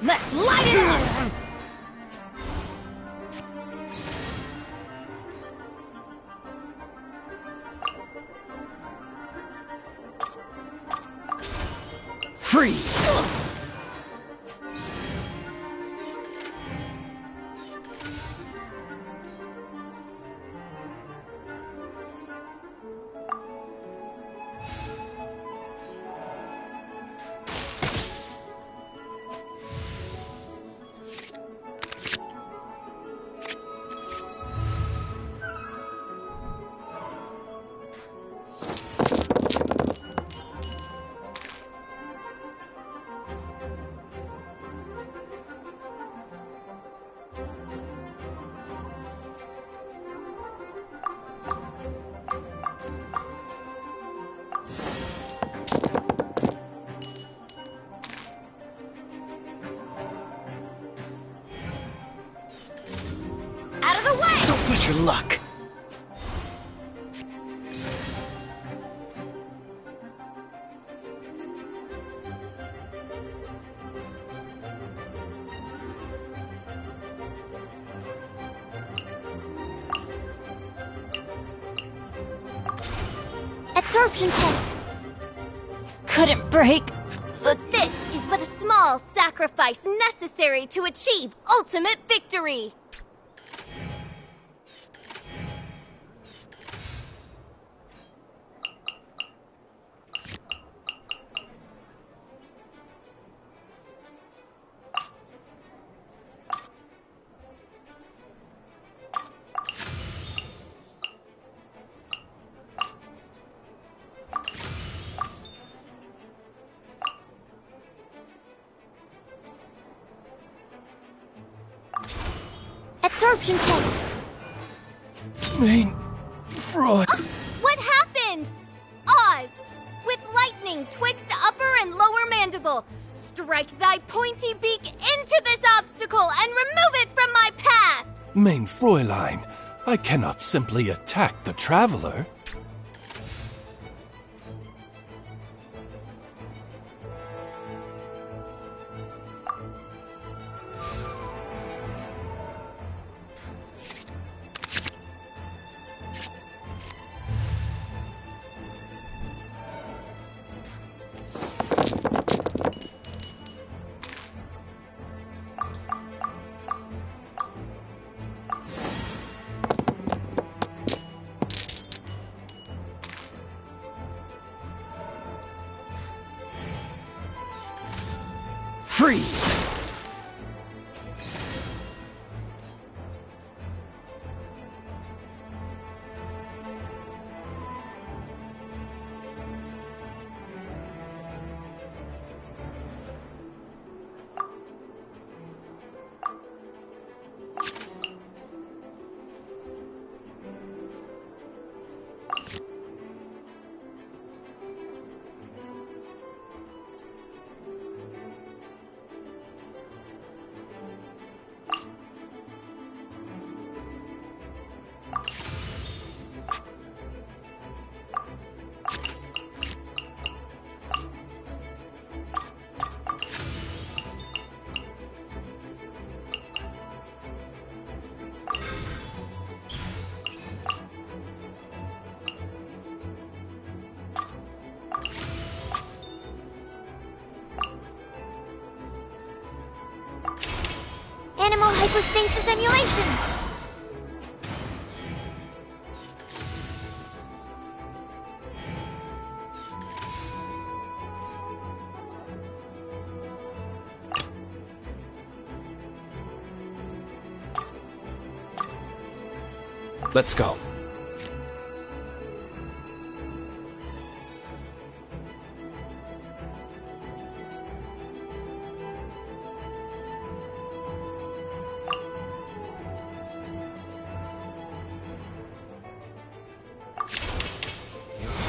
Let's light it up! Freeze! Push your luck. Absorption test. Couldn't break. But this is but a small sacrifice necessary to achieve ultimate victory. Absorption test. Main fraud. What happened? Oz, with lightning twixt upper and lower mandible, strike thy pointy beak into this obstacle and remove it from my path. Main Fräulein, I cannot simply attack the traveler. Freeze! Animal hypostasis emulation. Let's go.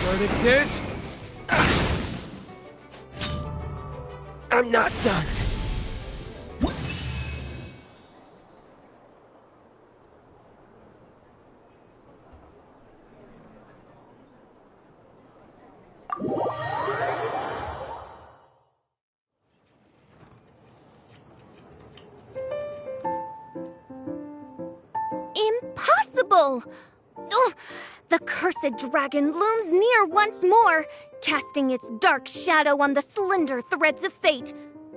Verdict is... I'm not done. impossible! Ugh! The cursed dragon looms near once more, casting its dark shadow on the slender threads of fate,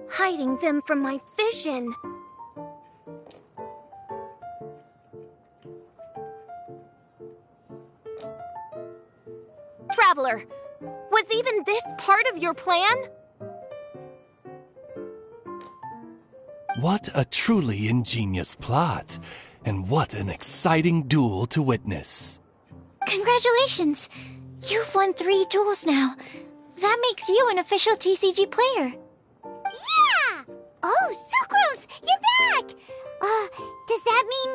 hiding them from my vision. Traveler, was even this part of your plan? What a truly ingenious plot, and what an exciting duel to witness. Congratulations! You've won 3 duels now. That makes you an official TCG player. Yeah! Oh, Sucrose, you're back! Does that mean...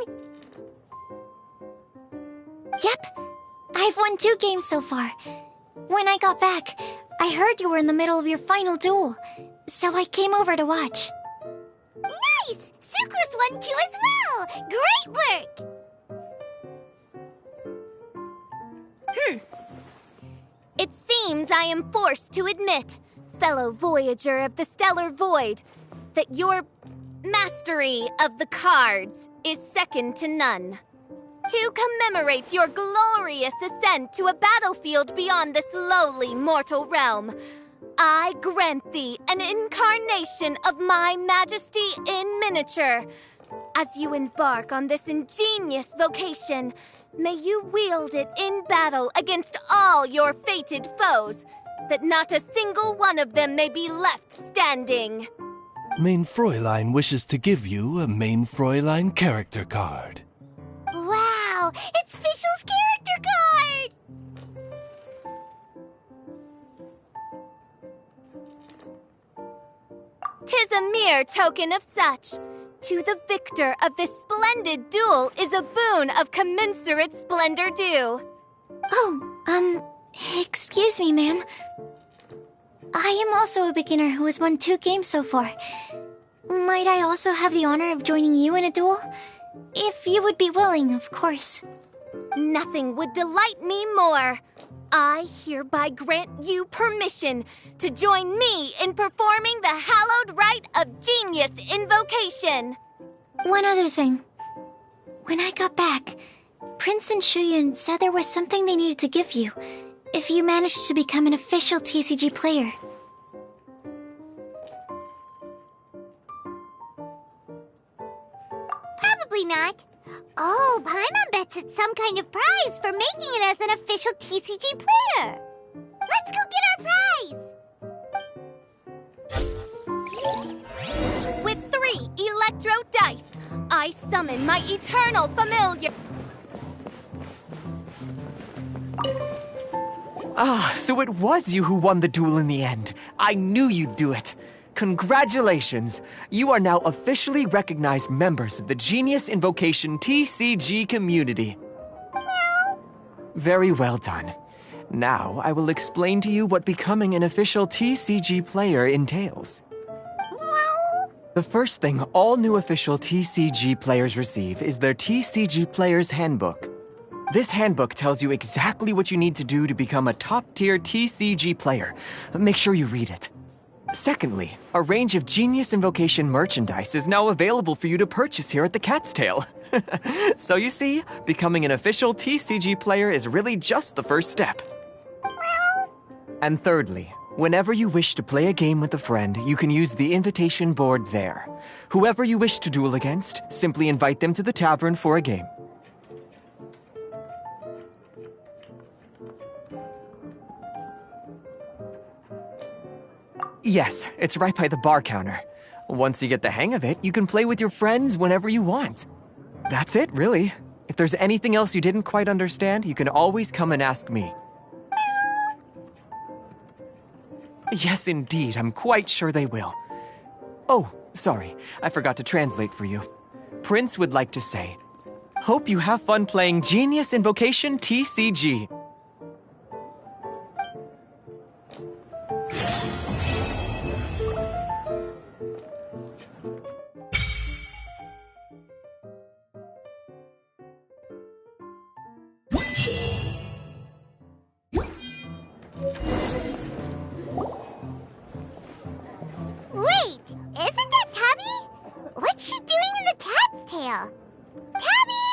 Yep. I've won 2 games so far. When I got back, I heard you were in the middle of your final duel, so I came over to watch. Nice! Sucrose won too as well! Great work! It seems I am forced to admit, fellow voyager of the stellar void, that your mastery of the cards is second to none. To commemorate your glorious ascent to a battlefield beyond this lowly mortal realm, I grant thee an incarnation of my majesty in miniature. As you embark on this ingenious vocation, may you wield it in battle against all your fated foes, that not a single one of them may be left standing. Main Fräulein wishes to give you a Main Fräulein character card. Wow! It's Fischl's character card! "'Tis a mere token of such. To the victor of this splendid duel is a boon of commensurate splendor due." Oh, excuse me, ma'am. I am also a beginner who has won 2 games so far. Might I also have the honor of joining you in a duel? If you would be willing, of course. Nothing would delight me more. I hereby grant you permission to join me in performing the hallowed rite of genius invocation. One other thing. When I got back, Prince and Shuyan said there was something they needed to give you if you managed to become an official TCG player. Probably not. Oh, Paimon bets it's some kind of prize for making it as an official TCG player. Let's go get our prize! With 3 electro dice, I summon my eternal familiar. So it was you who won the duel in the end. I knew you'd do it. Congratulations! You are now officially recognized members of the Genius Invocation TCG community. Very well done. Now, I will explain to you what becoming an official TCG player entails. The first thing all new official TCG players receive is their TCG Player's Handbook. This handbook tells you exactly what you need to do to become a top-tier TCG player. Make sure you read it. Secondly, a range of Genius Invocation merchandise is now available for you to purchase here at the Cat's Tail. So you see, becoming an official TCG player is really just the first step. And thirdly, whenever you wish to play a game with a friend, you can use the invitation board there. Whoever you wish to duel against, simply invite them to the tavern for a game. Yes, it's right by the bar counter. Once you get the hang of it, you can play with your friends whenever you want. That's it, really. If there's anything else you didn't quite understand, you can always come and ask me. Yes, indeed, I'm quite sure they will. Oh, sorry, I forgot to translate for you. Prince would like to say, hope you have fun playing Genius Invocation TCG. Wait, isn't that Tabby? What's she doing in the cat's tail? Tabby!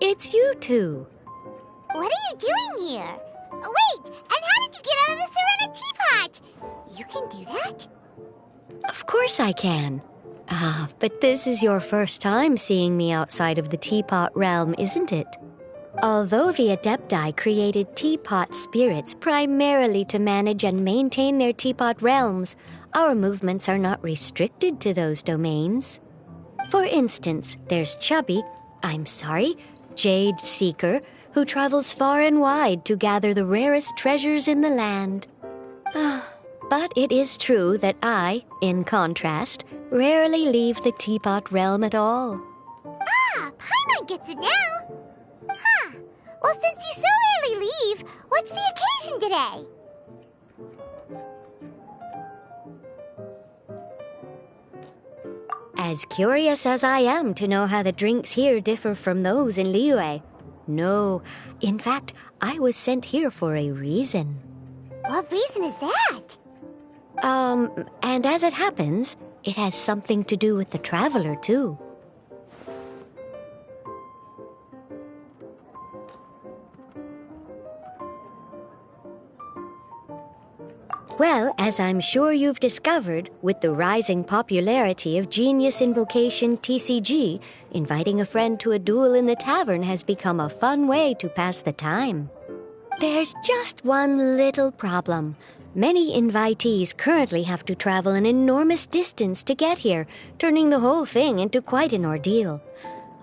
it's you two. What are you doing here? Wait, and how did you get out of the ceramic teapot? You can do that? Of course I can. But this is your first time seeing me outside of the teapot realm, isn't it? Although the Adepti created teapot spirits primarily to manage and maintain their teapot realms, our movements are not restricted to those domains. For instance, there's Jade Seeker, who travels far and wide to gather the rarest treasures in the land. But it is true that I, in contrast, rarely leave the teapot realm at all. Paimon gets it now. Huh. Well, since you so rarely leave, what's the occasion today? As curious as I am to know how the drinks here differ from those in Liyue. No, in fact, I was sent here for a reason. What reason is that? And as it happens, it has something to do with the traveler, too. Well, as I'm sure you've discovered, with the rising popularity of Genius Invocation TCG, inviting a friend to a duel in the tavern has become a fun way to pass the time. There's just one little problem. Many invitees currently have to travel an enormous distance to get here, turning the whole thing into quite an ordeal.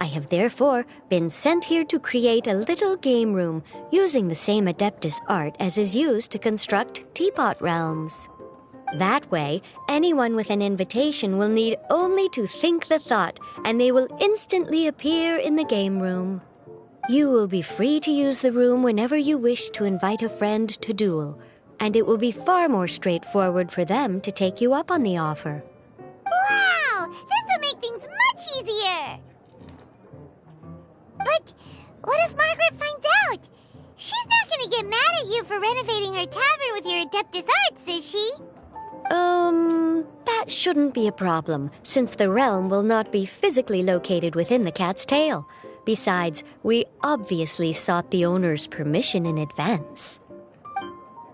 I have therefore been sent here to create a little game room using the same Adeptus art as is used to construct teapot realms. That way, anyone with an invitation will need only to think the thought, and they will instantly appear in the game room. You will be free to use the room whenever you wish to invite a friend to duel, and it will be far more straightforward for them to take you up on the offer. Wow! This will make things much easier! But what if Margaret finds out? She's not gonna get mad at you for renovating her tavern with your Adeptus arts, is she? That shouldn't be a problem, since the realm will not be physically located within the cat's tail. Besides, we obviously sought the owner's permission in advance.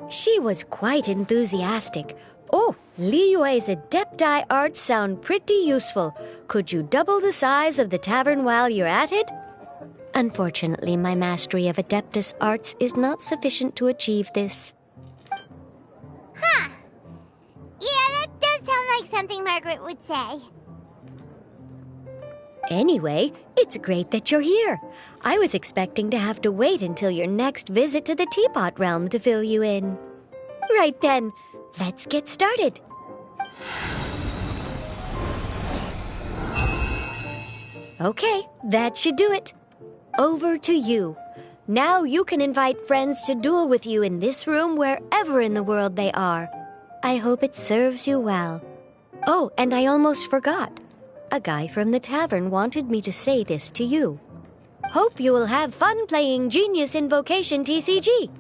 She was quite enthusiastic. Oh, Liyue's Adepti arts sound pretty useful. Could you double the size of the tavern while you're at it? Unfortunately, my mastery of Adeptus arts is not sufficient to achieve this. Huh. Yeah, that does sound like something Margaret would say. Anyway, it's great that you're here. I was expecting to have to wait until your next visit to the Teapot Realm to fill you in. Right then, let's get started. Okay, that should do it. Over to you. Now you can invite friends to duel with you in this room wherever in the world they are. I hope it serves you well. Oh, and I almost forgot. A guy from the tavern wanted me to say this to you. Hope you will have fun playing Genius Invocation TCG.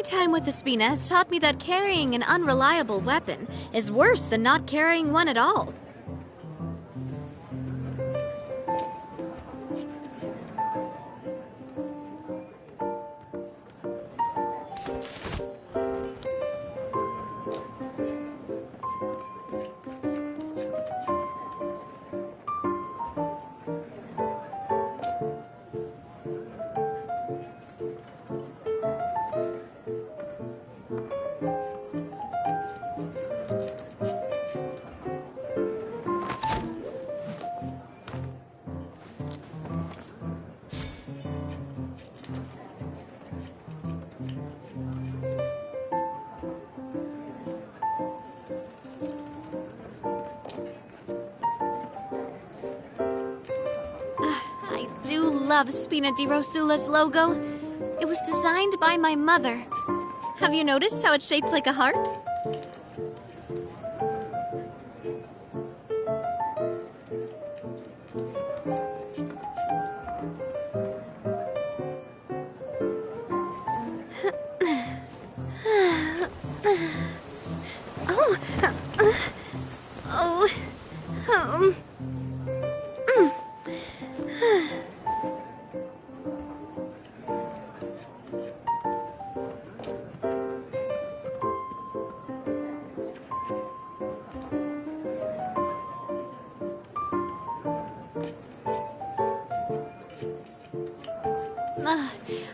My time with the Spina has taught me that carrying an unreliable weapon is worse than not carrying one at all. I do love Spina di Rosula's logo. It was designed by my mother. Have you noticed how it's shaped like a heart?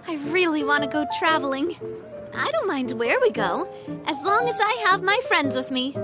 I really want to go traveling. I don't mind where we go, as long as I have my friends with me.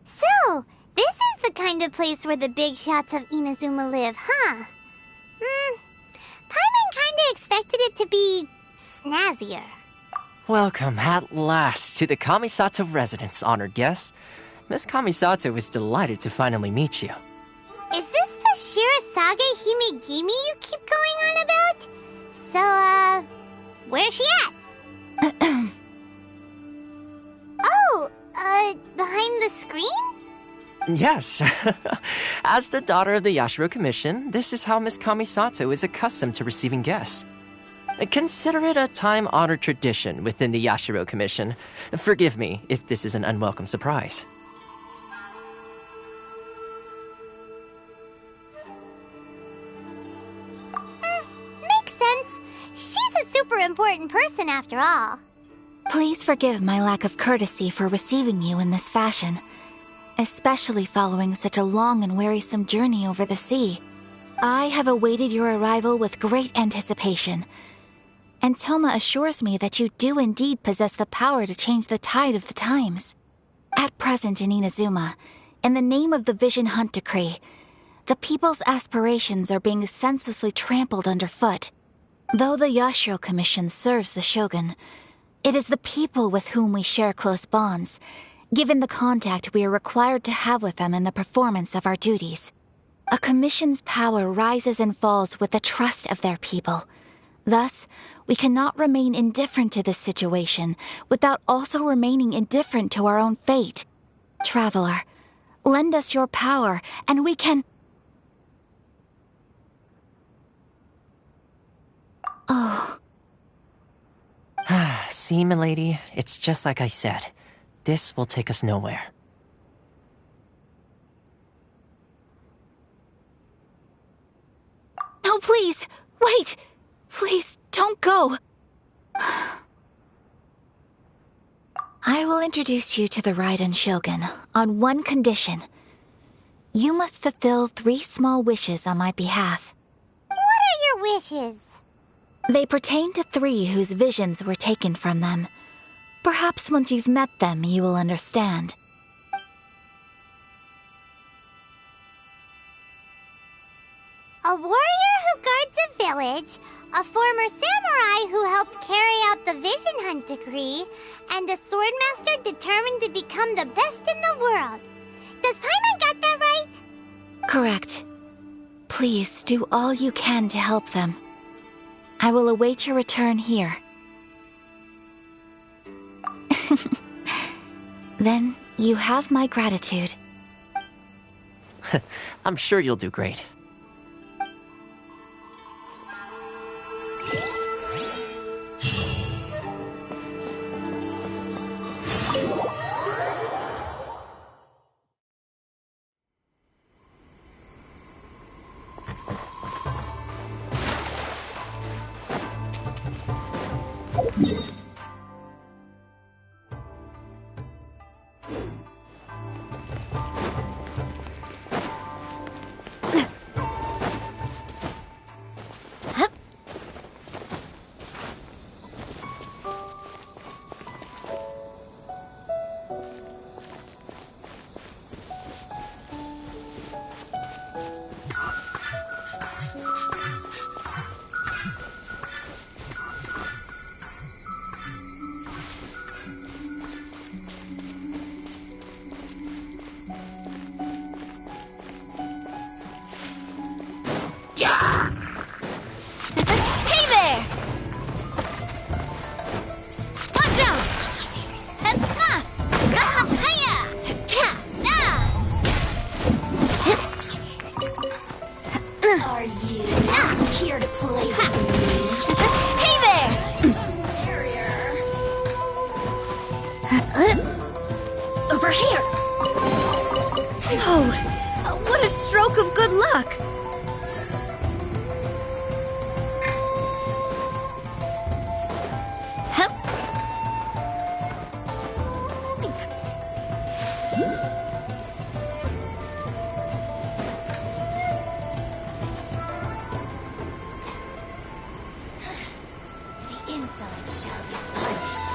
So, this is the kind of place where the big shots of Inazuma live, huh? Paimon kinda expected it to be snazzier. Welcome at last to the Kamisato residence, honored guest. Miss Kamisato is delighted to finally meet you. Is this the Shirasage Himegimi you keep going on about? So, where's she at? Behind the screen? Yes. As the daughter of the Yashiro Commission, this is how Miss Kamisato is accustomed to receiving guests. Consider it a time-honored tradition within the Yashiro Commission. Forgive me if this is an unwelcome surprise. Makes sense. She's a super important person after all. Please forgive my lack of courtesy for receiving you in this fashion, especially following such a long and wearisome journey over the sea. I have awaited your arrival with great anticipation, and Toma assures me that you do indeed possess the power to change the tide of the times. At present in Inazuma, in the name of the Vision Hunt Decree, the people's aspirations are being senselessly trampled underfoot. Though the Yashiro Commission serves the Shogun, it is the people with whom we share close bonds, given the contact we are required to have with them in the performance of our duties. A commission's power rises and falls with the trust of their people. Thus, we cannot remain indifferent to this situation without also remaining indifferent to our own fate. Traveler, lend us your power, and we can... Oh. See, milady, it's just like I said. This will take us nowhere. No, please! Wait! Please, don't go! I will introduce you to the Raiden Shogun on one condition. You must fulfill 3 small wishes on my behalf. What are your wishes? They pertain to 3 whose visions were taken from them. Perhaps once you've met them, you will understand. A warrior who guards a village, a former samurai who helped carry out the Vision Hunt decree, and a swordmaster determined to become the best in the world. Does Paimon got that right? Correct. Please do all you can to help them. I will await your return here. Then you have my gratitude. I'm sure you'll do great. Hey there! Watch out! Are you not here to play with me? Hey there! Over here! Oh, what a stroke of good luck! The insolent shall be punished.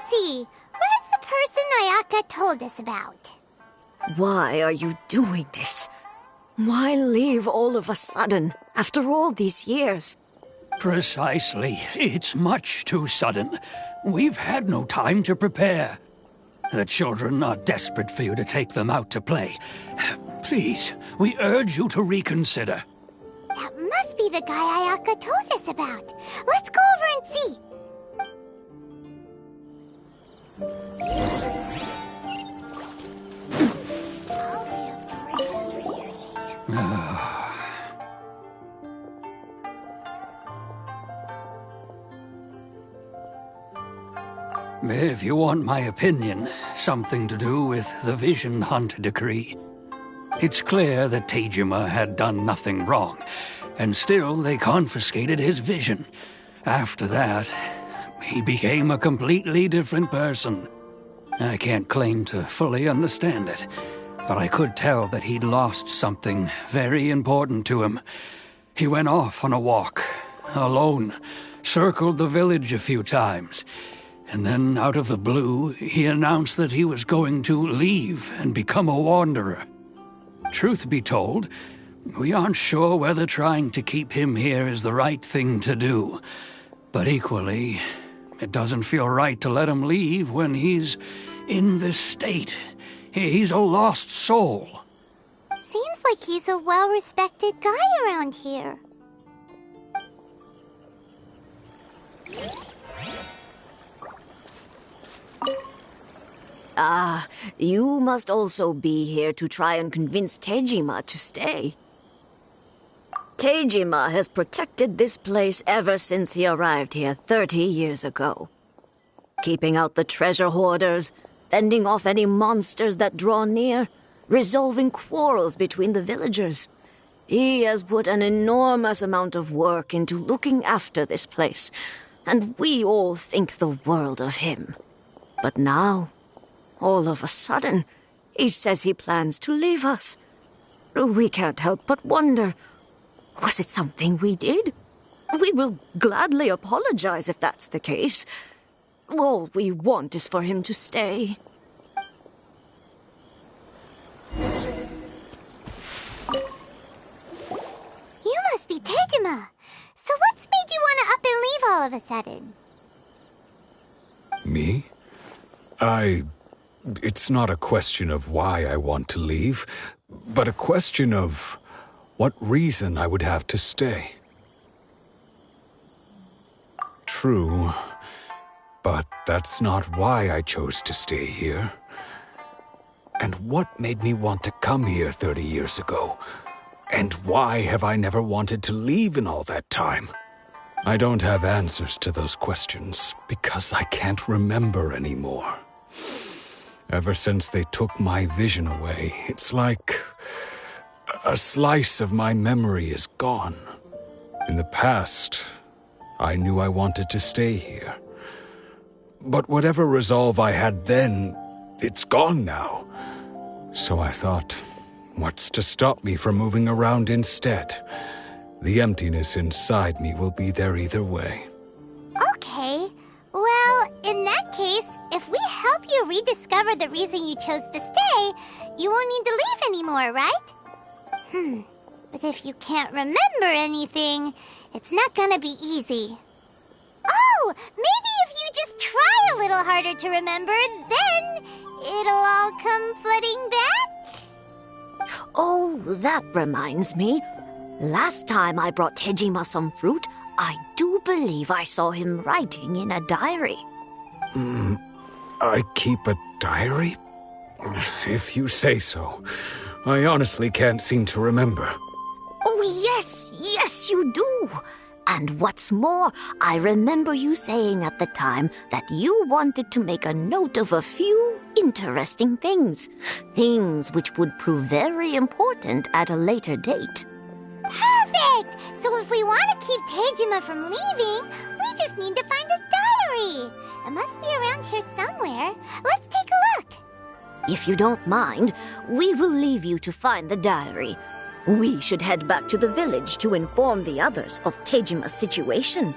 See, where's the person Ayaka told us about? Why are you doing this? Why leave all of a sudden, after all these years? Precisely. It's much too sudden. We've had no time to prepare. The children are desperate for you to take them out to play. Please, we urge you to reconsider. That must be the guy Ayaka told us about. Let's go over and see. If you want my opinion, something to do with the Vision Hunt decree. It's clear that Tejima had done nothing wrong, and still they confiscated his vision. After that, he became a completely different person. I can't claim to fully understand it, but I could tell that he'd lost something very important to him. He went off on a walk, alone, circled the village a few times, and then out of the blue, he announced that he was going to leave and become a wanderer. Truth be told, we aren't sure whether trying to keep him here is the right thing to do. But equally, it doesn't feel right to let him leave when he's in this state. He's a lost soul. Seems like he's a well-respected guy around here. Ah, you must also be here to try and convince Tejima to stay. Tejima has protected this place ever since he arrived here 30 years ago. Keeping out the treasure hoarders, fending off any monsters that draw near, resolving quarrels between the villagers. He has put an enormous amount of work into looking after this place, and we all think the world of him. But now, all of a sudden, he says he plans to leave us. We can't help but wonder, was it something we did? We will gladly apologize if that's the case. All we want is for him to stay. You must be Tejima. So what's made you want to up and leave all of a sudden? Me? It's not a question of why I want to leave, but a question of what reason I would have to stay. True, but that's not why I chose to stay here. And what made me want to come here 30 years ago? And why have I never wanted to leave in all that time? I don't have answers to those questions because I can't remember anymore. Ever since they took my vision away, it's like a slice of my memory is gone. In the past, I knew I wanted to stay here. But whatever resolve I had then, it's gone now. So I thought, what's to stop me from moving around instead? The emptiness inside me will be there either way. Okay. Well, in that case, if we help you rediscover the reason you chose to stay, you won't need to leave anymore, right? But if you can't remember anything, it's not gonna be easy. Oh, maybe if you just try a little harder to remember, then it'll all come flooding back? Oh, that reminds me. Last time I brought Tejima some fruit, I do believe I saw him writing in a diary. I keep a diary? If you say so. I honestly can't seem to remember. Oh, yes, you do. And what's more, I remember you saying at the time that you wanted to make a note of a few interesting things. Things which would prove very important at a later date. Perfect! So if we want to keep Tejima from leaving, we just need to find his diary. It must be around here somewhere. Let's take a look. If you don't mind, we will leave you to find the diary. We should head back to the village to inform the others of Tejima's situation.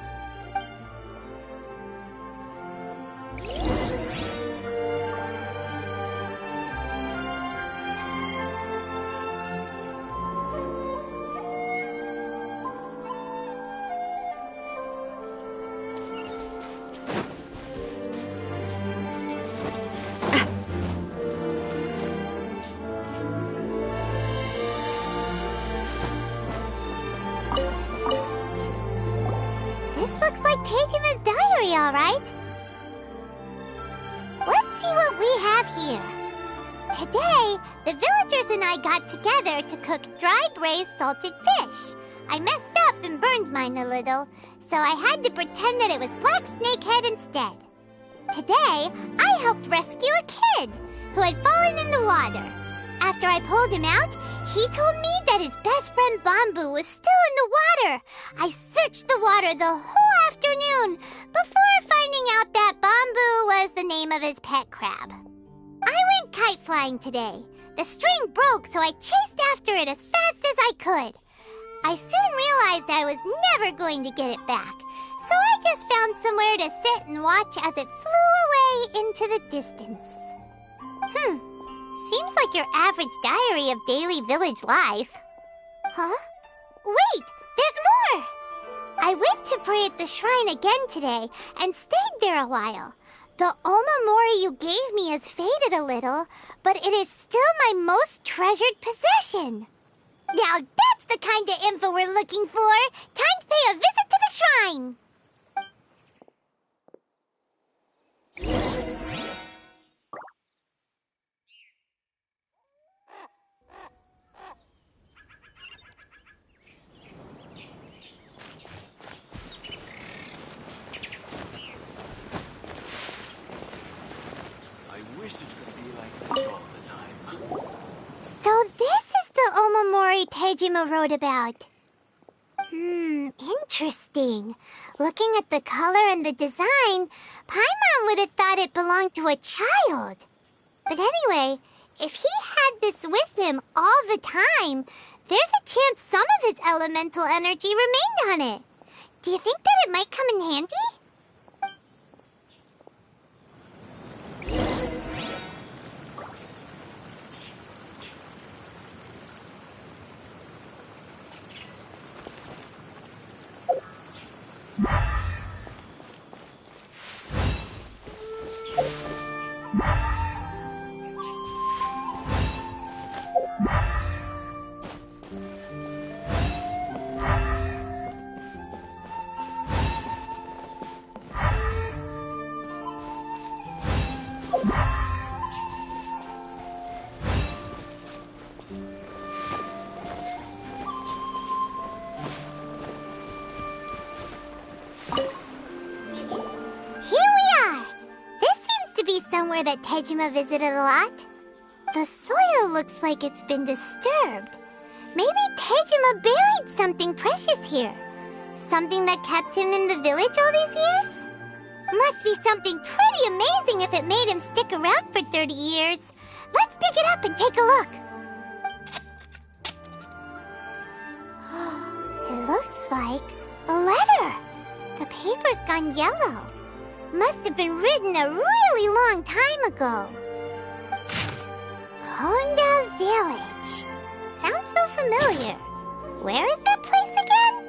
be alright. Let's see what we have here. Today, the villagers and I got together to cook dry braised salted fish. I messed up and burned mine a little, so I had to pretend that it was black snakehead instead. Today, I helped rescue a kid who had fallen in the water. After I pulled him out, he told me that his best friend Bamboo was still in the water. I searched the water the whole afternoon before finding out that Bamboo was the name of his pet crab. I went kite flying today. The string broke, so I chased after it as fast as I could. I soon realized I was never going to get it back, so I just found somewhere to sit and watch as it flew away into the distance. Seems like your average diary of daily village life. Huh? Wait! There's more! I went to pray at the shrine again today and stayed there a while. The omamori you gave me has faded a little, but it is still my most treasured possession. Now that's the kind of info we're looking for. Time to pay a visit to the shrine. I wish it could be like this all the time. So this is the omamori Tejima wrote about. Interesting. Looking at the color and the design, Paimon would have thought it belonged to a child. But anyway, if he had this with him all the time, there's a chance some of his elemental energy remained on it. Do you think that it might come in handy? Somewhere that Tejima visited a lot. The soil looks like it's been disturbed. Maybe Tejima buried something precious here. Something that kept him in the village all these years? Must be something pretty amazing if it made him stick around for 30 years. Let's dig it up and take a look. It looks like a letter. The paper's gone yellow. Must have been written a really long time ago. Konda Village. Sounds so familiar. Where is that place again?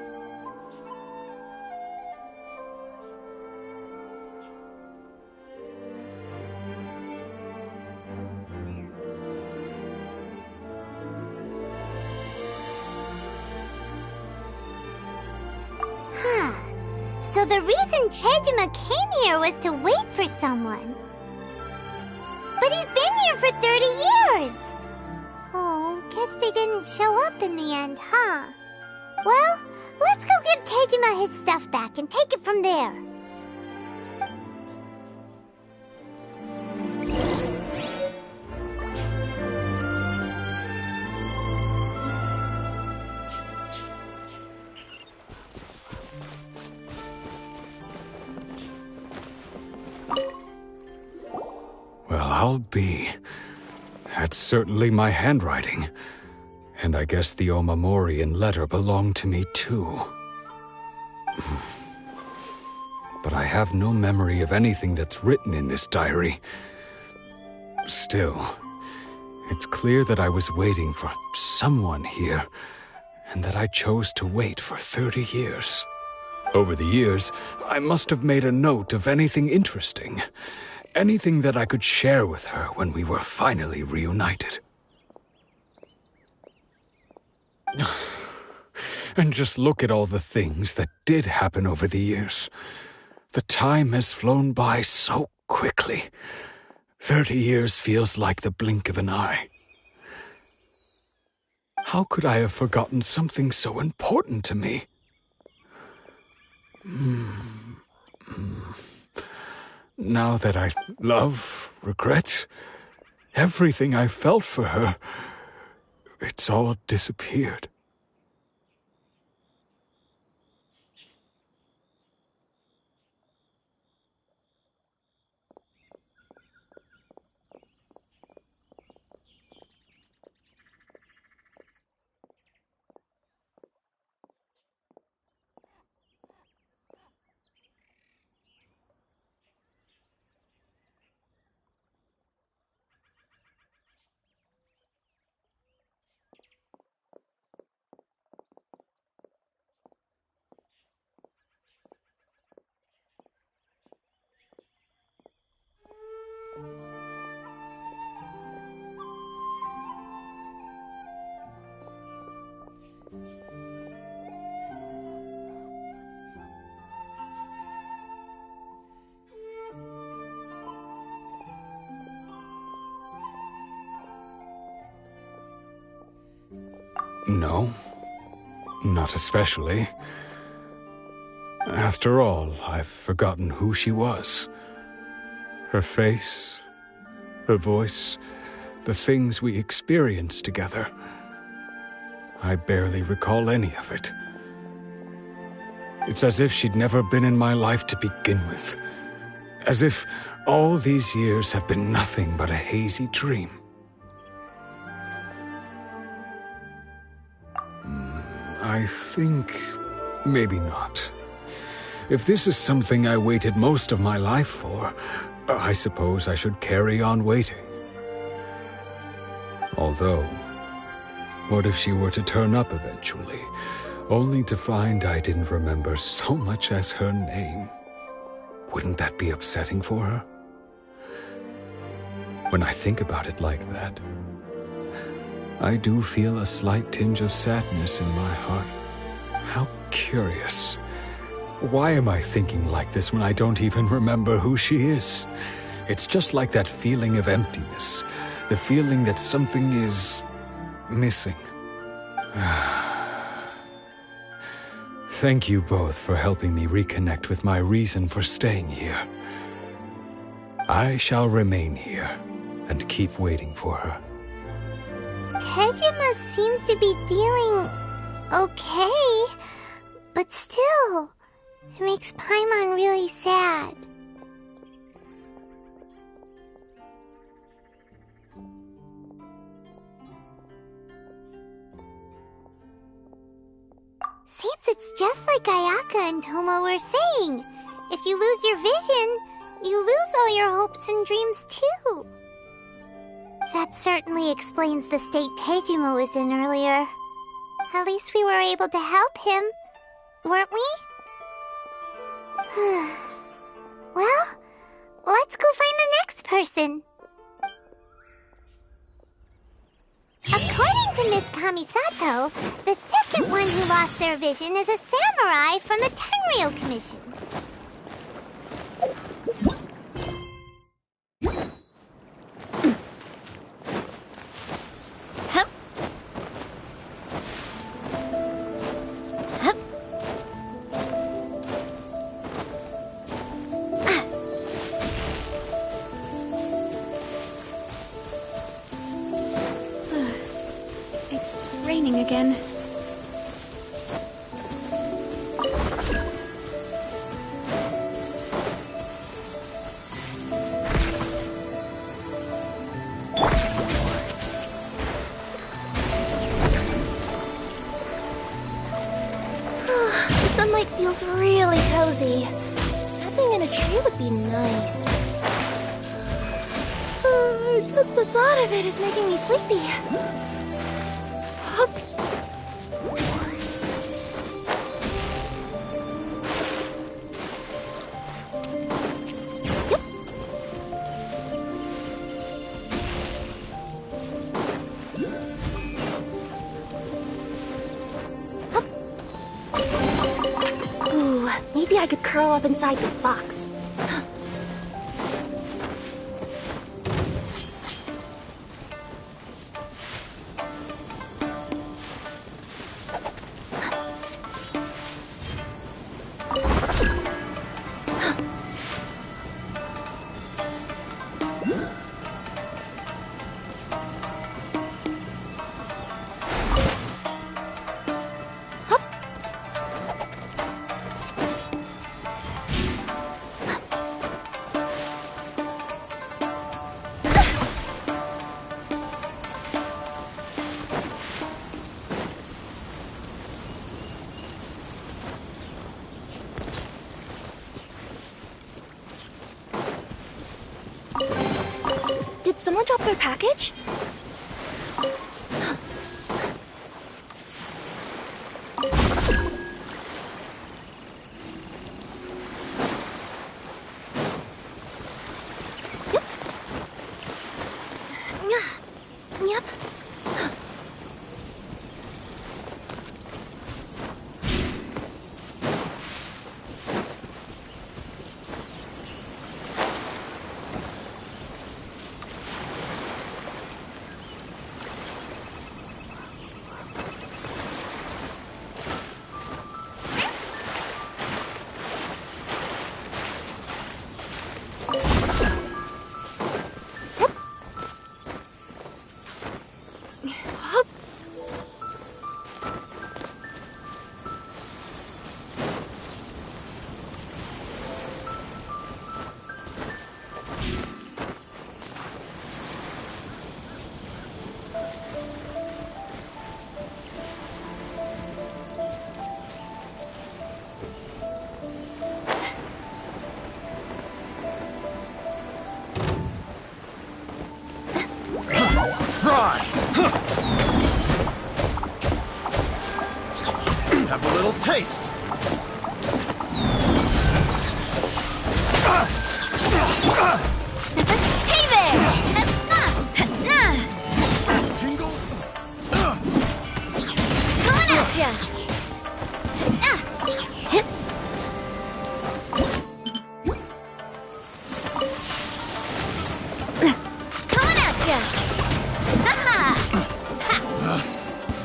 So the reason Tejima came here was to wait for someone. But he's been here for 30 years! Oh, guess they didn't show up in the end, huh? Well, let's go give Tejima his stuff back and take it from there. Well, I'll be. That's certainly my handwriting. And I guess the omamori and letter belong to me too. But I have no memory of anything that's written in this diary. Still, it's clear that I was waiting for someone here, and that I chose to wait for 30 years. Over the years, I must have made a note of anything interesting. Anything that I could share with her when we were finally reunited. And just look at all the things that did happen over the years. The time has flown by so quickly. 30 years feels like the blink of an eye. How could I have forgotten something so important to me? Now that I love, regret, everything I felt for her, it's all disappeared. No, not especially. After all, I've forgotten who she was. Her face, her voice, the things we experienced together. I barely recall any of it. It's as if she'd never been in my life to begin with. As if all these years have been nothing but a hazy dream. I think maybe not. If this is something I waited most of my life for, I suppose I should carry on waiting. Although, what if she were to turn up eventually, only to find I didn't remember so much as her name? Wouldn't that be upsetting for her? When I think about it like that, I do feel a slight tinge of sadness in my heart. How curious. Why am I thinking like this when I don't even remember who she is? It's just like that feeling of emptiness, the feeling that something is missing. Thank you both for helping me reconnect with my reason for staying here. I shall remain here and keep waiting for her. Tejima seems to be dealing okay, but still, it makes Paimon really sad. Seems it's just like Ayaka and Toma were saying. If you lose your vision, you lose all your hopes and dreams too. That certainly explains the state Tejima was in earlier. At least we were able to help him, weren't we? Well, let's go find the next person. According to Miss Kamisato, the second one who lost their vision is a samurai from the Tenryou Commission. Again. The sunlight feels really cozy. Napping in a tree would be nice. Just the thought of it is making me sleepy. I could curl up inside this box. Did someone drop their package? Yep. Fry! Have a little taste. Hey there! Tingle? Coming at ya! Coming at ya!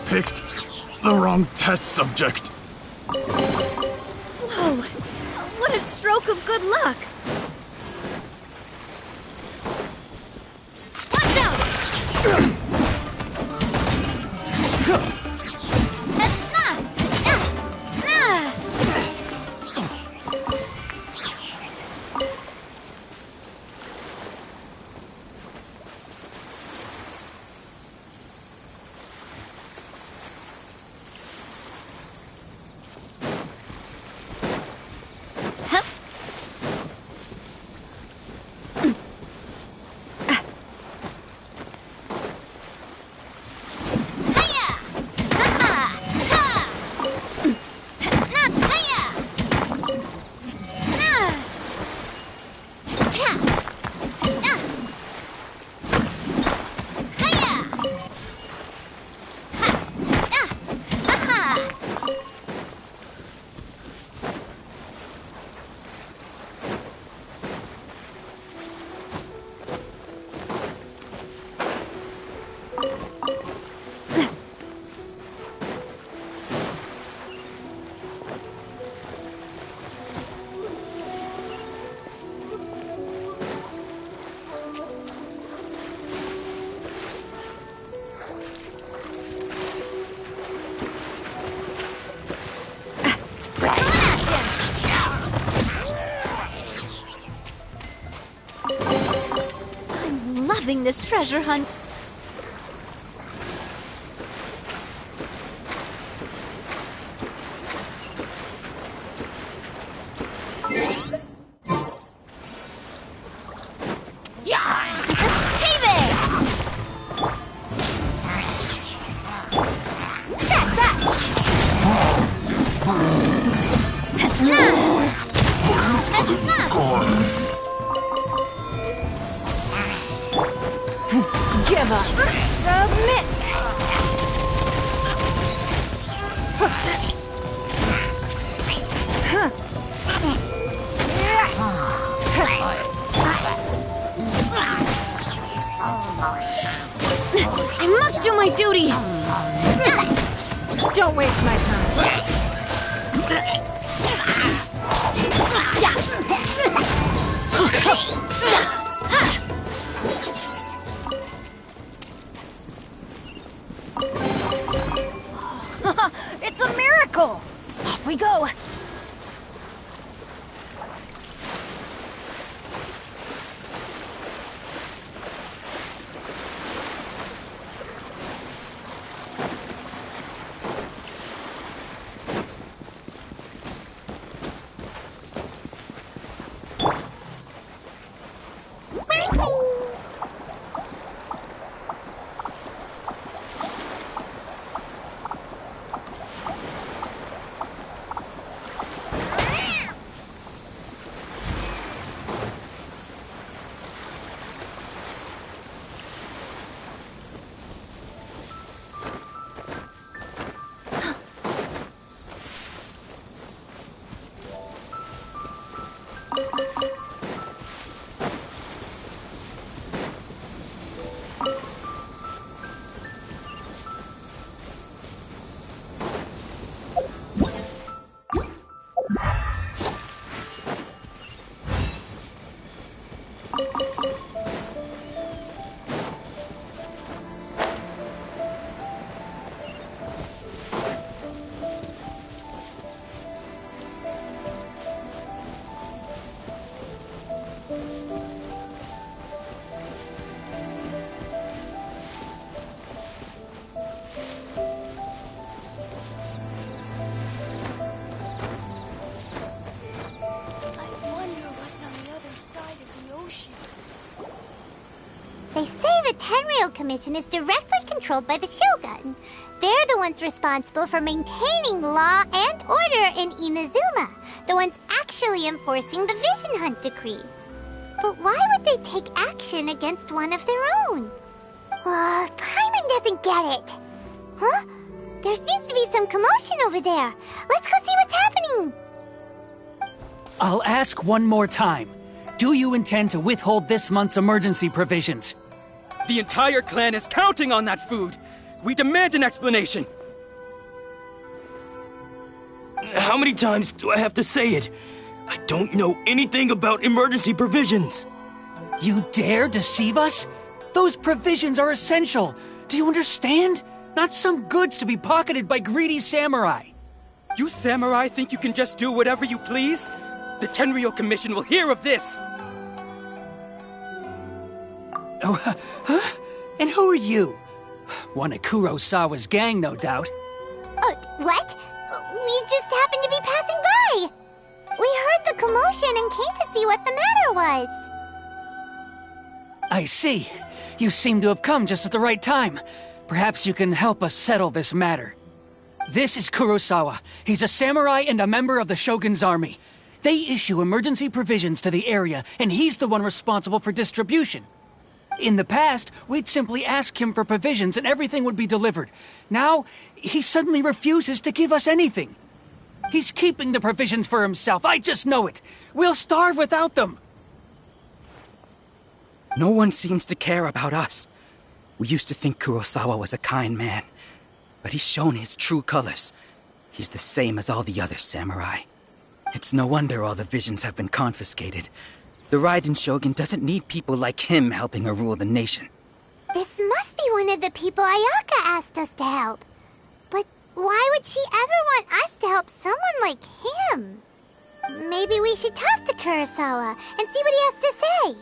Picked the wrong test subject. Whoa! What a stroke of good luck! Watch out! Loving this treasure hunt. Hey there! Give up. Submit. I must do my duty! Don't waste my time. It's a miracle! Off we go! They say the Tenryou Commission is directly controlled by the Shogun. They're the ones responsible for maintaining law and order in Inazuma, the ones actually enforcing the Vision Hunt Decree. But why would they take action against one of their own? Paimon doesn't get it. Huh? There seems to be some commotion over there. Let's go see what's happening. I'll ask one more time. Do you intend to withhold this month's emergency provisions? The entire clan is counting on that food! We demand an explanation! How many times do I have to say it? I don't know anything about emergency provisions! You dare deceive us? Those provisions are essential! Do you understand? Not some goods to be pocketed by greedy samurai! You samurai think you can just do whatever you please? The Tenryou Commission will hear of this! Oh, huh? And who are you? One of Kurosawa's gang, no doubt. What? We just happened to be passing by! We heard the commotion and came to see what the matter was. I see. You seem to have come just at the right time. Perhaps you can help us settle this matter. This is Kurosawa. He's a samurai and a member of the Shogun's army. They issue emergency provisions to the area, and he's the one responsible for distribution. In the past, we'd simply ask him for provisions and everything would be delivered. Now, he suddenly refuses to give us anything. He's keeping the provisions for himself, I just know it. We'll starve without them. No one seems to care about us. We used to think Kurosawa was a kind man, but he's shown his true colors. He's the same as all the other samurai. It's no wonder all the visions have been confiscated. The Raiden Shogun doesn't need people like him helping her rule the nation. This must be one of the people Ayaka asked us to help. But why would she ever want us to help someone like him? Maybe we should talk to Kurosawa and see what he has to say.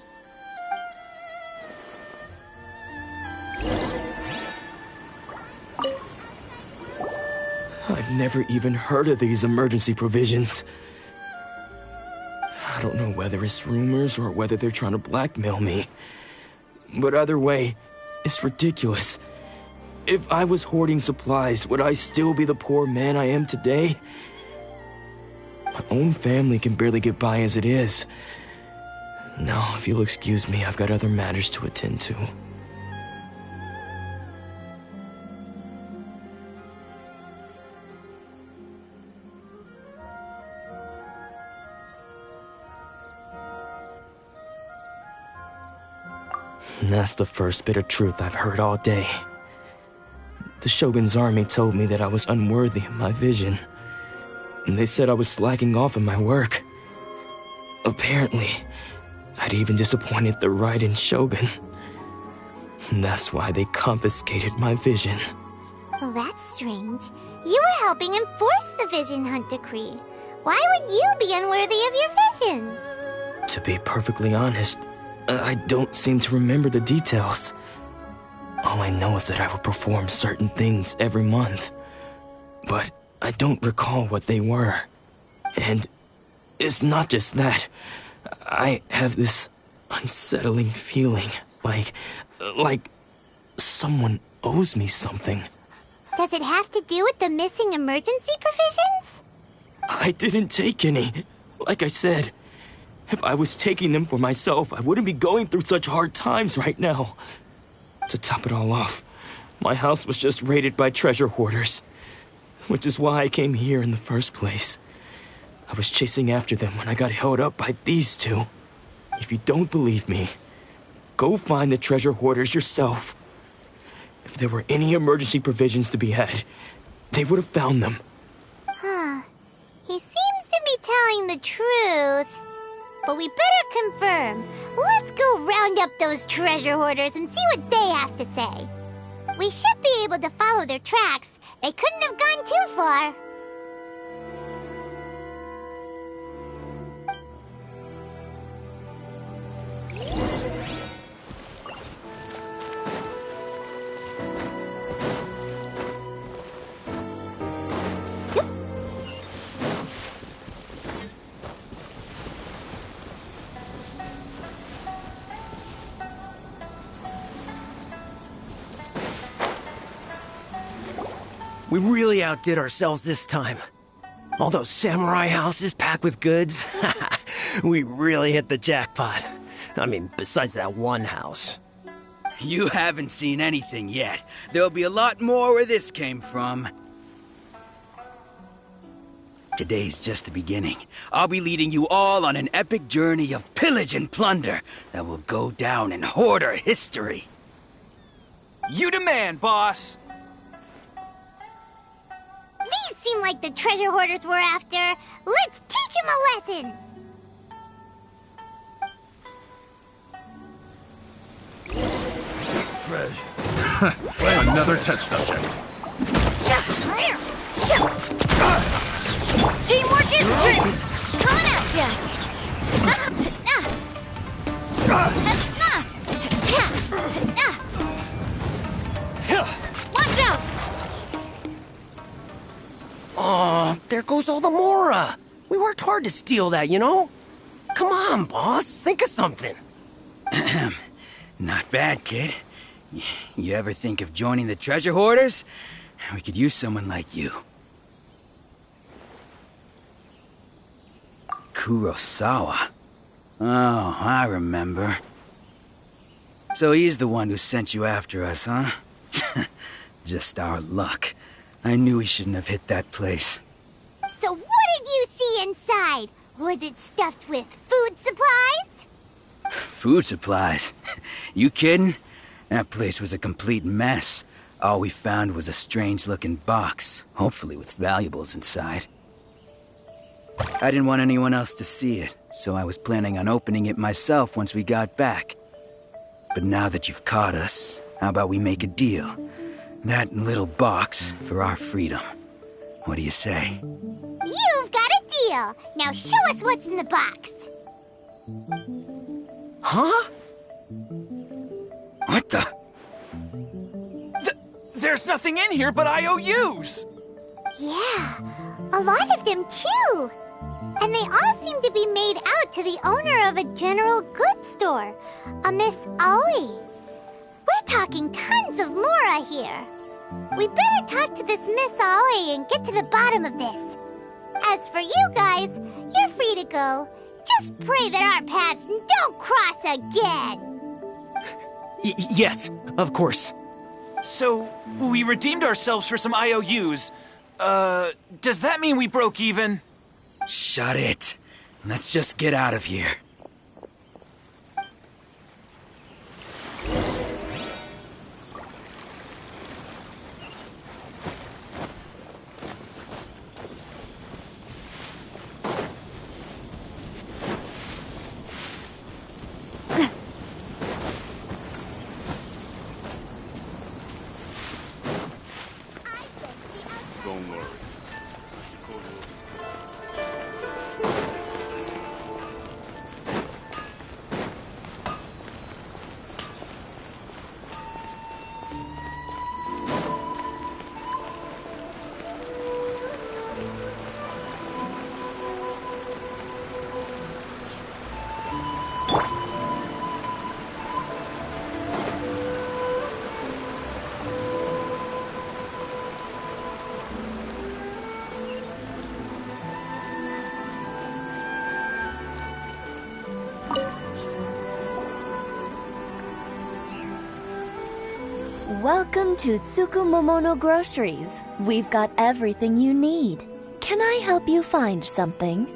I've never even heard of these emergency provisions. I don't know whether it's rumors or whether they're trying to blackmail me. But either way, it's ridiculous. If I was hoarding supplies, would I still be the poor man I am today? My own family can barely get by as it is. Now, if you'll excuse me, I've got other matters to attend to. And that's the first bit of truth I've heard all day. The Shogun's army told me that I was unworthy of my vision. And they said I was slacking off in my work. Apparently, I'd even disappointed the Raiden Shogun. And that's why they confiscated my vision. Well, that's strange. You were helping enforce the Vision Hunt Decree. Why would you be unworthy of your vision? To be perfectly honest, I don't seem to remember the details. All I know is that I would perform certain things every month. But I don't recall what they were. And it's not just that. I have this unsettling feeling, like someone owes me something. Does it have to do with the missing emergency provisions? I didn't take any. Like I said, if I was taking them for myself, I wouldn't be going through such hard times right now. To top it all off, my house was just raided by treasure hoarders, which is why I came here in the first place. I was chasing after them when I got held up by these two. If you don't believe me, go find the treasure hoarders yourself. If there were any emergency provisions to be had, they would have found them. Huh. He seems to be telling the truth. But we better confirm. Let's go round up those treasure hoarders and see what they have to say. We should be able to follow their tracks. They couldn't have gone too far. We really outdid ourselves this time. All those samurai houses packed with goods. We really hit the jackpot. I mean, besides that one house. You haven't seen anything yet. There'll be a lot more where this came from. Today's just the beginning. I'll be leading you all on an epic journey of pillage and plunder that will go down in hoarder history. You demand, boss! These seem like the treasure hoarders we're after. Let's teach them a lesson! Treasure. Another test subject. Teamwork is dream! Coming at ya! Watch out! Oh, there goes all the Mora. We worked hard to steal that, you know? Come on, boss. Think of something. Not bad, kid. You ever think of joining the treasure hoarders? We could use someone like you. Kurosawa. Oh, I remember. So he's the one who sent you after us, huh? Just our luck. I knew he shouldn't have hit that place. So what did you see inside? Was it stuffed with food supplies? Food supplies? You kidding? That place was a complete mess. All we found was a strange-looking box, hopefully with valuables inside. I didn't want anyone else to see it, so I was planning on opening it myself once we got back. But now that you've caught us, how about we make a deal? That little box for our freedom. What do you say? You've got a deal! Now show us what's in the box! Huh? What the? There's nothing in here but IOUs! Yeah, a lot of them too! And they all seem to be made out to the owner of a general goods store, a Miss Aoi. We're talking tons of Mora here. We better talk to this Miss Aoi and get to the bottom of this. As for you guys, you're free to go. Just pray that our paths don't cross again. Yes, of course. So, we redeemed ourselves for some IOUs. Does that mean we broke even? Shut it. Let's just get out of here. Welcome to Tsukumomono Groceries. We've got everything you need. Can I help you find something?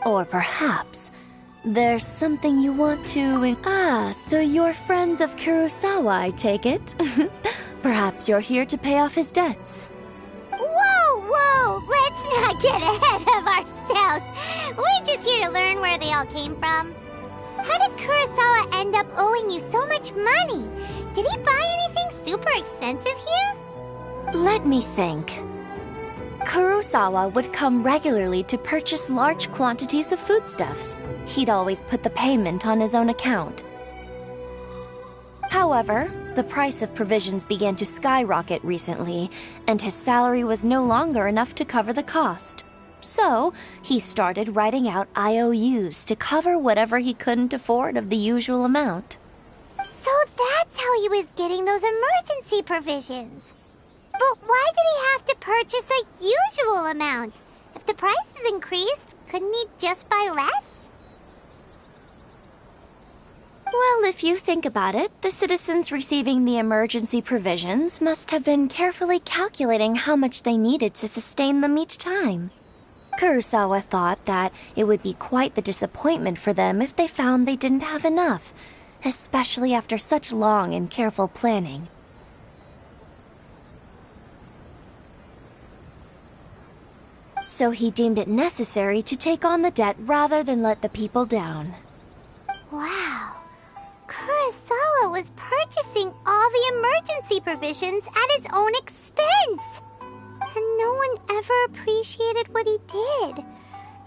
Or perhaps there's something you want to... so you're friends of Kurosawa, I take it? Perhaps you're here to pay off his debts. Whoa! Let's not get ahead of ourselves. We're just here to learn where they all came from. How did Kurosawa end up owing you so much money? Did he buy anything super expensive here? Let me think. Kurosawa would come regularly to purchase large quantities of foodstuffs. He'd always put the payment on his own account. However, the price of provisions began to skyrocket recently, and his salary was no longer enough to cover the cost. So, he started writing out IOUs to cover whatever he couldn't afford of the usual amount. So that's how he was getting those emergency provisions. But why did he have to purchase a usual amount? If the prices increased, couldn't he just buy less? Well, if you think about it, the citizens receiving the emergency provisions must have been carefully calculating how much they needed to sustain them each time. Kurosawa thought that it would be quite the disappointment for them if they found they didn't have enough, especially after such long and careful planning. So he deemed it necessary to take on the debt rather than let the people down. Wow. Kurosawa was purchasing all the emergency provisions at his own expense. And no one ever appreciated what he did.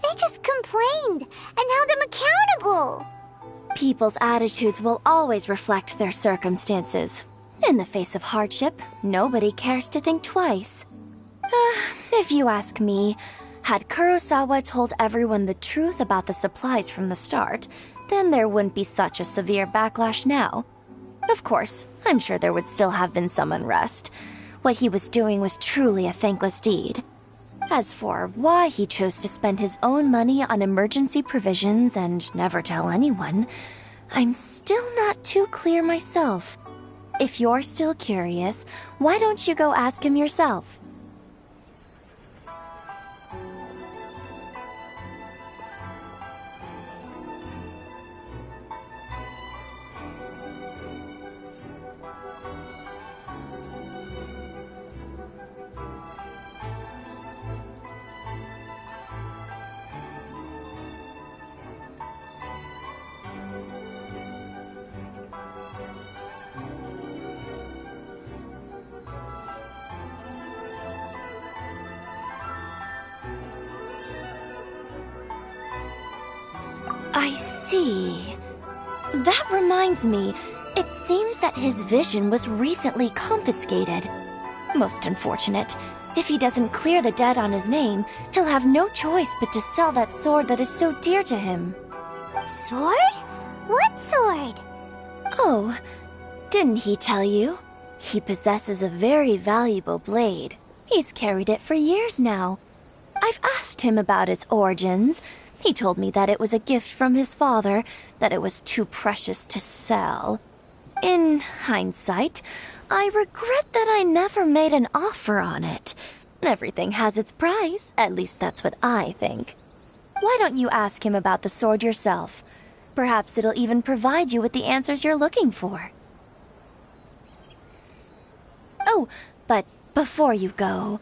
They just complained and held him accountable. People's attitudes will always reflect their circumstances. In the face of hardship, nobody cares to think twice. If you ask me, had Kurosawa told everyone the truth about the supplies from the start, then there wouldn't be such a severe backlash now. Of course, I'm sure there would still have been some unrest. What he was doing was truly a thankless deed. As for why he chose to spend his own money on emergency provisions and never tell anyone, I'm still not too clear myself. If you're still curious, why don't you go ask him yourself? I see. That reminds me, it seems that his vision was recently confiscated. Most unfortunate. If he doesn't clear the debt on his name, he'll have no choice but to sell that sword that is so dear to him. Sword? What sword? Oh, didn't he tell you? He possesses a very valuable blade. He's carried it for years now. I've asked him about its origins. He told me that it was a gift from his father, that it was too precious to sell. In hindsight, I regret that I never made an offer on it. Everything has its price, at least that's what I think. Why don't you ask him about the sword yourself? Perhaps it'll even provide you with the answers you're looking for. Oh, but before you go,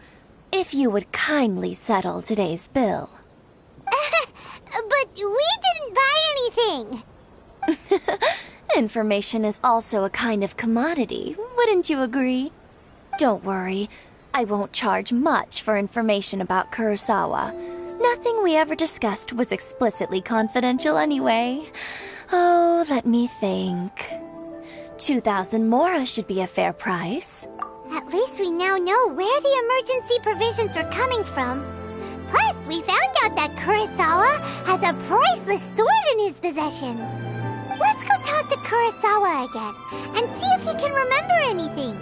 if you would kindly settle today's bill. But we didn't buy anything! Information is also a kind of commodity, wouldn't you agree? Don't worry, I won't charge much for information about Kurosawa. Nothing we ever discussed was explicitly confidential anyway. Oh, let me think. 2,000 mora should be a fair price. At least we now know where the emergency provisions are coming from. Plus, we found out that Kurosawa has a priceless sword in his possession. Let's go talk to Kurosawa again and see if he can remember anything.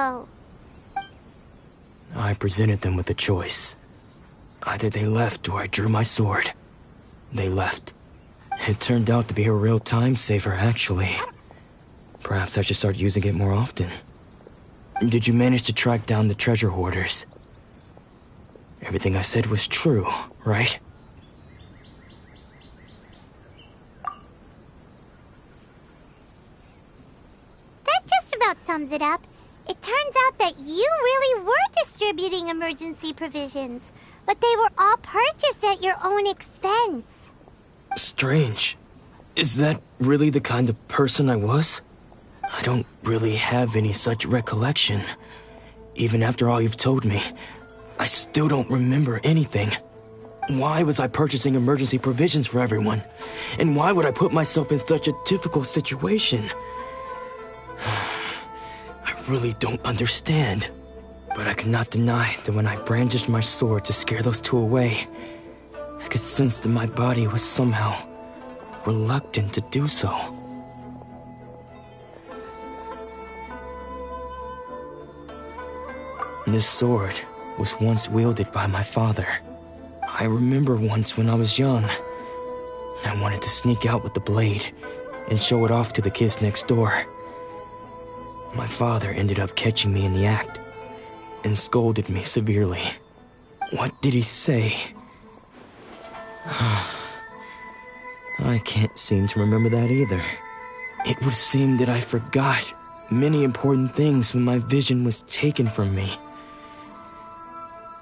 go? I presented them with a choice. Either they left or I drew my sword. They left. It turned out to be a real time saver, actually. Perhaps I should start using it more often. Did you manage to track down the treasure hoarders? Everything I said was true, right? That just about sums it up. It turns out that you really were distributing emergency provisions, but they were all purchased at your own expense. Strange. Is that really the kind of person I was? I don't really have any such recollection. Even after all you've told me, I still don't remember anything. Why was I purchasing emergency provisions for everyone? And why would I put myself in such a difficult situation? I really don't understand. But I cannot deny that when I brandished my sword to scare those two away, I could sense that my body was somehow reluctant to do so. This sword was once wielded by my father. I remember once when I was young, I wanted to sneak out with the blade and show it off to the kids next door. My father ended up catching me in the act and scolded me severely. What did he say? I can't seem to remember that either. It would seem that I forgot many important things when my vision was taken from me.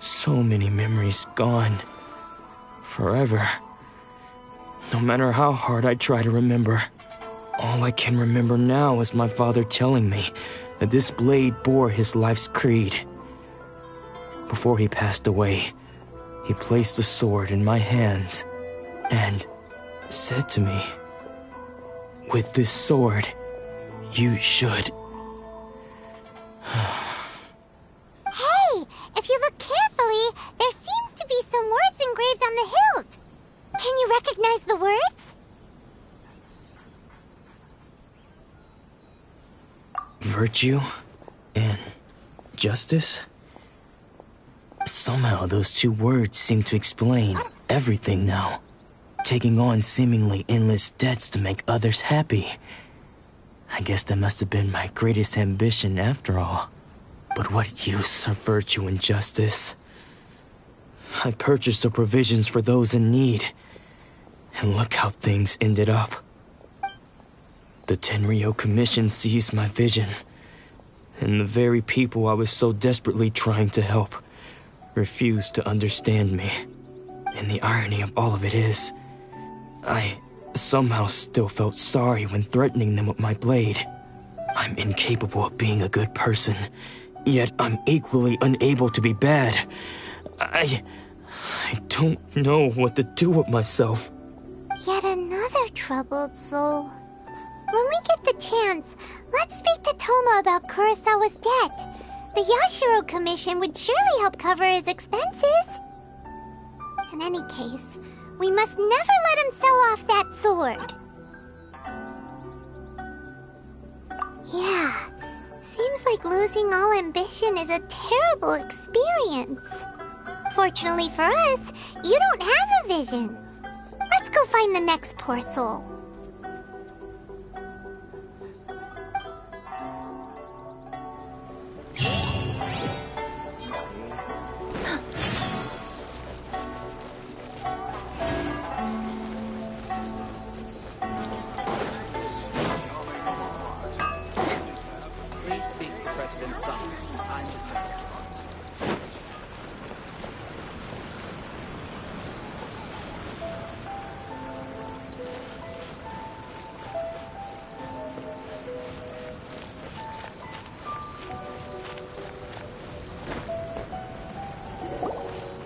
So many memories gone. Forever. No matter how hard I try to remember, all I can remember now is my father telling me that this blade bore his life's creed. Before he passed away, he placed the sword in my hands and said to me, "With this sword, you should..." Hey, if you look carefully, there seems to be some words engraved on the hilt. Can you recognize the words? Virtue and justice? Somehow those two words seem to explain everything now. Taking on seemingly endless debts to make others happy. I guess that must have been my greatest ambition after all. But what use are virtue and justice? I purchased the provisions for those in need. And look how things ended up. The Tenryo Commission seized my vision. And the very people I was so desperately trying to help refused to understand me. And the irony of all of it is, I somehow still felt sorry when threatening them with my blade. I'm incapable of being a good person, yet I'm equally unable to be bad. I don't know what to do with myself. Yet another troubled soul. When we get the chance, let's speak to Toma about Kurosawa's debt. The Yashiro Commission would surely help cover his expenses. In any case, we must never let him sell off that sword. Yeah, seems like losing all ambition is a terrible experience. Fortunately for us, you don't have a vision. Let's go find the next poor soul. Please speak to President Summer. I'm just...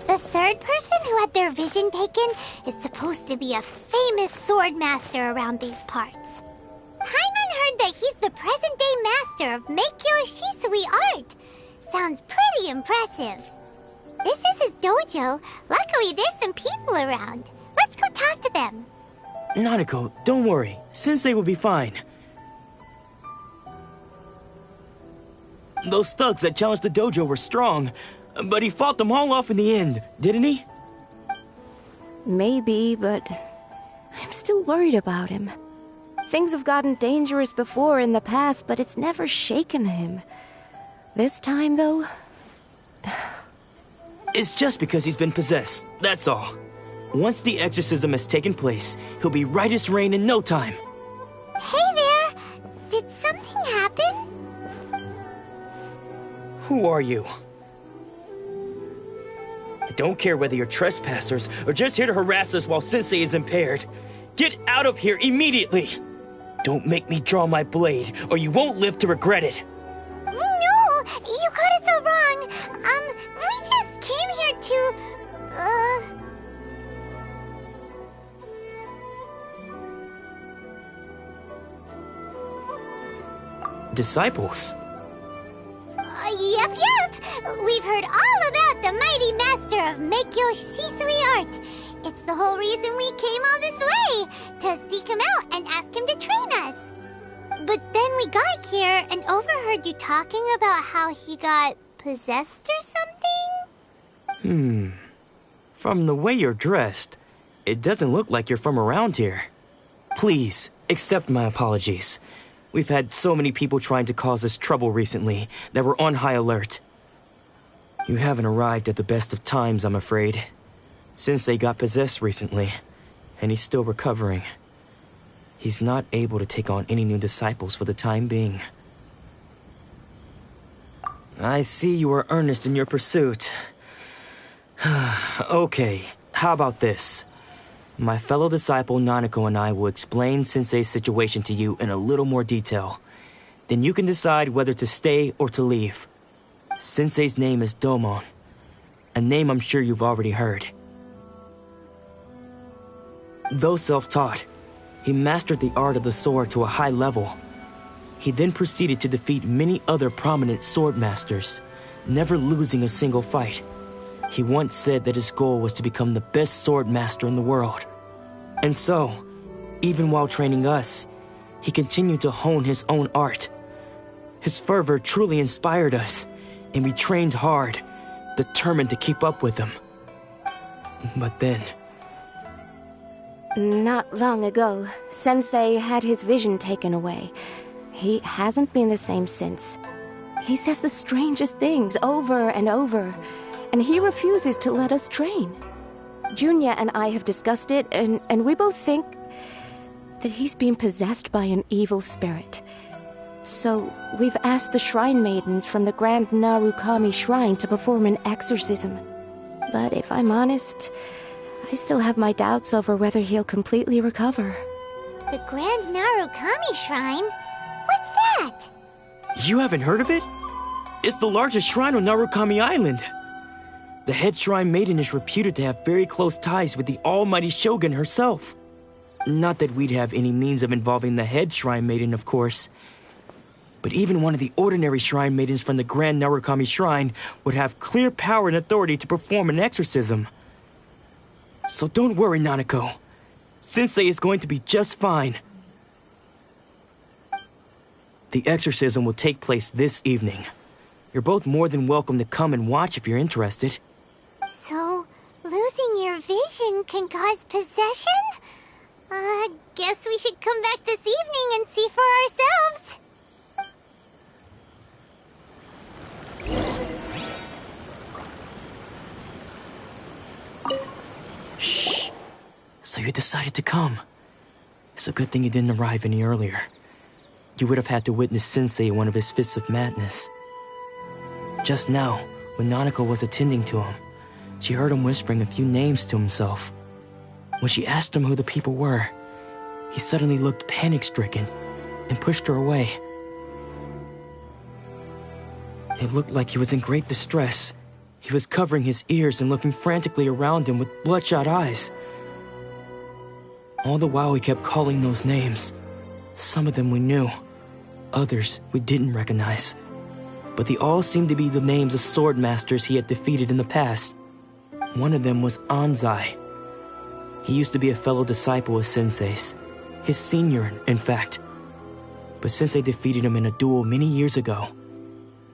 The third person who had their vision taken is supposed to be a famous sword master around these parts. Hyman heard that he's the present-day master of Meikyo Shisui art. Sounds pretty impressive. This is his dojo. Luckily, there's some people around. Let's go talk to them. Nanako, don't worry. Sensei will be fine. Those thugs that challenged the dojo were strong, but he fought them all off in the end, didn't he? Maybe, but I'm still worried about him. Things have gotten dangerous before in the past, but it's never shaken him. This time, though... It's just because he's been possessed, that's all. Once the exorcism has taken place, he'll be right as rain in no time. Hey there! Did something happen? Who are you? I don't care whether you're trespassers or just here to harass us while Sensei is impaired. Get out of here immediately! Don't make me draw my blade, or you won't live to regret it. No! You got it so wrong! We just came here to... Disciples? Yep. We've heard all about the mighty master of Meikyo Shisui art. It's the whole reason we came all this way, to seek him out and ask him to train us. But then we got here and overheard you talking about how he got possessed or something? From the way you're dressed, it doesn't look like you're from around here. Please, accept my apologies. We've had so many people trying to cause us trouble recently that we're on high alert. You haven't arrived at the best of times, I'm afraid. Sensei got possessed recently, and he's still recovering. He's not able to take on any new disciples for the time being. I see you are earnest in your pursuit. Okay, how about this? My fellow disciple Nanako and I will explain Sensei's situation to you in a little more detail. Then you can decide whether to stay or to leave. Sensei's name is Domon, a name I'm sure you've already heard. Though self-taught, he mastered the art of the sword to a high level. He then proceeded to defeat many other prominent sword masters, never losing a single fight. He once said that his goal was to become the best sword master in the world. And so, even while training us, he continued to hone his own art. His fervor truly inspired us, and we trained hard, determined to keep up with him. But then... Not long ago, Sensei had his vision taken away. He hasn't been the same since. He says the strangest things over and over, and he refuses to let us train. Junya and I have discussed it, and we both think that he's been possessed by an evil spirit. So we've asked the shrine maidens from the Grand Narukami Shrine to perform an exorcism. But if I'm honest, I still have my doubts over whether he'll completely recover. The Grand Narukami Shrine? What's that? You haven't heard of it? It's the largest shrine on Narukami Island. The head shrine maiden is reputed to have very close ties with the almighty Shogun herself. Not that we'd have any means of involving the head shrine maiden, of course. But even one of the ordinary shrine maidens from the Grand Narukami Shrine would have clear power and authority to perform an exorcism. So don't worry, Nanako. Sensei is going to be just fine. The exorcism will take place this evening. You're both more than welcome to come and watch if you're interested. So, losing your vision can cause possession? Guess we should come back this evening and see for ourselves. Shh. So you decided to come. It's a good thing you didn't arrive any earlier. You would have had to witness Sensei in one of his fits of madness. Just now, when Nanako was attending to him, she heard him whispering a few names to himself. When she asked him who the people were, he suddenly looked panic-stricken and pushed her away. It looked like he was in great distress. He was covering his ears and looking frantically around him with bloodshot eyes. All the while he kept calling those names. Some of them we knew, others we didn't recognize. But they all seemed to be the names of sword masters he had defeated in the past. One of them was Anzai. He used to be a fellow disciple of Sensei's, his senior, in fact. But Sensei defeated him in a duel many years ago.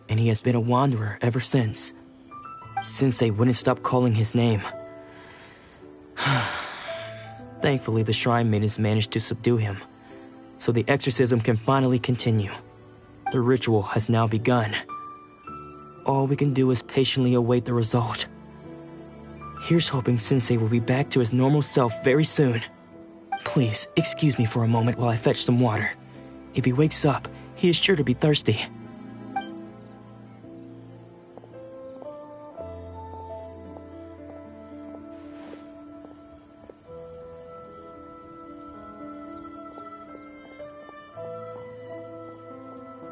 and he has been a wanderer ever since. Sensei wouldn't stop calling his name. Thankfully, the shrine maidens managed to subdue him, so the exorcism can finally continue. The ritual has now begun. All we can do is patiently await the result. Here's hoping Sensei will be back to his normal self very soon. Please, excuse me for a moment while I fetch some water. If he wakes up, he is sure to be thirsty.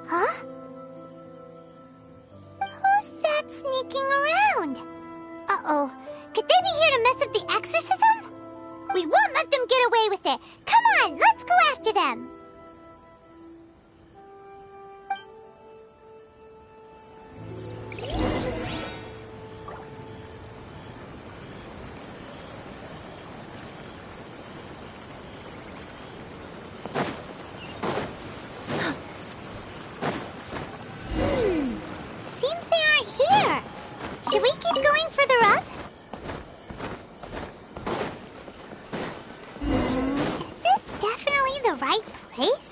Huh? Who's that sneaking around? Uh-oh. Could they be here to mess up the exorcism? We won't let them get away with it. Come on, let's go after them. Seems they aren't here. Should we keep going further up? Is this definitely the right place?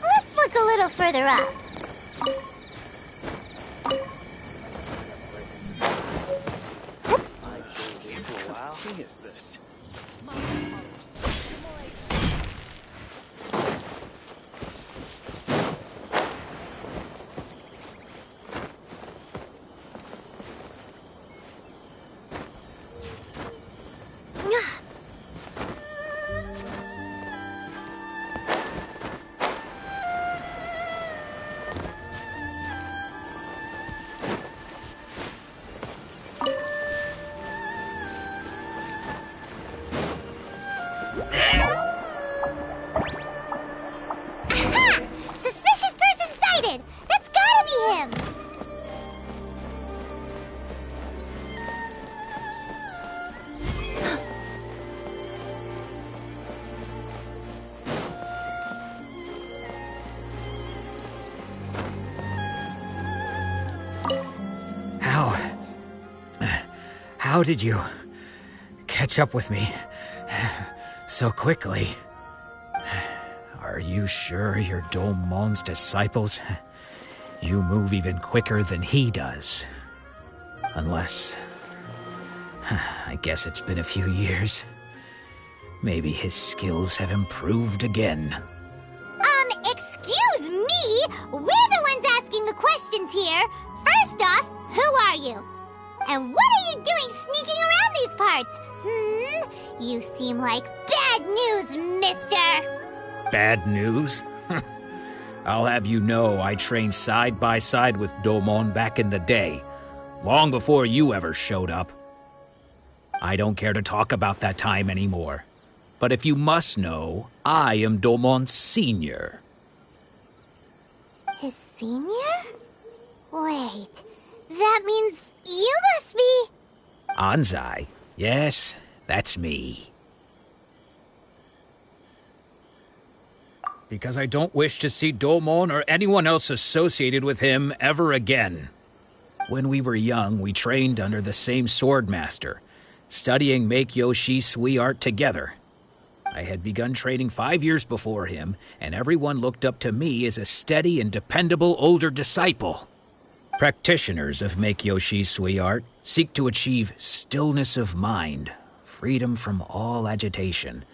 Let's look a little further up. What is this? Aha! Suspicious person sighted! That's gotta be him! How did you catch up with me so quickly? Are you sure you're Domon's disciples? You move even quicker than he does. Unless... I guess it's been a few years. Maybe his skills have improved again. Excuse me? We're the ones asking the questions here. First off, who are you? And what are you doing sneaking around these parts? You seem like bad news, mister. Bad news? I'll have you know I trained side by side with Domon back in the day, long before you ever showed up. I don't care to talk about that time anymore. But if you must know, I am Domon's senior. His senior? Wait, that means you must be... Anzai? Yes, that's me. Because I don't wish to see Domon or anyone else associated with him ever again. When we were young, we trained under the same swordmaster, studying Make-Yoshi Sui art together. I had begun training 5 years before him, and everyone looked up to me as a steady and dependable older disciple. Practitioners of Make-Yoshi Sui art seek to achieve stillness of mind, freedom from all agitation.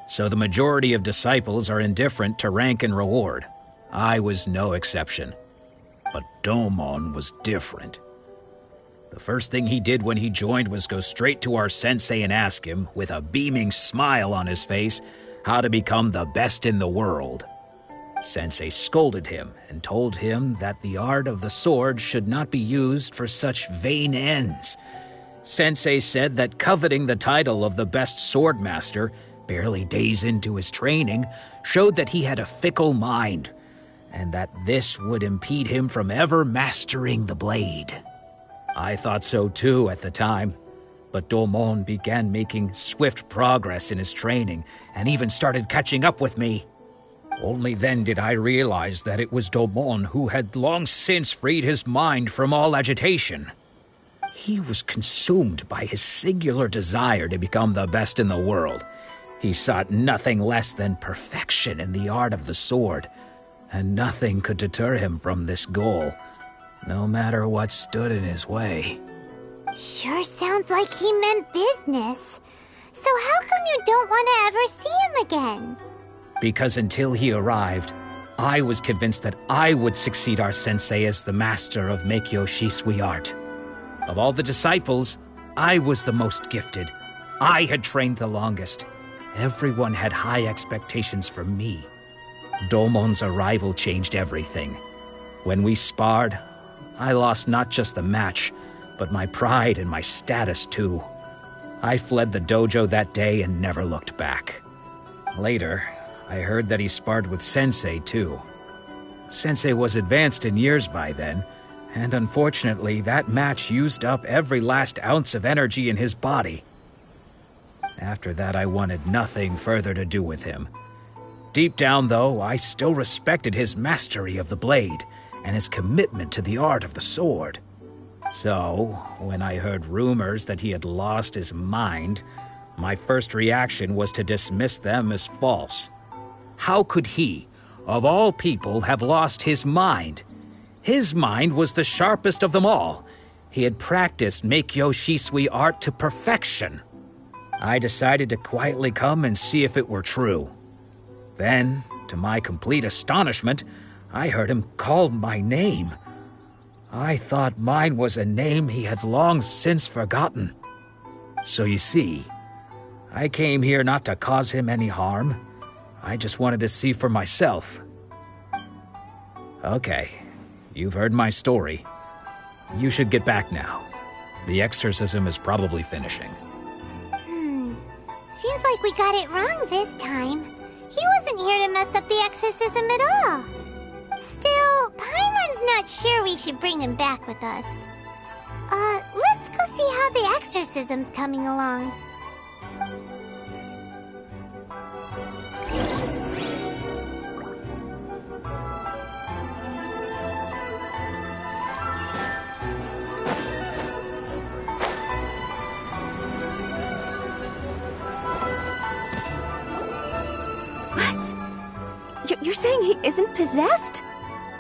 So the majority of disciples are indifferent to rank and reward. I was no exception. But Domon was different. The first thing he did when he joined was go straight to our sensei and ask him, with a beaming smile on his face, how to become the best in the world. Sensei scolded him and told him that the art of the sword should not be used for such vain ends. Sensei said that coveting the title of the best swordmaster, barely days into his training, showed that he had a fickle mind, and that this would impede him from ever mastering the blade. I thought so too at the time, but Domon began making swift progress in his training, and even started catching up with me. Only then did I realize that it was Domon who had long since freed his mind from all agitation. He was consumed by his singular desire to become the best in the world. He sought nothing less than perfection in the art of the sword, and nothing could deter him from this goal, no matter what stood in his way. Sure sounds like he meant business. So how come you don't want to ever see him again? Because until he arrived, I was convinced that I would succeed our sensei as the master of Meikyo Shisui art. Of all the disciples, I was the most gifted. I had trained the longest. Everyone had high expectations for me. Domon's arrival changed everything. When we sparred, I lost not just the match, but my pride and my status too. I fled the dojo that day and never looked back. Later, I heard that he sparred with Sensei too. Sensei was advanced in years by then, and unfortunately that match used up every last ounce of energy in his body. After that, I wanted nothing further to do with him. Deep down, though, I still respected his mastery of the blade and his commitment to the art of the sword. So, when I heard rumors that he had lost his mind, my first reaction was to dismiss them as false. How could he, of all people, have lost his mind? His mind was the sharpest of them all. He had practiced Meikyo Shisui art to perfection. I decided to quietly come and see if it were true. Then, to my complete astonishment, I heard him call my name. I thought mine was a name he had long since forgotten. So you see, I came here not to cause him any harm. I just wanted to see for myself. Okay, you've heard my story. You should get back now. The exorcism is probably finishing. Seems like we got it wrong this time. He wasn't here to mess up the exorcism at all. Still, Paimon's not sure we should bring him back with us. Let's go see how the exorcism's coming along. You're saying he isn't possessed?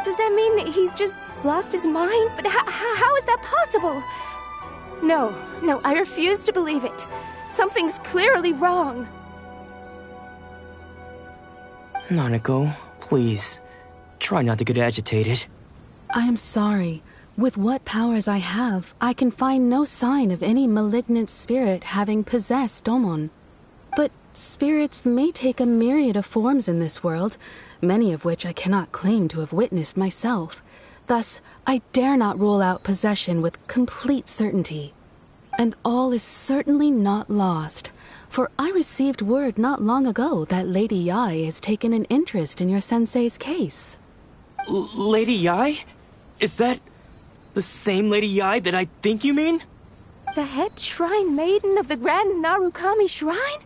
Does that mean he's just lost his mind? But how is that possible? No, I refuse to believe it. Something's clearly wrong. Nanako, please, try not to get agitated. I am sorry. With what powers I have, I can find no sign of any malignant spirit having possessed Domon. But spirits may take a myriad of forms in this world, many of which I cannot claim to have witnessed myself. Thus, I dare not rule out possession with complete certainty. And all is certainly not lost, for I received word not long ago that Lady Yai has taken an interest in your sensei's case. Lady Yai? Is that the same Lady Yai that I think you mean? The head shrine maiden of the Grand Narukami Shrine?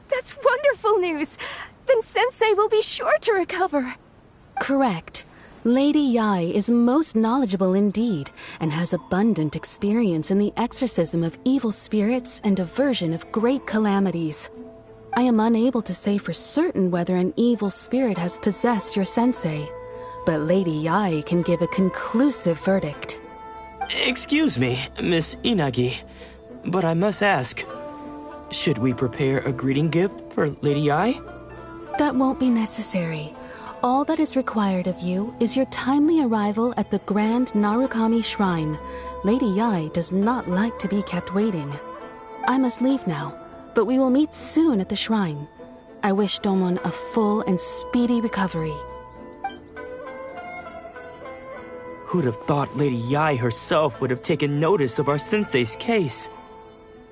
That's wonderful news! Then Sensei will be sure to recover. Correct. Lady Yai is most knowledgeable indeed, and has abundant experience in the exorcism of evil spirits and aversion of great calamities. I am unable to say for certain whether an evil spirit has possessed your sensei, but Lady Yai can give a conclusive verdict. Excuse me, Miss Inagi, but I must ask, should we prepare a greeting gift for Lady Yai? That won't be necessary. All that is required of you is your timely arrival at the Grand Narukami Shrine. Lady Yai does not like to be kept waiting. I must leave now, but we will meet soon at the shrine. I wish Domon a full and speedy recovery. Who'd have thought Lady Yai herself would have taken notice of our sensei's case?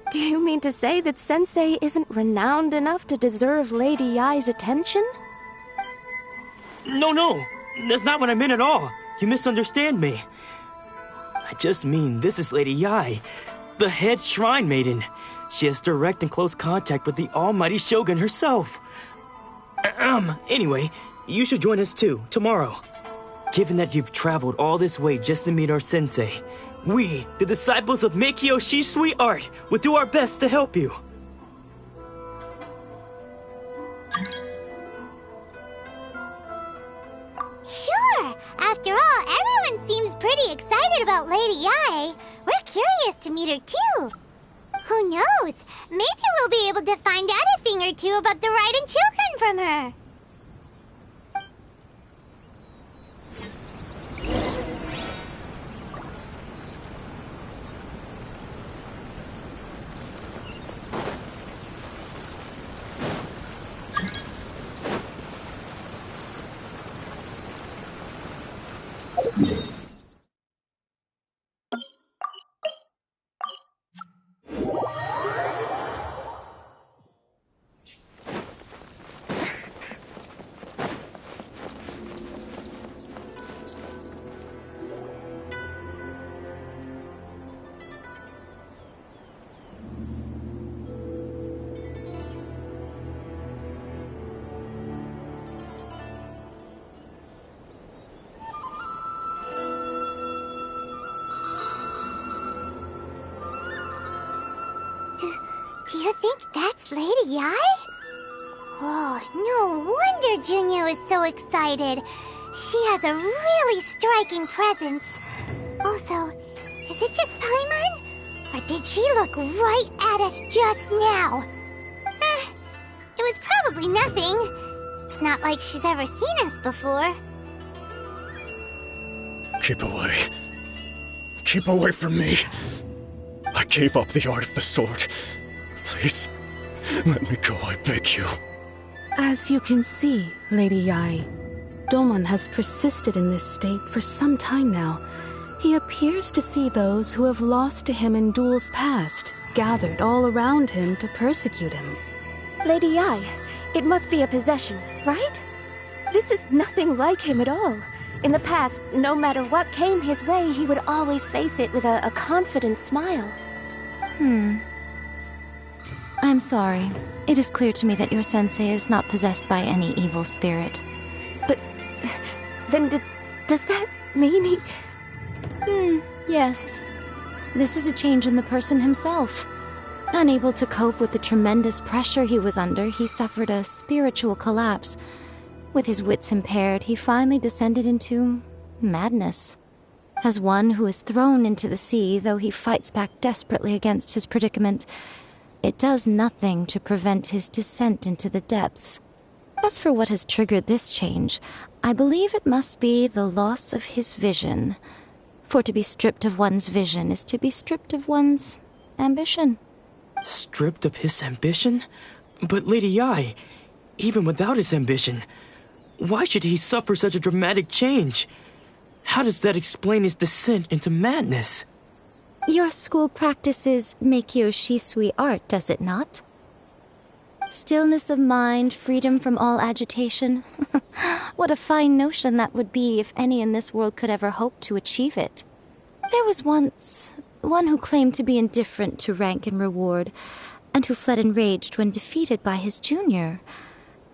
Do you mean to say that Sensei isn't renowned enough to deserve Lady Yai's attention? No, that's not what I meant at all. You misunderstand me. I just mean this is Lady Yai, the head shrine maiden. She has direct and close contact with the almighty Shogun herself. Anyway, you should join us too, tomorrow. Given that you've traveled all this way just to meet our sensei, we, the disciples of Meikyo Shisui Art, will do our best to help you. Sure! After all, everyone seems pretty excited about Lady Ai. We're curious to meet her too. Who knows? Maybe we'll be able to find out a thing or two about the Raiden Chokan from her. Do you think that's Lady Ai? Oh, no wonder Junyo is so excited. She has a really striking presence. Also, is it just Paimon? Or did she look right at us just now? It was probably nothing. It's not like she's ever seen us before. Keep away. Keep away from me. I gave up the art of the sword. Please, let me go, I beg you. As you can see, Lady Yai, Domon has persisted in this state for some time now. He appears to see those who have lost to him in duels past, gathered all around him to persecute him. Lady Yai, it must be a possession, right? This is nothing like him at all. In the past, no matter what came his way, he would always face it with a confident smile. I'm sorry. It is clear to me that your sensei is not possessed by any evil spirit. But then does that mean he... Yes. This is a change in the person himself. Unable to cope with the tremendous pressure he was under, he suffered a spiritual collapse. With his wits impaired, he finally descended into madness. As one who is thrown into the sea, though he fights back desperately against his predicament, it does nothing to prevent his descent into the depths. As for what has triggered this change, I believe it must be the loss of his vision. For to be stripped of one's vision is to be stripped of one's ambition. Stripped of his ambition? But Lady Yai, even without his ambition, why should he suffer such a dramatic change? How does that explain his descent into madness? Your school practices Meikyo Shisui art, does it not? Stillness of mind, freedom from all agitation. What a fine notion that would be if any in this world could ever hope to achieve it. There was once one who claimed to be indifferent to rank and reward, and who fled enraged when defeated by his junior.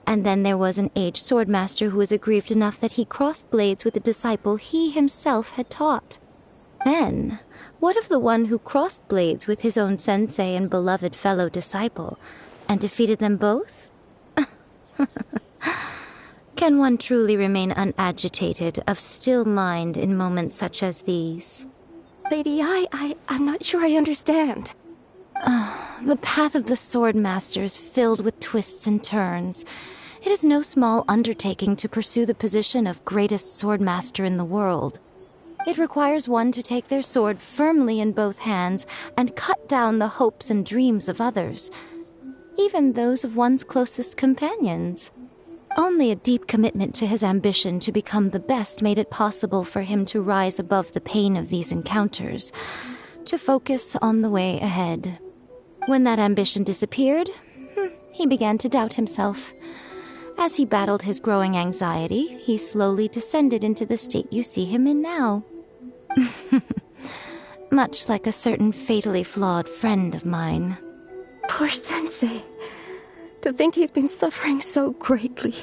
And then there was an aged swordmaster who was aggrieved enough that he crossed blades with a disciple he himself had taught. Then, what of the one who crossed blades with his own sensei and beloved fellow disciple, and defeated them both? Can one truly remain unagitated, of still mind in moments such as these? Lady Ai, I'm not sure I understand. The path of the swordmaster is filled with twists and turns. It is no small undertaking to pursue the position of greatest swordmaster in the world. It requires one to take their sword firmly in both hands and cut down the hopes and dreams of others, even those of one's closest companions. Only a deep commitment to his ambition to become the best made it possible for him to rise above the pain of these encounters, to focus on the way ahead. When that ambition disappeared, he began to doubt himself. As he battled his growing anxiety, he slowly descended into the state you see him in now. Much like a certain fatally flawed friend of mine. Poor Sensei. To think he's been suffering so greatly.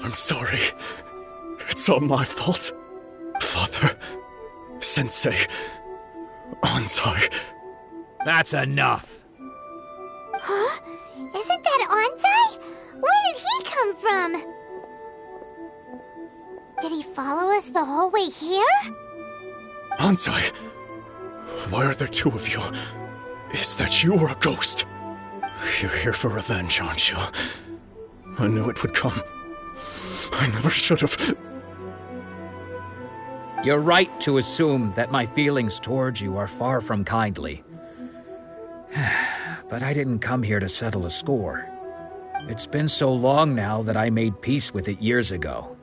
I'm sorry. It's all my fault. Father, Sensei, Anzai. That's enough. Huh? Isn't that Anzai? Where did he come from? Did he follow us the whole way here? Anzai, why are there two of you? Is that you or a ghost? You're here for revenge, aren't you? I knew it would come. I never should have. You're right to assume that my feelings towards you are far from kindly. But I didn't come here to settle a score. It's been so long now that I made peace with it years ago.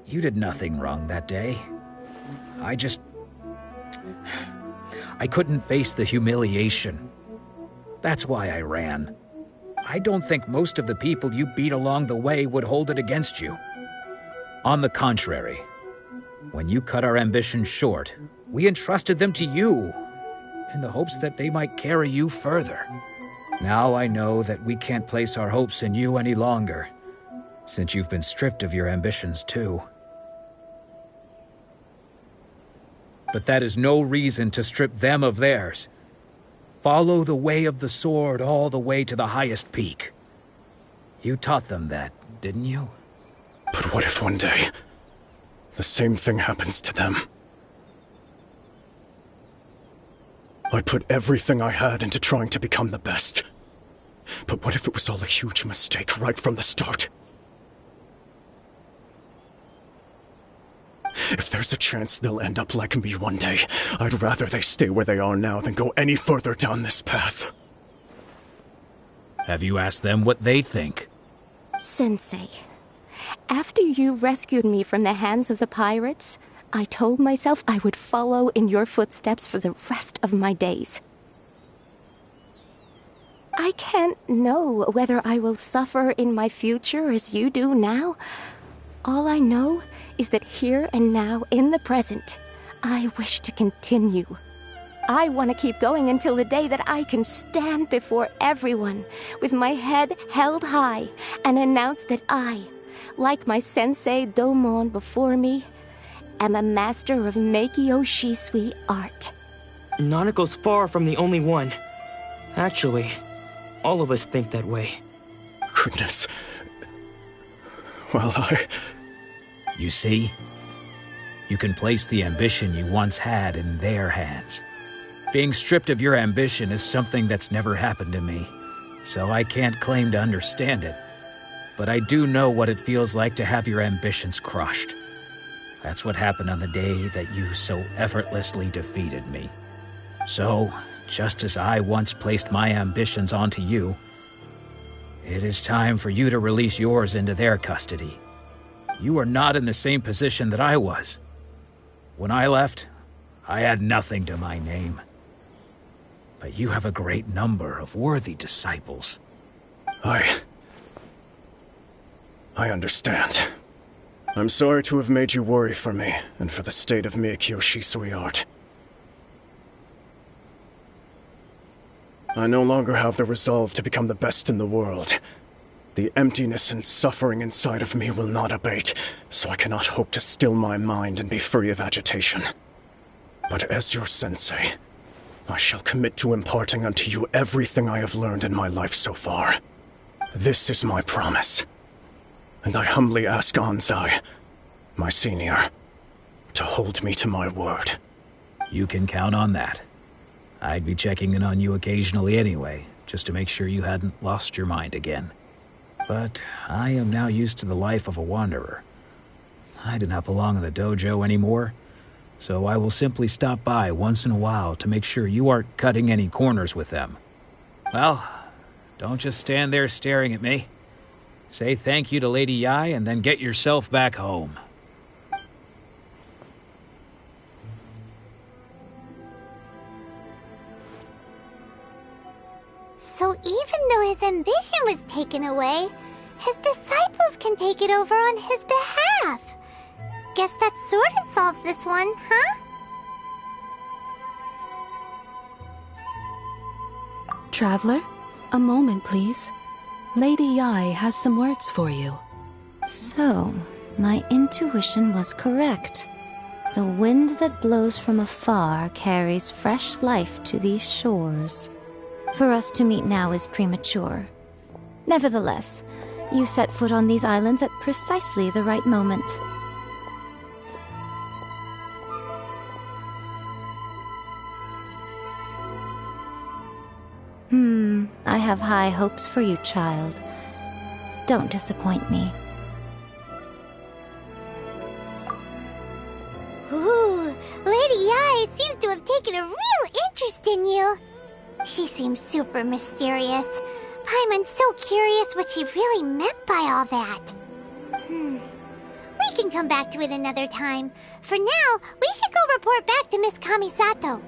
You did nothing wrong that day. I couldn't face the humiliation. That's why I ran. I don't think most of the people you beat along the way would hold it against you. On the contrary, when you cut our ambitions short, we entrusted them to you, in the hopes that they might carry you further. Now I know that we can't place our hopes in you any longer, since you've been stripped of your ambitions too. But that is no reason to strip them of theirs. Follow the way of the sword all the way to the highest peak. You taught them that, didn't you? But what if one day, the same thing happens to them? I put everything I had into trying to become the best. But what if it was all a huge mistake right from the start? If there's a chance they'll end up like me one day, I'd rather they stay where they are now than go any further down this path. Have you asked them what they think? Sensei, after you rescued me from the hands of the pirates, I told myself I would follow in your footsteps for the rest of my days. I can't know whether I will suffer in my future as you do now. All I know is that here and now, in the present, I wish to continue. I want to keep going until the day that I can stand before everyone with my head held high and announce that I, like my sensei Domon before me, am a master of Meikyo Shisui art. Nanako's far from the only one. Actually, all of us think that way. Goodness. Well, You see? You can place the ambition you once had in their hands. Being stripped of your ambition is something that's never happened to me, so I can't claim to understand it. But I do know what it feels like to have your ambitions crushed. That's what happened on the day that you so effortlessly defeated me. So, just as I once placed my ambitions onto you, it is time for you to release yours into their custody. You are not in the same position that I was. When I left, I had nothing to my name. But you have a great number of worthy disciples. I understand. I'm sorry to have made you worry for me, and for the state of Meikyo Shisui art. I no longer have the resolve to become the best in the world. The emptiness and suffering inside of me will not abate, so I cannot hope to still my mind and be free of agitation. But as your sensei, I shall commit to imparting unto you everything I have learned in my life so far. This is my promise. And I humbly ask Anzai, my senior, to hold me to my word. You can count on that. I'd be checking in on you occasionally anyway, just to make sure you hadn't lost your mind again. But I am now used to the life of a wanderer. I do not belong in the dojo anymore, so I will simply stop by once in a while to make sure you aren't cutting any corners with them. Well, don't just stand there staring at me. Say thank you to Lady Yai and then get yourself back home. So even though his ambition was taken away, his disciples can take it over on his behalf. Guess that sort of solves this one, huh? Traveler, a moment, please. Lady Yai has some words for you. So, my intuition was correct. The wind that blows from afar carries fresh life to these shores. For us to meet now is premature. Nevertheless, you set foot on these islands at precisely the right moment. I have high hopes for you, child. Don't disappoint me. Ooh, Lady Yai seems to have taken a real interest in you. She seems super mysterious. Paimon's so curious what she really meant by all that. We can come back to it another time. For now, we should go report back to Miss Kamisato.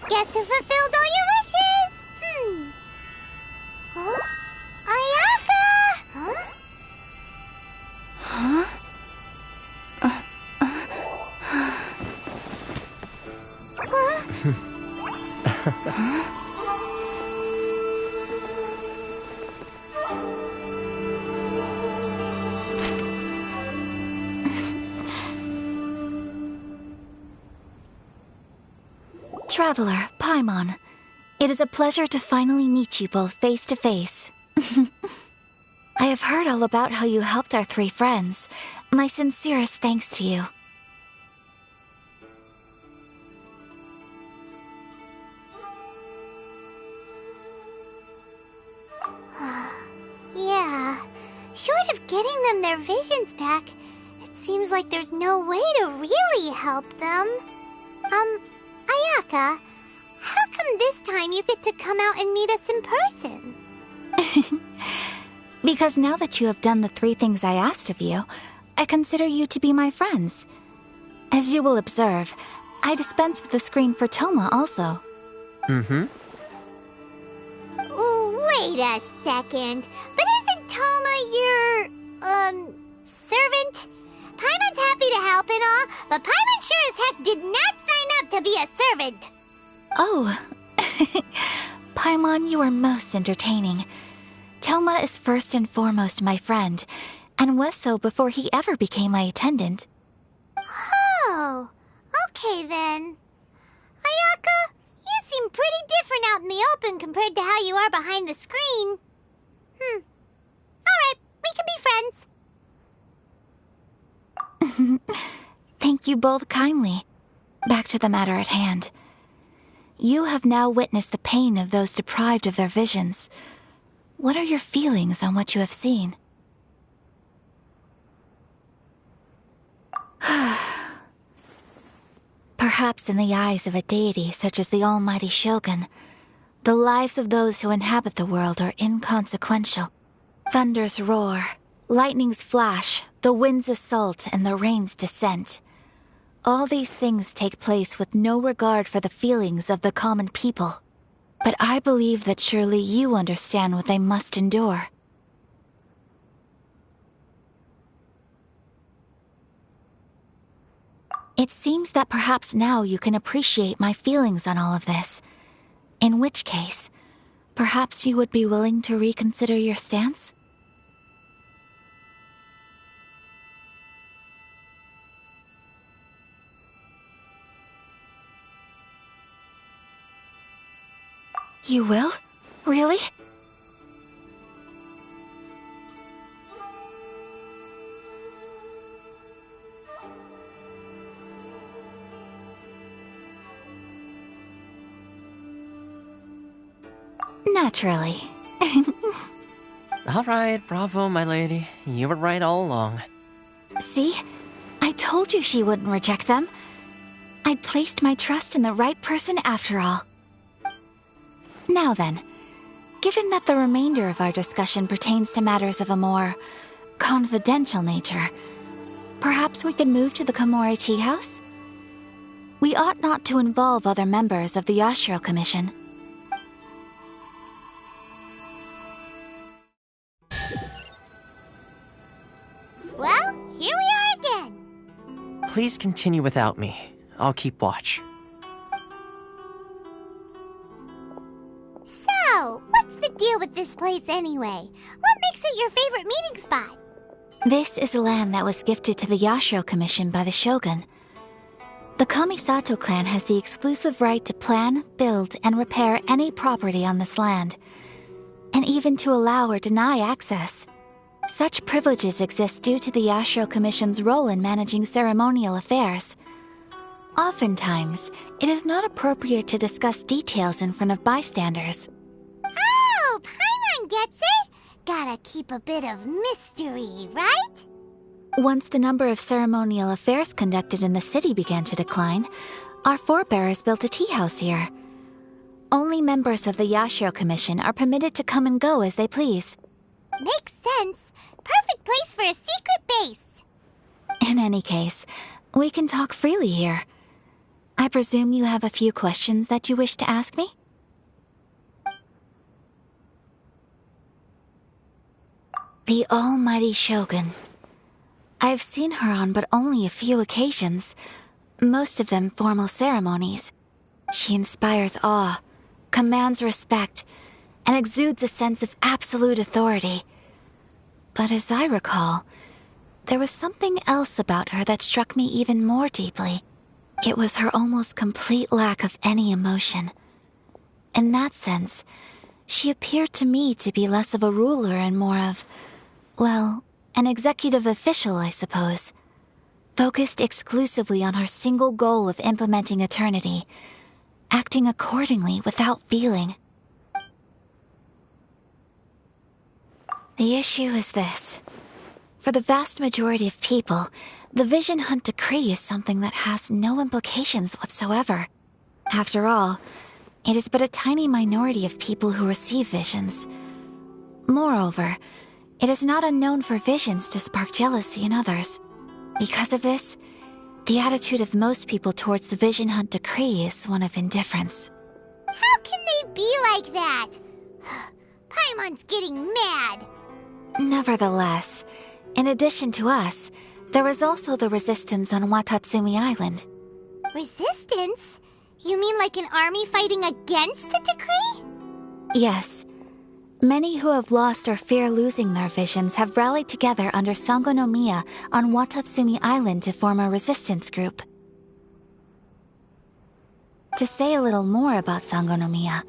Guess who fulfilled all your wishes? Huh? Ayaka! Huh? Traveler, Paimon, it is a pleasure to finally meet you both face to face. I have heard all about how you helped our three friends. My sincerest thanks to you. Yeah, short of getting them their visions back, it seems like there's no way to really help them. Ayaka, how come this time you get to come out and meet us in person? Because now that you have done the 3 things I asked of you, I consider you to be my friends. As you will observe, I dispense with the screen for Toma also. Wait a second. But isn't Toma your, servant? Paimon's happy to help and all, but Paimon sure as heck did not sign up to be a servant. Oh. Paimon, you are most entertaining. Toma is first and foremost my friend, and was so before he ever became my attendant. Oh, okay then. Ayaka, you seem pretty different out in the open compared to how you are behind the screen. Alright, we can be friends. Thank you both kindly. Back to the matter at hand. You have now witnessed the pain of those deprived of their visions. What are your feelings on what you have seen? Perhaps in the eyes of a deity such as the almighty Shogun, the lives of those who inhabit the world are inconsequential. Thunders roar, lightnings flash, the winds assault, and the rains descent. All these things take place with no regard for the feelings of the common people. But I believe that surely you understand what they must endure. It seems that perhaps now you can appreciate my feelings on all of this. In which case, perhaps you would be willing to reconsider your stance? You will? Really? Naturally. All right, bravo, my lady. You were right all along. See? I told you she wouldn't reject them. I'd placed my trust in the right person after all. Now then, given that the remainder of our discussion pertains to matters of a more confidential nature, perhaps we could move to the Komori Tea House? We ought not to involve other members of the Yashiro Commission. Well, here we are again. Please continue without me. I'll keep watch. So, what's the deal with this place anyway? What makes it your favorite meeting spot? This is land that was gifted to the Yashiro Commission by the Shogun. The Kamisato clan has the exclusive right to plan, build, and repair any property on this land, and even to allow or deny access. Such privileges exist due to the Yashiro Commission's role in managing ceremonial affairs. Oftentimes, it is not appropriate to discuss details in front of bystanders. Oh, Paimon gets it! Gotta keep a bit of mystery, right? Once the number of ceremonial affairs conducted in the city began to decline, our forebears built a tea house here. Only members of the Yashiro Commission are permitted to come and go as they please. Makes sense. Perfect place for a secret base. In any case, we can talk freely here. I presume you have a few questions that you wish to ask me? The almighty Shogun. I've seen her on but only a few occasions, most of them formal ceremonies. She inspires awe, commands respect, and exudes a sense of absolute authority. But as I recall, there was something else about her that struck me even more deeply. It was her almost complete lack of any emotion. In that sense, she appeared to me to be less of a ruler and more of, well, an executive official, I suppose. Focused exclusively on her single goal of implementing eternity, acting accordingly without feeling. The issue is this. For the vast majority of people, the Vision Hunt Decree is something that has no implications whatsoever. After all, it is but a tiny minority of people who receive visions. Moreover, it is not unknown for visions to spark jealousy in others. Because of this, the attitude of most people towards the Vision Hunt Decree is one of indifference. How can they be like that? Paimon's getting mad. Nevertheless, in addition to us, there is also the resistance on Watatsumi Island. Resistance? You mean like an army fighting against the decree? Yes. Many who have lost or fear losing their visions have rallied together under Sango no Miya on Watatsumi Island to form a resistance group. To say a little more about Sango no Miya,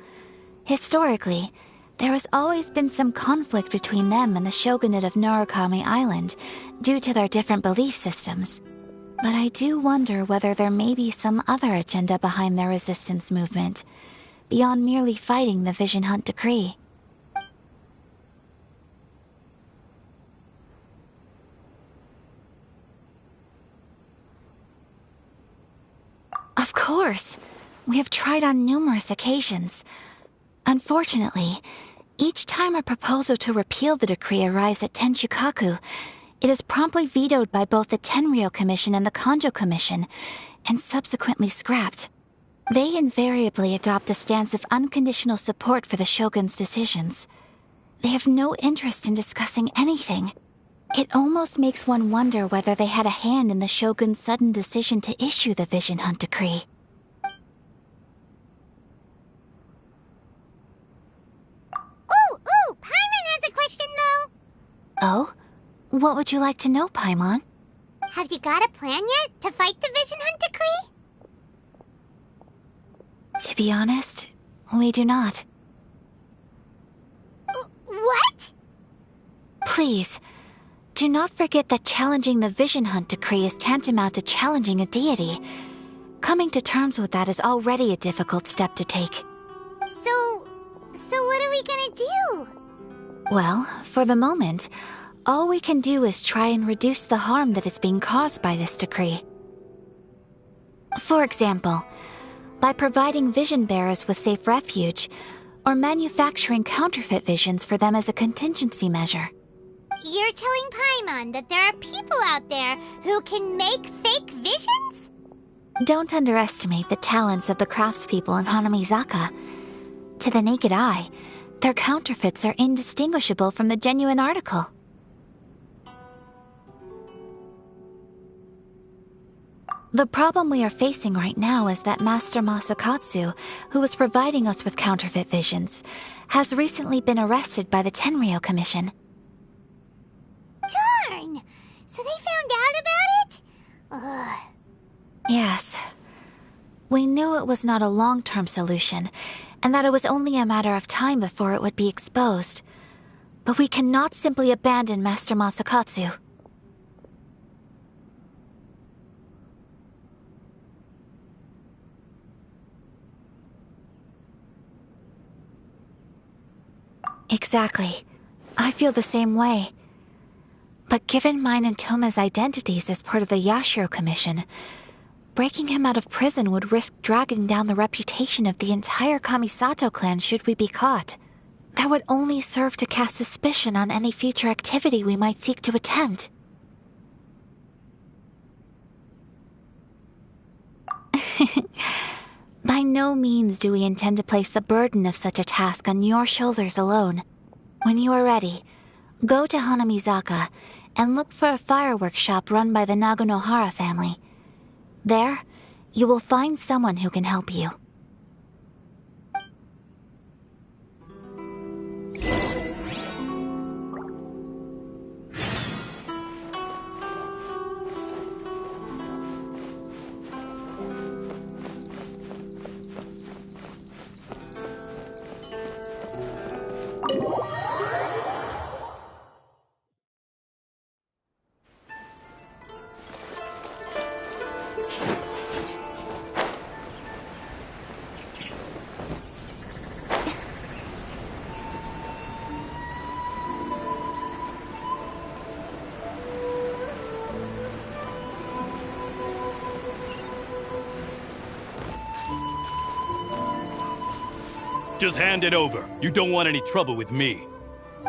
historically, there has always been some conflict between them and the shogunate of Narukami Island due to their different belief systems. But I do wonder whether there may be some other agenda behind their resistance movement, beyond merely fighting the Vision Hunt Decree. Of course! We have tried on numerous occasions. Unfortunately, each time a proposal to repeal the decree arrives at Tenshukaku, it is promptly vetoed by both the Tenryou Commission and the Kanjo Commission, and subsequently scrapped. They invariably adopt a stance of unconditional support for the Shogun's decisions. They have no interest in discussing anything. It almost makes one wonder whether they had a hand in the Shogun's sudden decision to issue the Vision Hunt Decree. Ooh, Paimon has a question though. Oh? What would you like to know, Paimon? Have you got a plan yet to fight the Vision Hunt Decree? To be honest, we do not. What? Please, do not forget that challenging the Vision Hunt Decree is tantamount to challenging a deity. Coming to terms with that is already a difficult step to take. So what do Well, for the moment, all we can do is try and reduce the harm that is being caused by this decree. For example, by providing vision bearers with safe refuge, or manufacturing counterfeit visions for them as a contingency measure. You're telling Paimon that there are people out there who can make fake visions? Don't underestimate the talents of the craftspeople in Hanamizaka. To the naked eye, their counterfeits are indistinguishable from the genuine article. The problem we are facing right now is that Master Masakatsu, who was providing us with counterfeit visions, has recently been arrested by the Tenryou Commission. Darn! So they found out about it? Ugh. Yes. We knew it was not a long-term solution, and that it was only a matter of time before it would be exposed. But we cannot simply abandon Master Masakatsu. Exactly. I feel the same way. But given mine and Toma's identities as part of the Yashiro Commission, breaking him out of prison would risk dragging down the reputation of the entire Kamisato clan should we be caught. That would only serve to cast suspicion on any future activity we might seek to attempt. By no means do we intend to place the burden of such a task on your shoulders alone. When you are ready, go to Hanamizaka and look for a fireworks shop run by the Nagonohara family. There, you will find someone who can help you. Just hand it over. You don't want any trouble with me.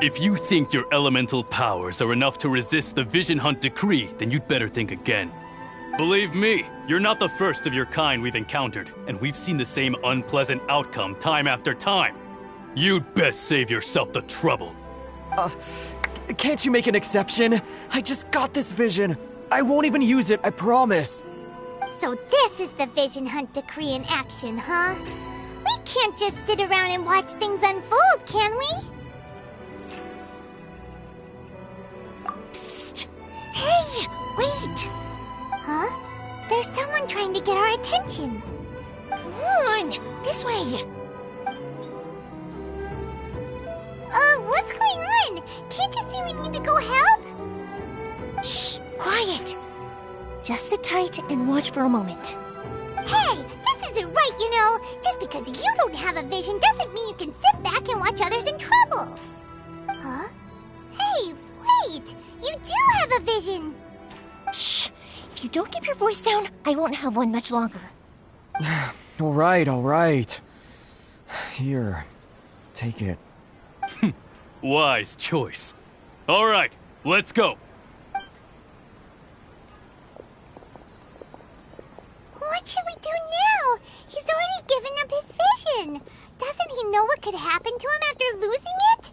If you think your elemental powers are enough to resist the Vision Hunt decree, then you'd better think again. Believe me, you're not the first of your kind we've encountered, and we've seen the same unpleasant outcome time after time. You'd best save yourself the trouble. Can't you make an exception? I just got this vision. I won't even use it, I promise. So this is the Vision Hunt decree in action, huh? We can't just sit around and watch things unfold, can we? Psst! Hey, wait! Huh? There's someone trying to get our attention. Come on, this way. What's going on? Can't you see we need to go help? Shh, quiet. Just sit tight and watch for a moment. Hey, this isn't right, you know. Just because you don't have a vision doesn't mean you can sit back and watch others in trouble. Huh? Hey, wait! You do have a vision! Shh! If you don't keep your voice down, I won't have one much longer. All right. Here, take it. Wise choice. All right, let's go. What should we do now? He's already given up his vision. Doesn't he know what could happen to him after losing it?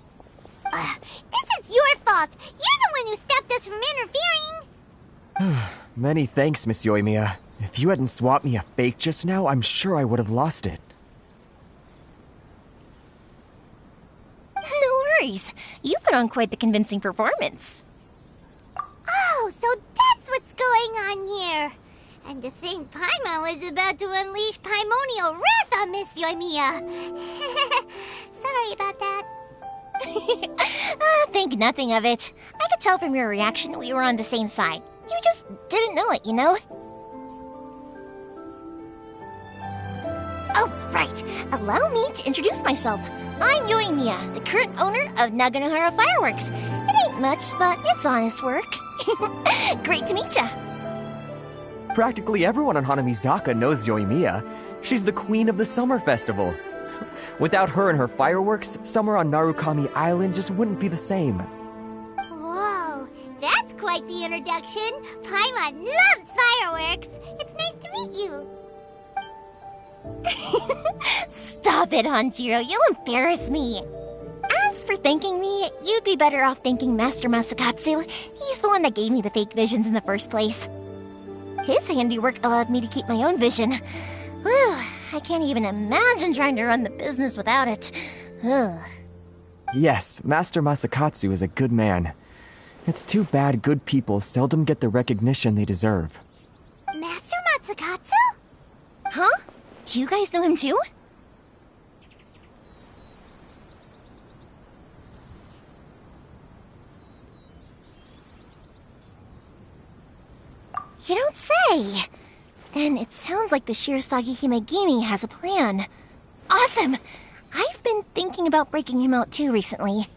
This is your fault. You're the one who stopped us from interfering. Many thanks, Miss Yoimiya. If you hadn't swapped me a fake just now, I'm sure I would have lost it. No worries. You put on quite the convincing performance. Oh, so that's what's going on here. And to think Paimon was about to unleash Paimonial wrath on Miss Yoimiya. Sorry about that. Think nothing of it. I could tell from your reaction we were on the same side. You just didn't know it, you know? Oh, right. Allow me to introduce myself. I'm Yoimiya, the current owner of Naganohara Fireworks. It ain't much, but it's honest work. Great to meet ya. Practically everyone on Hanamizaka knows Yoimiya. She's the queen of the summer festival. Without her and her fireworks, summer on Narukami Island just wouldn't be the same. Whoa, that's quite the introduction. Paimon loves fireworks. It's nice to meet you. Stop it, Hanjiro. You'll embarrass me. As for thanking me, you'd be better off thanking Master Masakatsu. He's the one that gave me the fake visions in the first place. His handiwork allowed me to keep my own vision. Whew, I can't even imagine trying to run the business without it. Ugh. Yes, Master Masakatsu is a good man. It's too bad good people seldom get the recognition they deserve. Master Masakatsu? Huh? Do you guys know him too? You don't say! Then it sounds like the Shirasagi Himegimi has a plan. Awesome! I've been thinking about breaking him out too recently.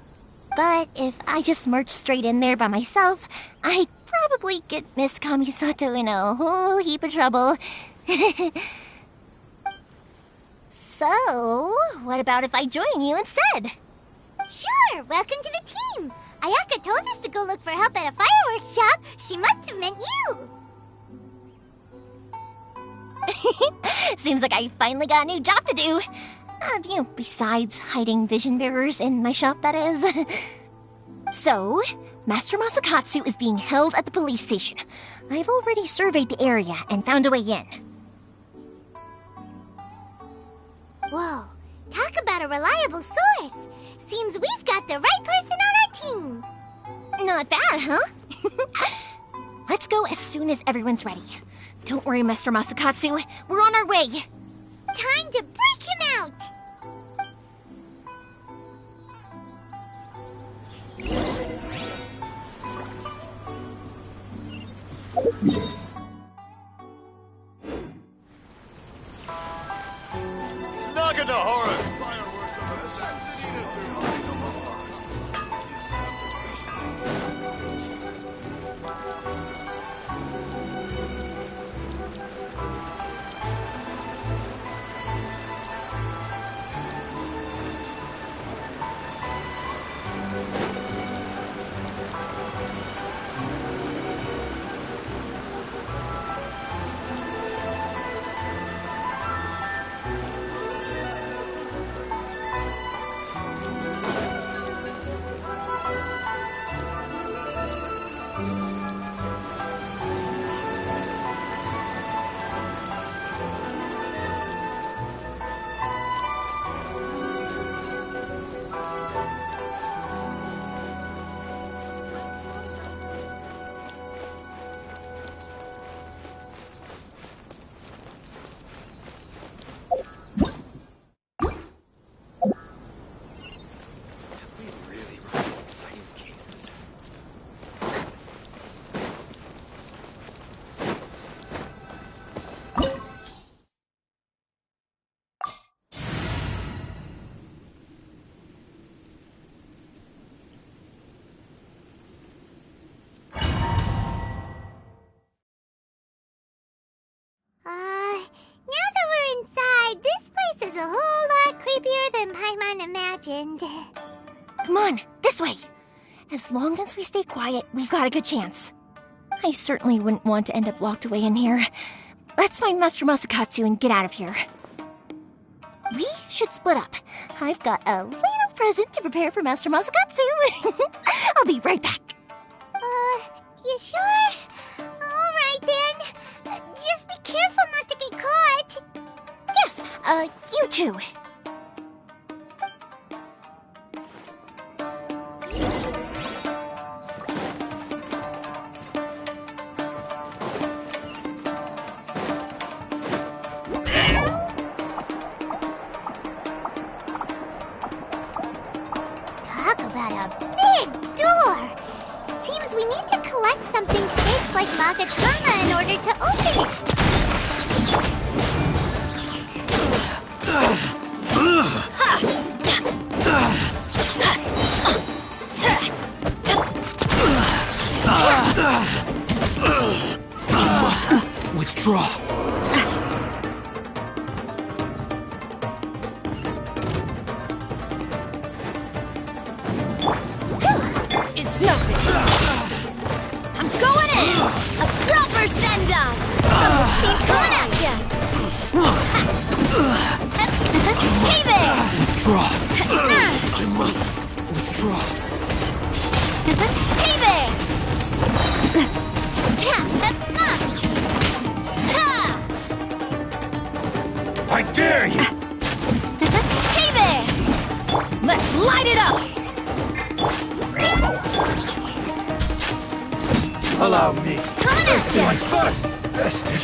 But if I just marched straight in there by myself, I'd probably get Miss Kamisato in a whole heap of trouble. So, what about if I join you instead? Sure, welcome to the team. Ayaka told us to go look for help at a fireworks shop. She must have meant you. Seems like I finally got a new job to do. Besides hiding vision bearers in my shop, that is. So, Master Masakatsu is being held at the police station. I've already surveyed the area and found a way in. Whoa, talk about a reliable source. Seems we've got the right person on our team. Not bad, huh? Let's go as soon as everyone's ready. Don't worry, Master Masakatsu. We're on our way. Time to break him out! Naganohara's fireworks are the best. Now that we're inside, this place is a whole lot creepier than Paimon imagined. Come on, this way. As long as we stay quiet, we've got a good chance. I certainly wouldn't want to end up locked away in here. Let's find Master Masakatsu and get out of here. We should split up. I've got a little present to prepare for Master Masakatsu. I'll be right back. You sure? Alright then. Just be careful not to get caught. Yes, you too. Talk about a big door. It seems we need to collect something shaped like Magatama in order to open it. Withdraw. It's nothing. I'm going in. A proper send-off. From the speed coming at ya. Hey there. Withdraw. I must withdraw. Hey there. I dare you! Hey there. Let's light it up. Allow me. Coming at ya. My first! Bastard.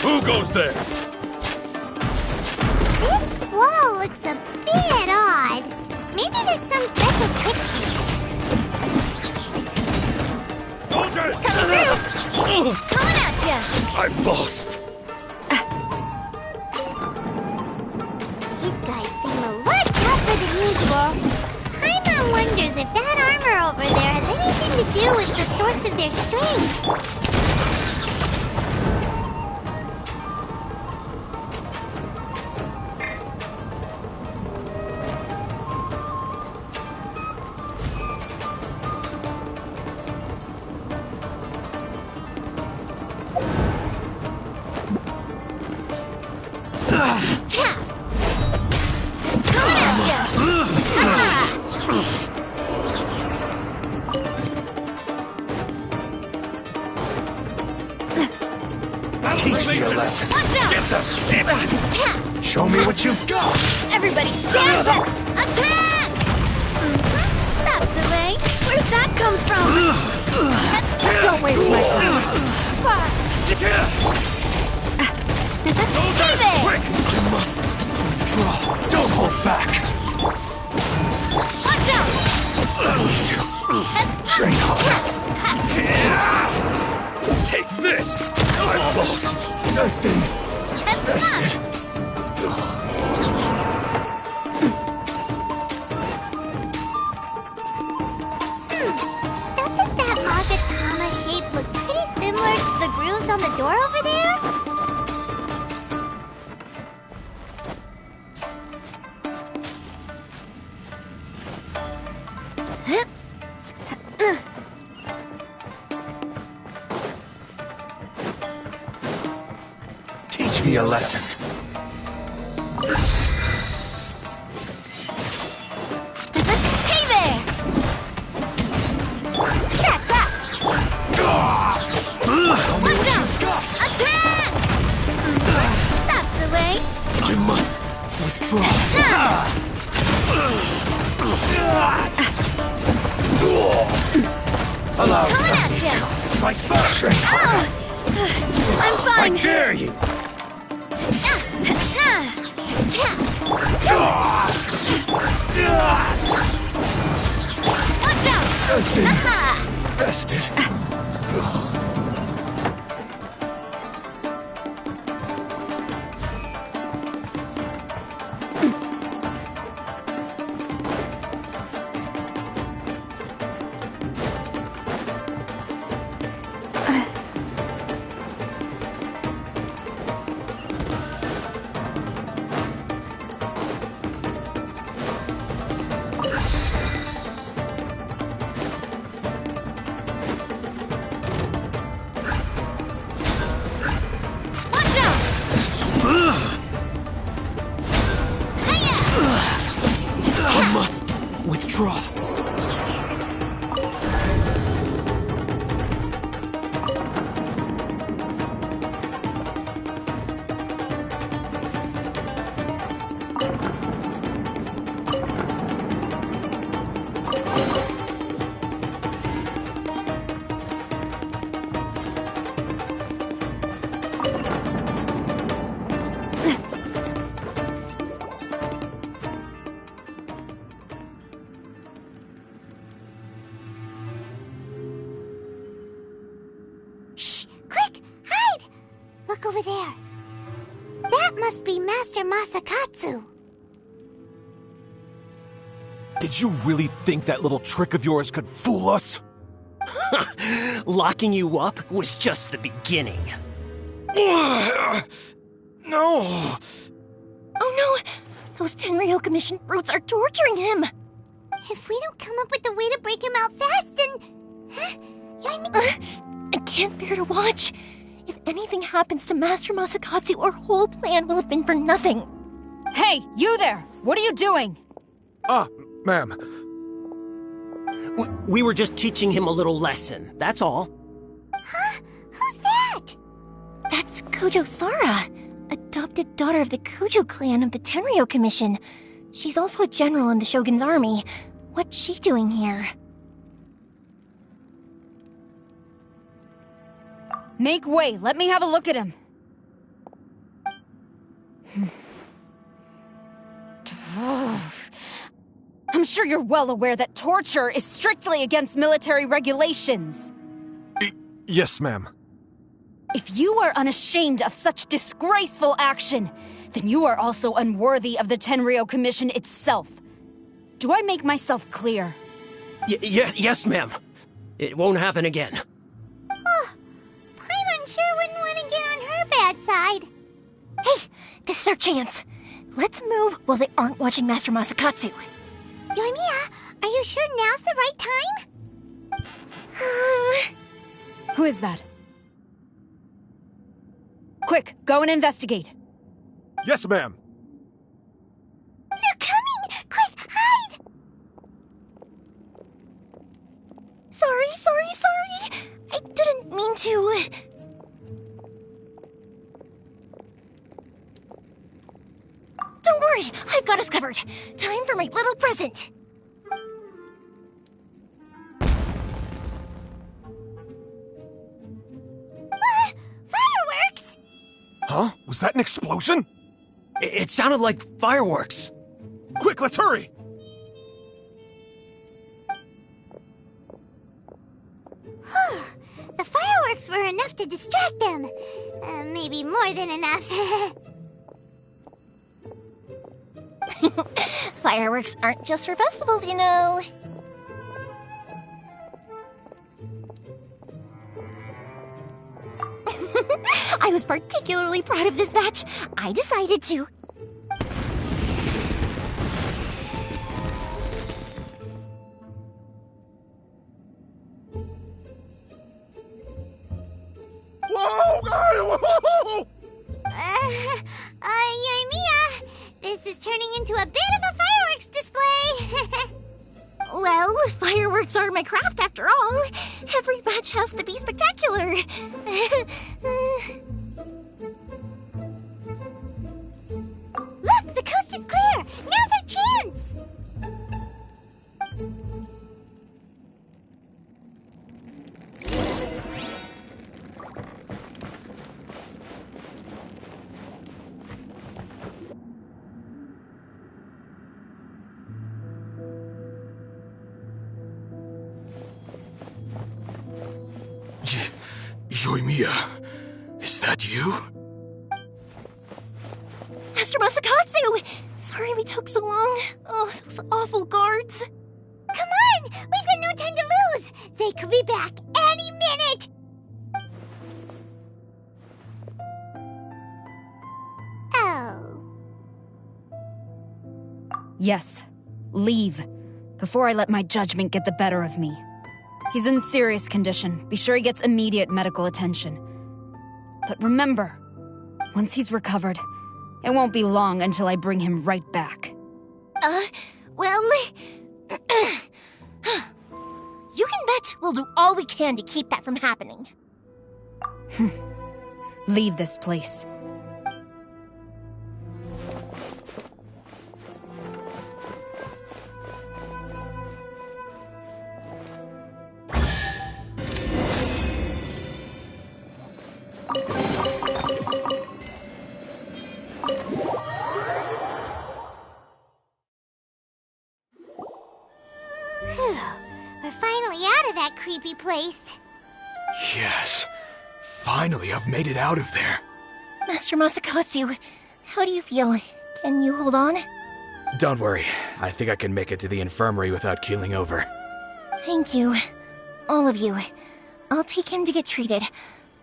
Who goes there? This wall looks a bit odd. Maybe there's some special trick to it. Soldiers! Come through. Coming at ya. I've lost. These guys seem a lot tougher than usual. Paimon wonders if that armor over there has anything to do with the source of their strength. Teach me a lesson. Watch out! Get them! Show me what you've got! Everybody stand back! Attack! That's the way. Where'd that come from? Don't waste my time. Hey there! Quick! I must withdraw. Don't hold back! Watch out! Train hard. Take this! I've lost. I've been bested. Doesn't that Agatama shape look pretty similar to the grooves on the door over there? Teach me a lesson. Hey there! Back, back! Watch out! Attack! That's the way. I must withdraw. Allow Coming me at ya! to strike first. Train hard. I'm I fine. dare you! Watch out! I've been Aha! bested. Watch out! I must withdraw. over there? That must be Master Masakatsu. Did you really think that little trick of yours could fool us? Locking you up was just the beginning. No! Oh no! Those Tenryou Commission brutes are torturing him! If we don't come up with a way to break him out fast, then... I can't bear to watch. If anything happens to Master Masakatsu, our whole plan will have been for nothing. Hey, you there! What are you doing? Ma'am. We were just teaching him a little lesson, that's all. Huh? Who's that? That's Kujo Sara, adopted daughter of the Kujo clan of the Tenryou Commission. She's also a general in the Shogun's army. What's she doing here? Make way, let me have a look at him. I'm sure you're well aware that torture is strictly against military regulations. Yes, ma'am. If you are unashamed of such disgraceful action, then you are also unworthy of the Tenryou Commission itself. Do I make myself clear? Yes, ma'am. It won't happen again. Paimon sure wouldn't want to get on her bad side. Hey, this is our chance. Let's move while they aren't watching Master Masakatsu. Yoimiya, are you sure now's the right time? Who is that? Quick, go and investigate. Yes, ma'am. They're coming! Quick, hide! Sorry. I didn't mean to. Don't worry, I've got us covered. Time for my little present. Fireworks! Huh? Was that an explosion? It sounded like fireworks. Quick, let's hurry! The fireworks were enough to distract them. Maybe more than enough. Fireworks aren't just for festivals, you know. I was particularly proud of this batch. I decided to. Whoa! Yoimiya, this is turning into a bit of a fireworks display. Well, fireworks are my craft after all. Every batch has to be spectacular. Look, the coast is clear. Now's our chance. Yoimiya, is that you? Master Masakatsu! Sorry we took so long. Oh, those awful guards. Come on! We've got no time to lose! They could be back any minute! Oh. Yes, leave. Before I let my judgment get the better of me. He's in serious condition. Be sure he gets immediate medical attention. But remember, once he's recovered, it won't be long until I bring him right back. Well... You can bet we'll do all we can to keep that from happening. Leave this place. We're finally out of that creepy place. Yes. Finally, I've made it out of there. Master Masakatsu, how do you feel? Can you hold on? Don't worry. I think I can make it to the infirmary without keeling over. Thank you. All of you. I'll take him to get treated.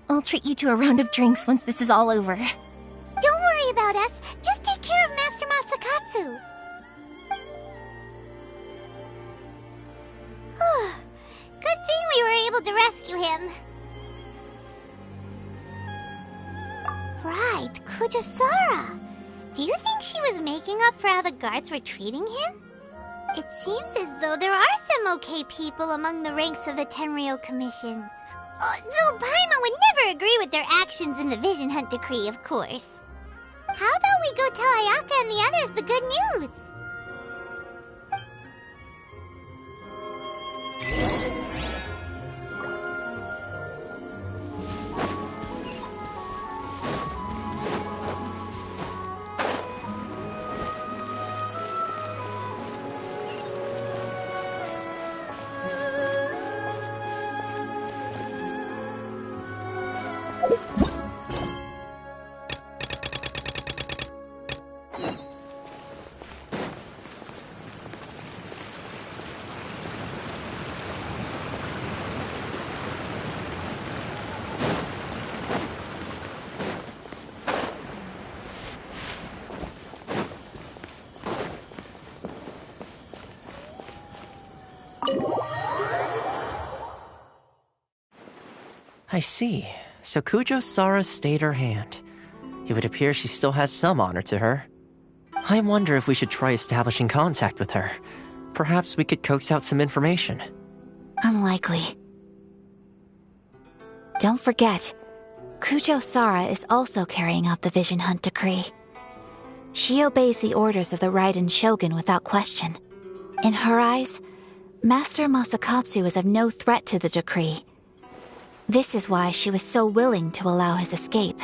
I'll treat you to a round of drinks once this is all over. Don't worry about us. Just take care of Master Masakatsu. Good thing we were able to rescue him. Right, Kujosara. Do you think she was making up for how the guards were treating him? It seems as though there are some okay people among the ranks of the Tenryou Commission. Though Paimon would never agree with their actions in the Vision Hunt Decree, of course. How about we go tell Ayaka and the others the good news? I see. So Kujo-Sara stayed her hand. It would appear she still has some honor to her. I wonder if we should try establishing contact with her. Perhaps we could coax out some information. Unlikely. Don't forget, Kujo-Sara is also carrying out the Vision Hunt Decree. She obeys the orders of the Raiden Shogun without question. In her eyes, Master Masakatsu is of no threat to the decree. This is why she was so willing to allow his escape.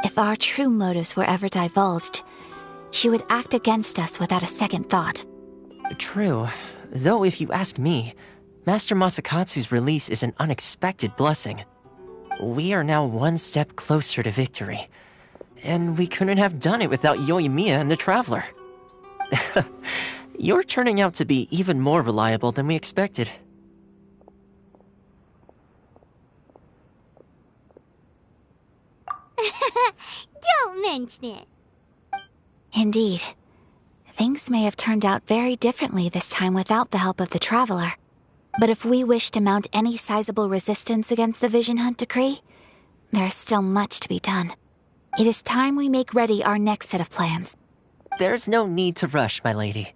If our true motives were ever divulged, she would act against us without a second thought. True. Though if you ask me, Master Masakatsu's release is an unexpected blessing. We are now one step closer to victory. And we couldn't have done it without Yoimiya and the Traveler. You're turning out to be even more reliable than we expected. Don't mention it. Indeed. Things may have turned out very differently this time without the help of the Traveler. But if we wish to mount any sizable resistance against the Vision Hunt Decree, there is still much to be done. It is time we make ready our next set of plans. There's no need to rush, my lady.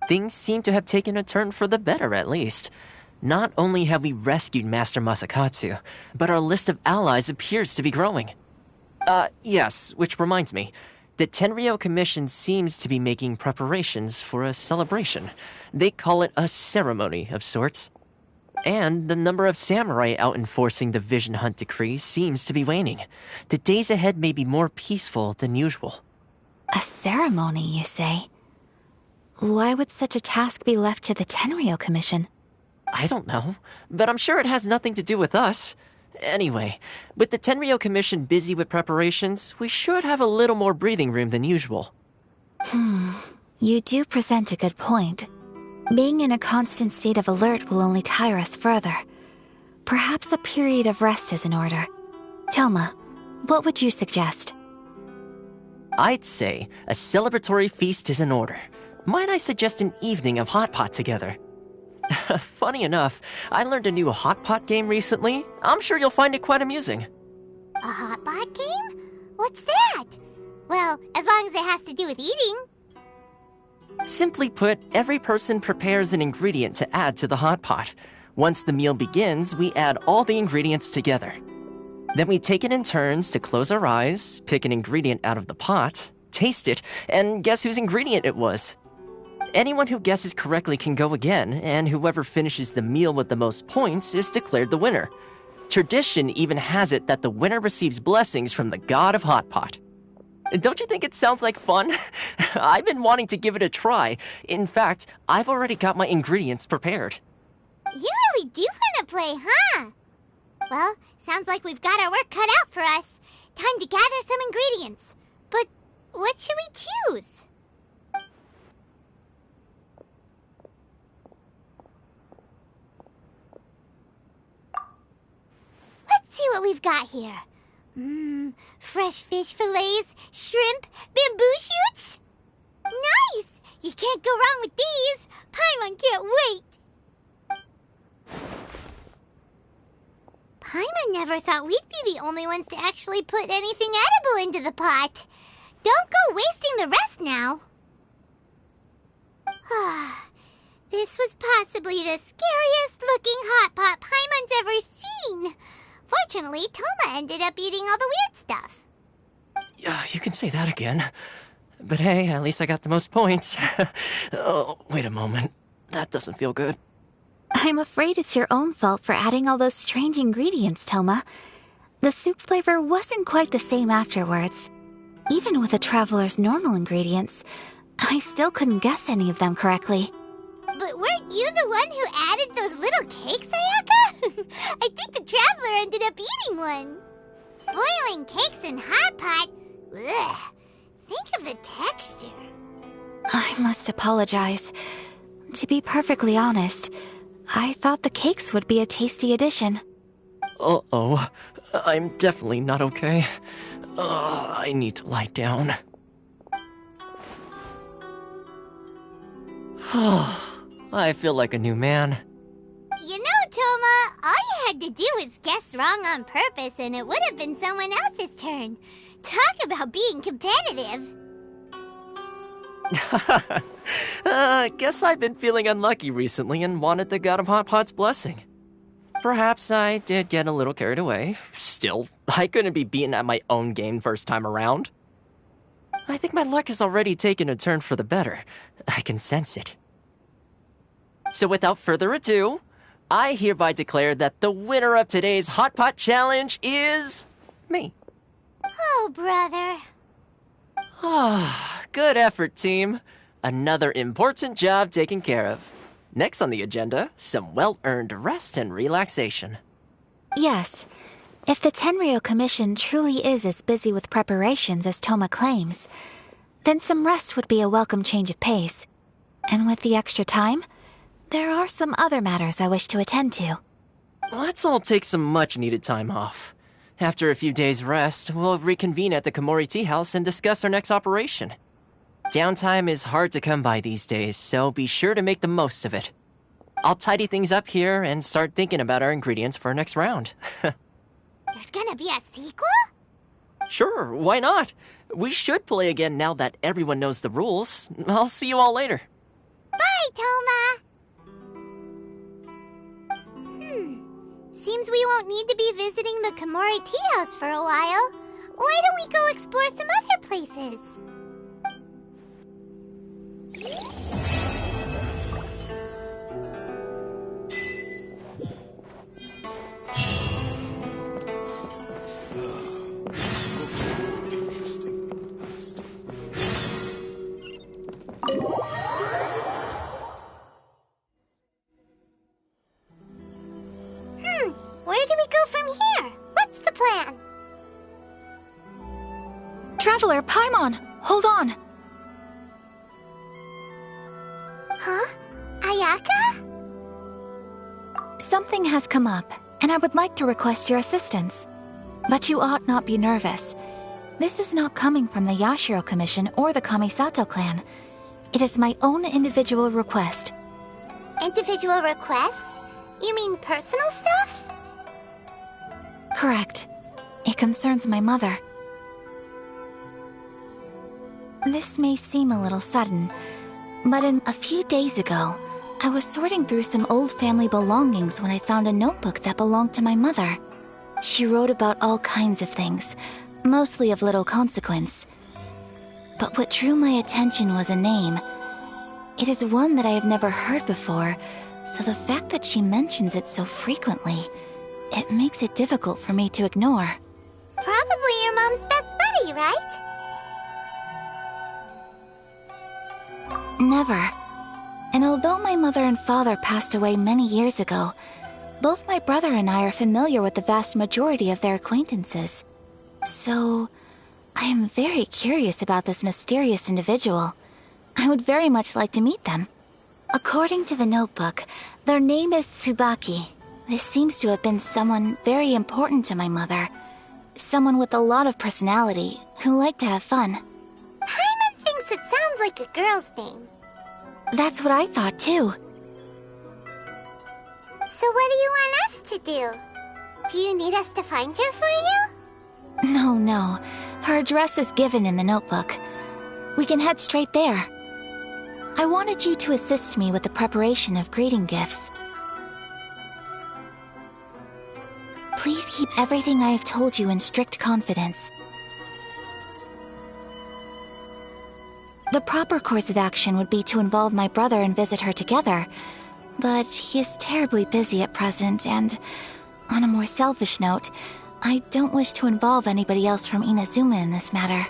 Things seem to have taken a turn for the better, at least. Not only have we rescued Master Masakatsu, but our list of allies appears to be growing. Yes, which reminds me. The Tenryou Commission seems to be making preparations for a celebration. They call it a ceremony of sorts. And the number of samurai out enforcing the Vision Hunt Decree seems to be waning. The days ahead may be more peaceful than usual. A ceremony, you say? Why would such a task be left to the Tenryou Commission? I don't know, but I'm sure it has nothing to do with us. Anyway, with the Tenryou Commission busy with preparations, we should have a little more breathing room than usual. You do present a good point. Being in a constant state of alert will only tire us further. Perhaps a period of rest is in order. Toma, what would you suggest? I'd say a celebratory feast is in order. Might I suggest an evening of hot pot together? Funny enough, I learned a new hot pot game recently. I'm sure you'll find it quite amusing. A hot pot game? What's that? Well, as long as it has to do with eating. Simply put, every person prepares an ingredient to add to the hot pot. Once the meal begins, we add all the ingredients together. Then we take it in turns to close our eyes, pick an ingredient out of the pot, taste it, and guess whose ingredient it was. Anyone who guesses correctly can go again, and whoever finishes the meal with the most points is declared the winner. Tradition even has it that the winner receives blessings from the god of hot pot. Don't you think it sounds like fun? I've been wanting to give it a try. In fact, I've already got my ingredients prepared. You really do want to play, huh? Well, sounds like we've got our work cut out for us. Time to gather some ingredients. But what should we choose? Let's see what we've got here. Fresh fish fillets, shrimp, bamboo shoots. Nice! You can't go wrong with these. Paimon can't wait. Paimon never thought we'd be the only ones to actually put anything edible into the pot. Don't go wasting the rest now. This was possibly the scariest looking hot pot Paimon's ever seen. Fortunately, Toma ended up eating all the weird stuff. You can say that again. But hey, at least I got the most points. Oh, wait a moment. That doesn't feel good. I'm afraid it's your own fault for adding all those strange ingredients, Toma. The soup flavor wasn't quite the same afterwards. Even with the traveler's normal ingredients, I still couldn't guess any of them correctly. But weren't you the one who added those little cakes, Ayaka? I think the traveler ended up eating one. Boiling cakes in hot pot? Ugh. Think of the texture. I must apologize. To be perfectly honest, I thought the cakes would be a tasty addition. Uh-oh. I'm definitely not okay. I need to lie down. I feel like a new man. You know, Toma, all you had to do was guess wrong on purpose and it would have been someone else's turn. Talk about being competitive. Guess I've been feeling unlucky recently and wanted the God of Hot Pot's blessing. Perhaps I did get a little carried away. Still, I couldn't be beaten at my own game first time around. I think my luck has already taken a turn for the better. I can sense it. So without further ado, I hereby declare that the winner of today's Hot Pot Challenge is me. Oh, brother. Good effort, team. Another important job taken care of. Next on the agenda, some well-earned rest and relaxation. Yes. If the Tenryo Commission truly is as busy with preparations as Toma claims, then some rest would be a welcome change of pace. And with the extra time, there are some other matters I wish to attend to. Let's all take some much-needed time off. After a few days' rest, we'll reconvene at the Komori Tea House and discuss our next operation. Downtime is hard to come by these days, so be sure to make the most of it. I'll tidy things up here and start thinking about our ingredients for our next round. There's gonna be a sequel? Sure, why not? We should play again now that everyone knows the rules. I'll see you all later. Bye, Toma! Seems we won't need to be visiting the Komori Tea House for a while. Why don't we go explore some other places? Where do we go from here? What's the plan? Traveler, Paimon, hold on. Huh? Ayaka? Something has come up, and I would like to request your assistance. But you ought not be nervous. This is not coming from the Yashiro Commission or the Kamisato clan. It is my own individual request. Individual request? You mean personal stuff? Correct. It concerns my mother. This may seem a little sudden, but a few days ago, I was sorting through some old family belongings when I found a notebook that belonged to my mother. She wrote about all kinds of things, mostly of little consequence. But what drew my attention was a name. It is one that I have never heard before, so the fact that she mentions it so frequently, it makes it difficult for me to ignore. Probably your mom's best buddy, right? Never. And although my mother and father passed away many years ago, both my brother and I are familiar with the vast majority of their acquaintances. So, I am very curious about this mysterious individual. I would very much like to meet them. According to the notebook, their name is Tsubaki. This seems to have been someone very important to my mother. Someone with a lot of personality, who liked to have fun. Paimon thinks it sounds like a girl's name. That's what I thought too. So what do you want us to do? Do you need us to find her for you? No. Her address is given in the notebook. We can head straight there. I wanted you to assist me with the preparation of greeting gifts. Please keep everything I have told you in strict confidence. The proper course of action would be to involve my brother and visit her together, but he is terribly busy at present, and on a more selfish note, I don't wish to involve anybody else from Inazuma in this matter.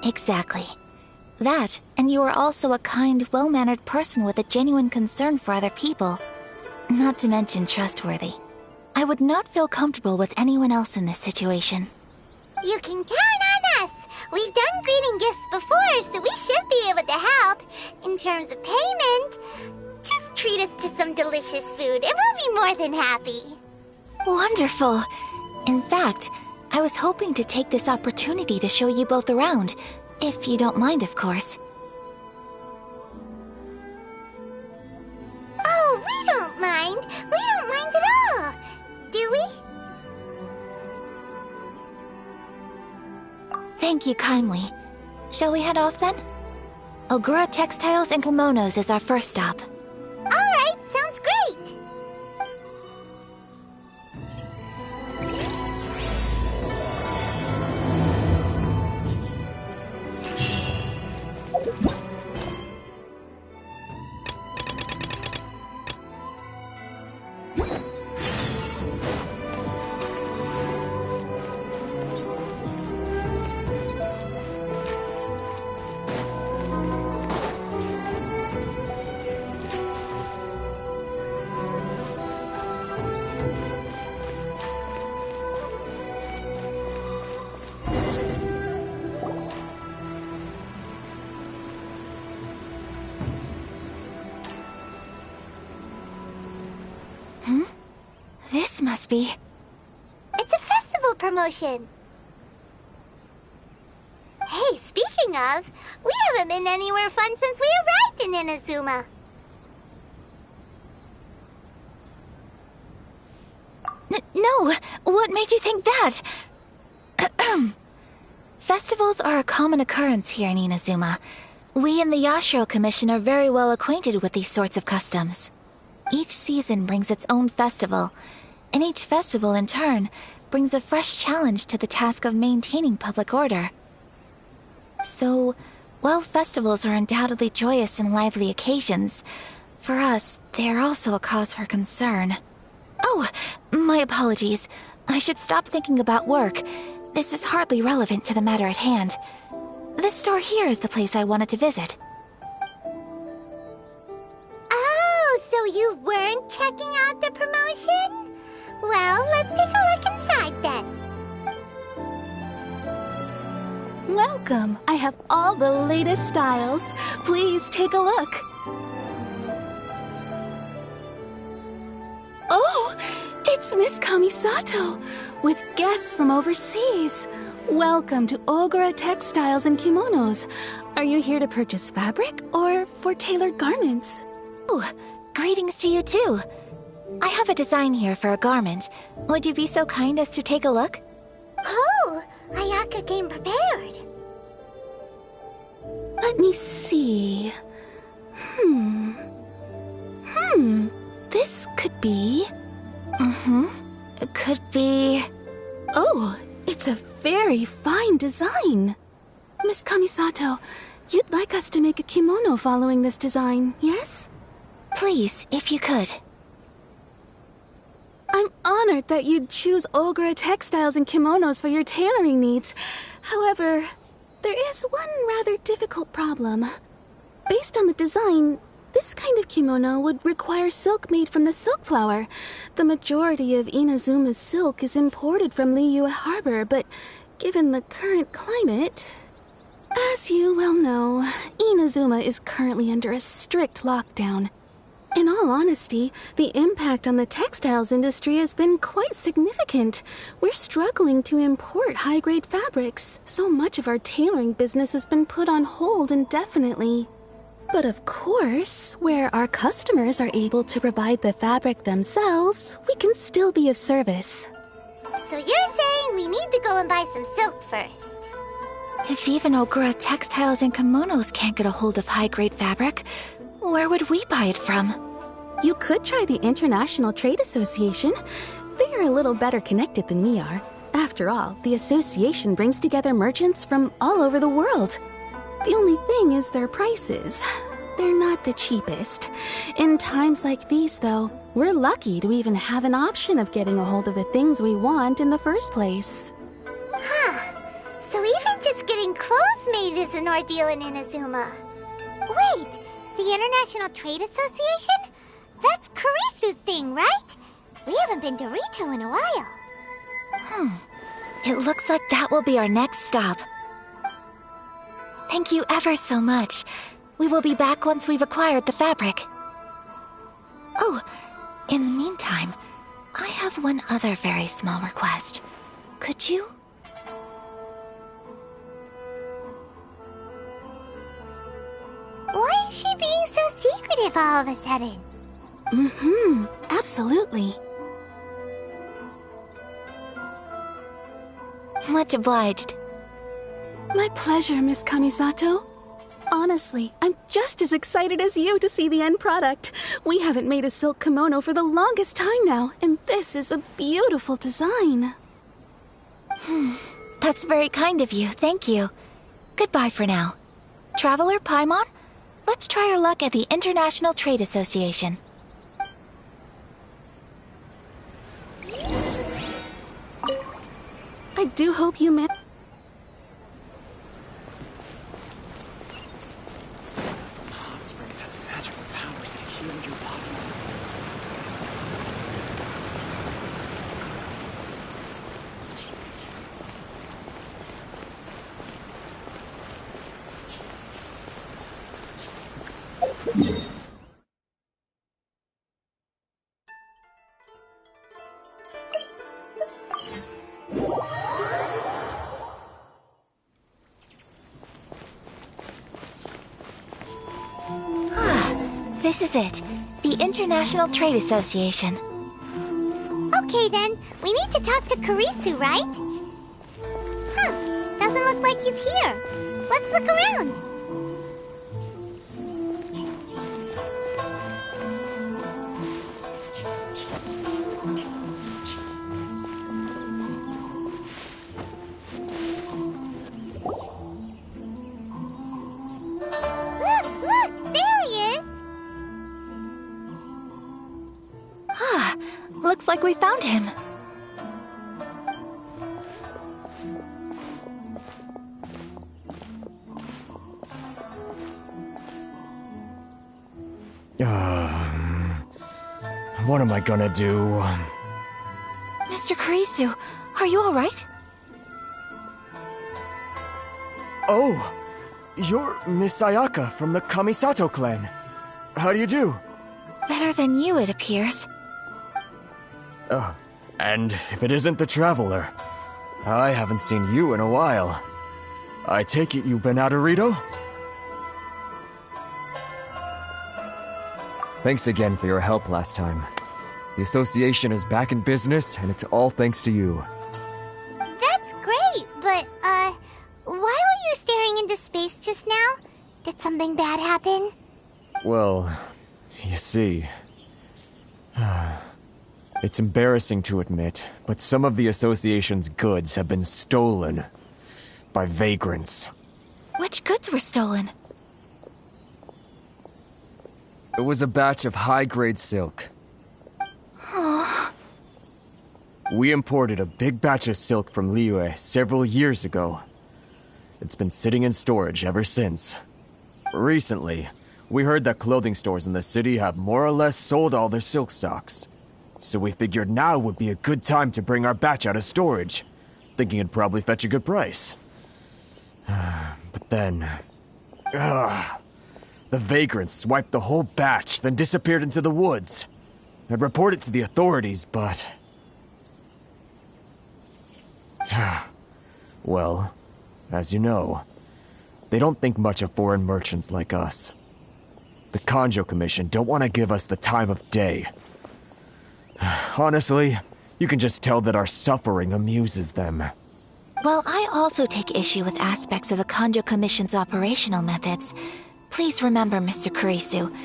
Exactly. That, and you are also a kind, well-mannered person with a genuine concern for other people. Not to mention trustworthy. I would not feel comfortable with anyone else in this situation. You can count on us! We've done greeting gifts before, so we should be able to help. In terms of payment, just treat us to some delicious food and we'll be more than happy. Wonderful! In fact, I was hoping to take this opportunity to show you both around, if you don't mind, of course. Oh, we don't mind. We don't mind at all. Do we? Thank you kindly. Shall we head off then? Ogura Textiles and Kimonos is our first stop. All right, sounds great. This must be... It's a festival promotion. Hey, speaking of, we haven't been anywhere fun since we arrived in Inazuma. No! What made you think that? Festivals are a common occurrence here in Inazuma. We in the Yashiro Commission are very well acquainted with these sorts of customs. Each season brings its own festival, and each festival, in turn, brings a fresh challenge to the task of maintaining public order. So, while festivals are undoubtedly joyous and lively occasions, for us, they are also a cause for concern. Oh, my apologies. I should stop thinking about work. This is hardly relevant to the matter at hand. This store here is the place I wanted to visit. Oh, so you weren't checking out the promotion? Well, let's take a look inside then. Welcome. I have all the latest styles. Please take a look. Oh, it's Miss Kamisato, with guests from overseas. Welcome to Ogura Textiles and Kimonos. Are you here to purchase fabric or for tailored garments? Oh, greetings to you too. I have a design here for a garment. Would you be so kind as to take a look? Oh, Ayaka came prepared. Let me see. This could be... It could be... Oh, it's a very fine design. Miss Kamisato, you'd like us to make a kimono following this design, yes? Please, if you could. I'm honored that you'd choose Ogura Textiles and Kimonos for your tailoring needs. However, there is one rather difficult problem. Based on the design, This kind of kimono would require silk made from the silk flower. The majority of Inazuma's silk is imported from Liyue Harbor, but given the current climate... As you well know, Inazuma is currently under a strict lockdown. In all honesty, the impact on the textiles industry has been quite significant. We're struggling to import high-grade fabrics. So much of our tailoring business has been put on hold indefinitely. But of course, where our customers are able to provide the fabric themselves, we can still be of service. So you're saying we need to go and buy some silk first? If even Ogura Textiles and Kimonos can't get a hold of high-grade fabric, where would we buy it from? You could try the International Trade Association. They are a little better connected than we are. After all, the association brings together merchants from all over the world. The only thing is their prices. They're not the cheapest. In times like these, though, we're lucky to even have an option of getting a hold of the things we want in the first place. Huh. So even just getting clothes made is an ordeal in Inazuma. Wait, the International Trade Association? That's Kurisu's thing, right? We haven't been to Rito in a while. It looks like that will be our next stop. Thank you ever so much. We will be back once we've acquired the fabric. Oh, in the meantime, I have one other very small request. Could you? Why is she being so secretive all of a sudden? Absolutely. Much obliged. My pleasure, Miss Kamisato. Honestly, I'm just as excited as you to see the end product. We haven't made a silk kimono for the longest time now, and this is a beautiful design. That's very kind of you, thank you. Goodbye for now. Traveler Paimon, let's try our luck at the International Trade Association. I do hope you man- Hot Springs has magical powers to heal your bodies. This is it. The International Trade Association. Okay then, we need to talk to Kurisu, right? Doesn't look like he's here. Let's look around. Look, there he is. Looks like we found him. What am I gonna do? Mr. Kurisu, are you alright? Oh! You're Miss Ayaka from the Kamisato clan. How do you do? Better than you, it appears. And if it isn't the Traveler, I haven't seen you in a while. I take it you've been out of Rito? Thanks again for your help last time. The association is back in business, and it's all thanks to you. That's great, but, why were you staring into space just now? Did something bad happen? Well, you see... It's embarrassing to admit, but some of the association's goods have been stolen by vagrants. Which goods were stolen? It was a batch of high-grade silk. We imported a big batch of silk from Liyue several years ago. It's been sitting in storage ever since. Recently, We heard that clothing stores in the city have more or less sold all their silk stocks. So we figured now would be a good time to bring our batch out of storage, thinking it'd probably fetch a good price. But then... the vagrants swiped the whole batch, then disappeared into the woods. I'd reported to the authorities, but... well, as you know, they don't think much of foreign merchants like us. The Kanjo Commission don't want to give us the time of day. Honestly, you can just tell that our suffering amuses them. While I also take issue with aspects of the Kanjo Commission's operational methods, please remember, Mr. Kurisu,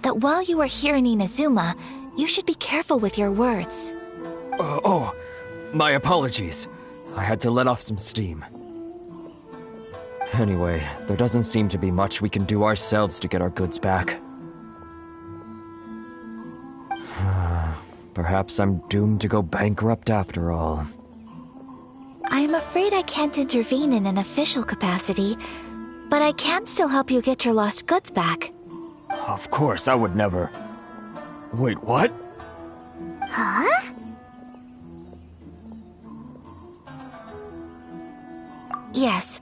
that while you are here in Inazuma, you should be careful with your words. My apologies. I had to let off some steam. Anyway, there doesn't seem to be much we can do ourselves to get our goods back. Perhaps I'm doomed to go bankrupt after all. I am afraid I can't intervene in an official capacity, but I can still help you get your lost goods back. Of course, I would never... Wait, what? Huh? Yes,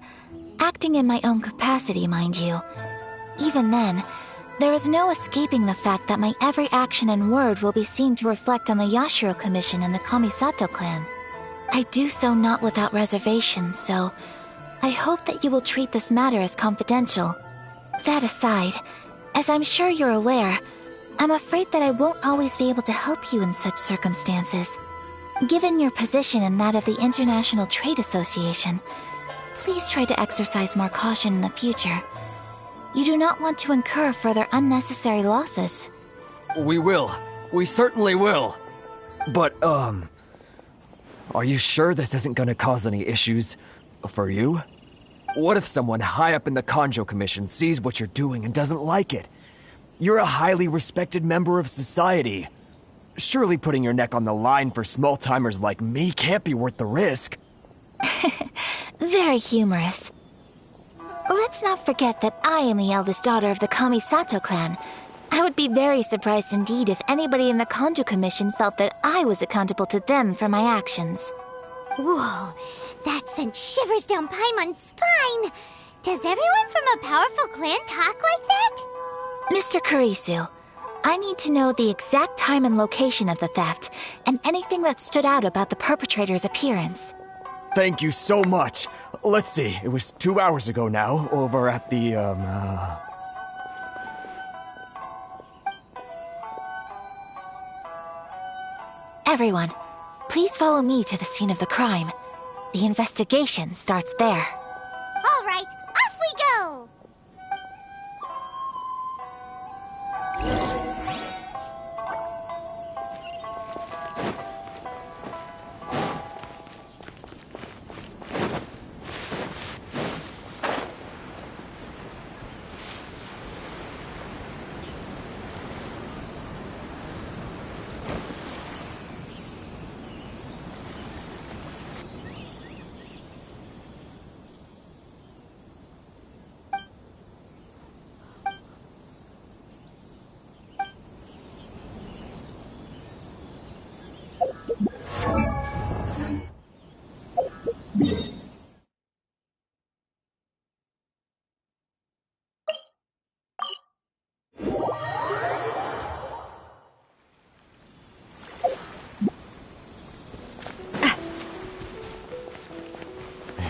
acting in my own capacity, mind you. Even then, there is no escaping the fact that my every action and word will be seen to reflect on the Yashiro Commission and the Kamisato clan. I do so not without reservation, so I hope that you will treat this matter as confidential. That aside, as I'm sure you're aware, I'm afraid that I won't always be able to help you in such circumstances. Given your position and that of the International Trade Association, please try to exercise more caution in the future. You do not want to incur further unnecessary losses. We will. We certainly will. But, are you sure this isn't gonna cause any issues for you? What if someone high up in the Kanjo Commission sees what you're doing and doesn't like it? You're a highly respected member of society. Surely putting your neck on the line for small-timers like me can't be worth the risk. Very humorous. Let's not forget that I am the eldest daughter of the Kamisato clan. I would be very surprised indeed if anybody in the Kanjo Commission felt that I was accountable to them for my actions. Whoa, that sent shivers down Paimon's spine! Does everyone from a powerful clan talk like that? Mr. Kurisu, I need to know the exact time and location of the theft, and anything that stood out about the perpetrator's appearance. Thank you so much. Let's see, it was 2 hours ago now, over at the, Everyone, please follow me to the scene of the crime. The investigation starts there. All right, off we go!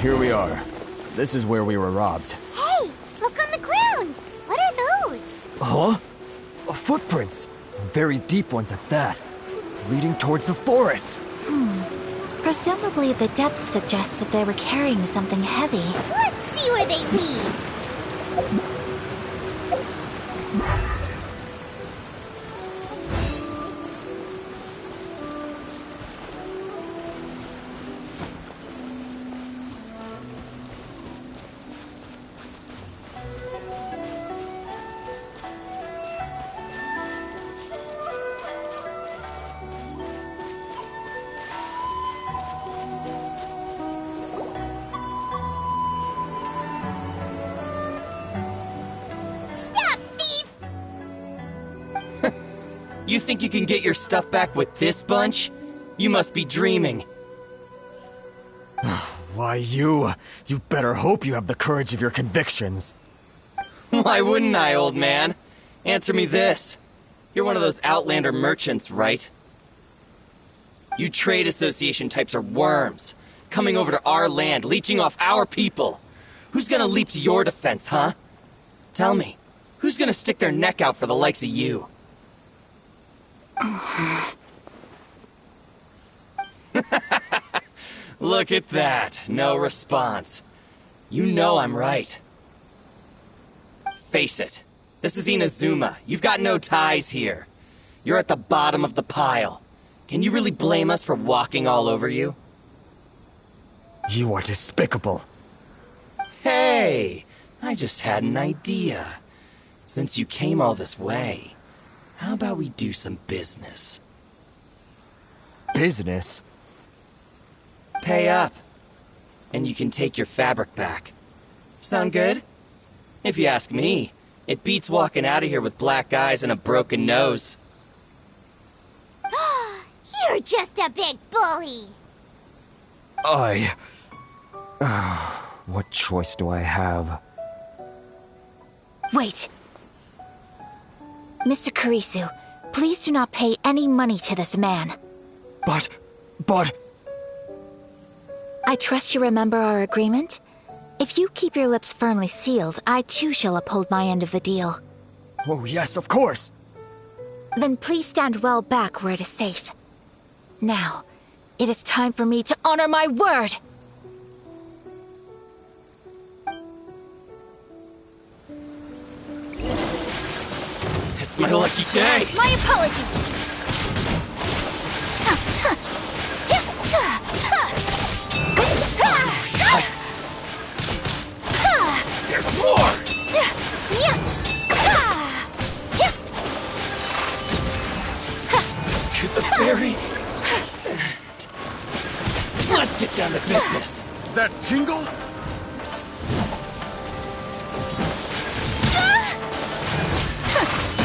Here we are. This is where we were robbed. Hey, look on the ground! What are those? Huh? Footprints. Very deep ones at that. Leading towards the forest. Presumably the depth suggests that they were carrying something heavy. Let's see where they lead! Stop, thief! You think you can get your stuff back with this bunch? You must be dreaming. Why, you better hope you have the courage of your convictions. Why wouldn't I, old man? Answer me this. You're one of those Outlander merchants, right? You trade association types are worms, coming over to our land, leeching off our people. Who's gonna leap to your defense, huh? Tell me, who's gonna stick their neck out for the likes of you? Look at that, no response. You know I'm right. Face it, this is Inazuma. You've got no ties here. You're at the bottom of the pile. Can you really blame us for walking all over you? You are despicable. Hey, I just had an idea. Since you came all this way, how about we do some business? Business? Pay up, and you can take your fabric back. Sound good? If you ask me, it beats walking out of here with black eyes and a broken nose. You're just a big bully! What choice do I have? Wait. Mr. Kurisu, please do not pay any money to this man. But... I trust you remember our agreement? If you keep your lips firmly sealed, I too shall uphold my end of the deal. Oh, yes, of course! Then please stand well back where it is safe. Now, it is time for me to honor my word! It's my lucky day! My apologies! There's more! To the ferry! Let's get down to business! That tingle?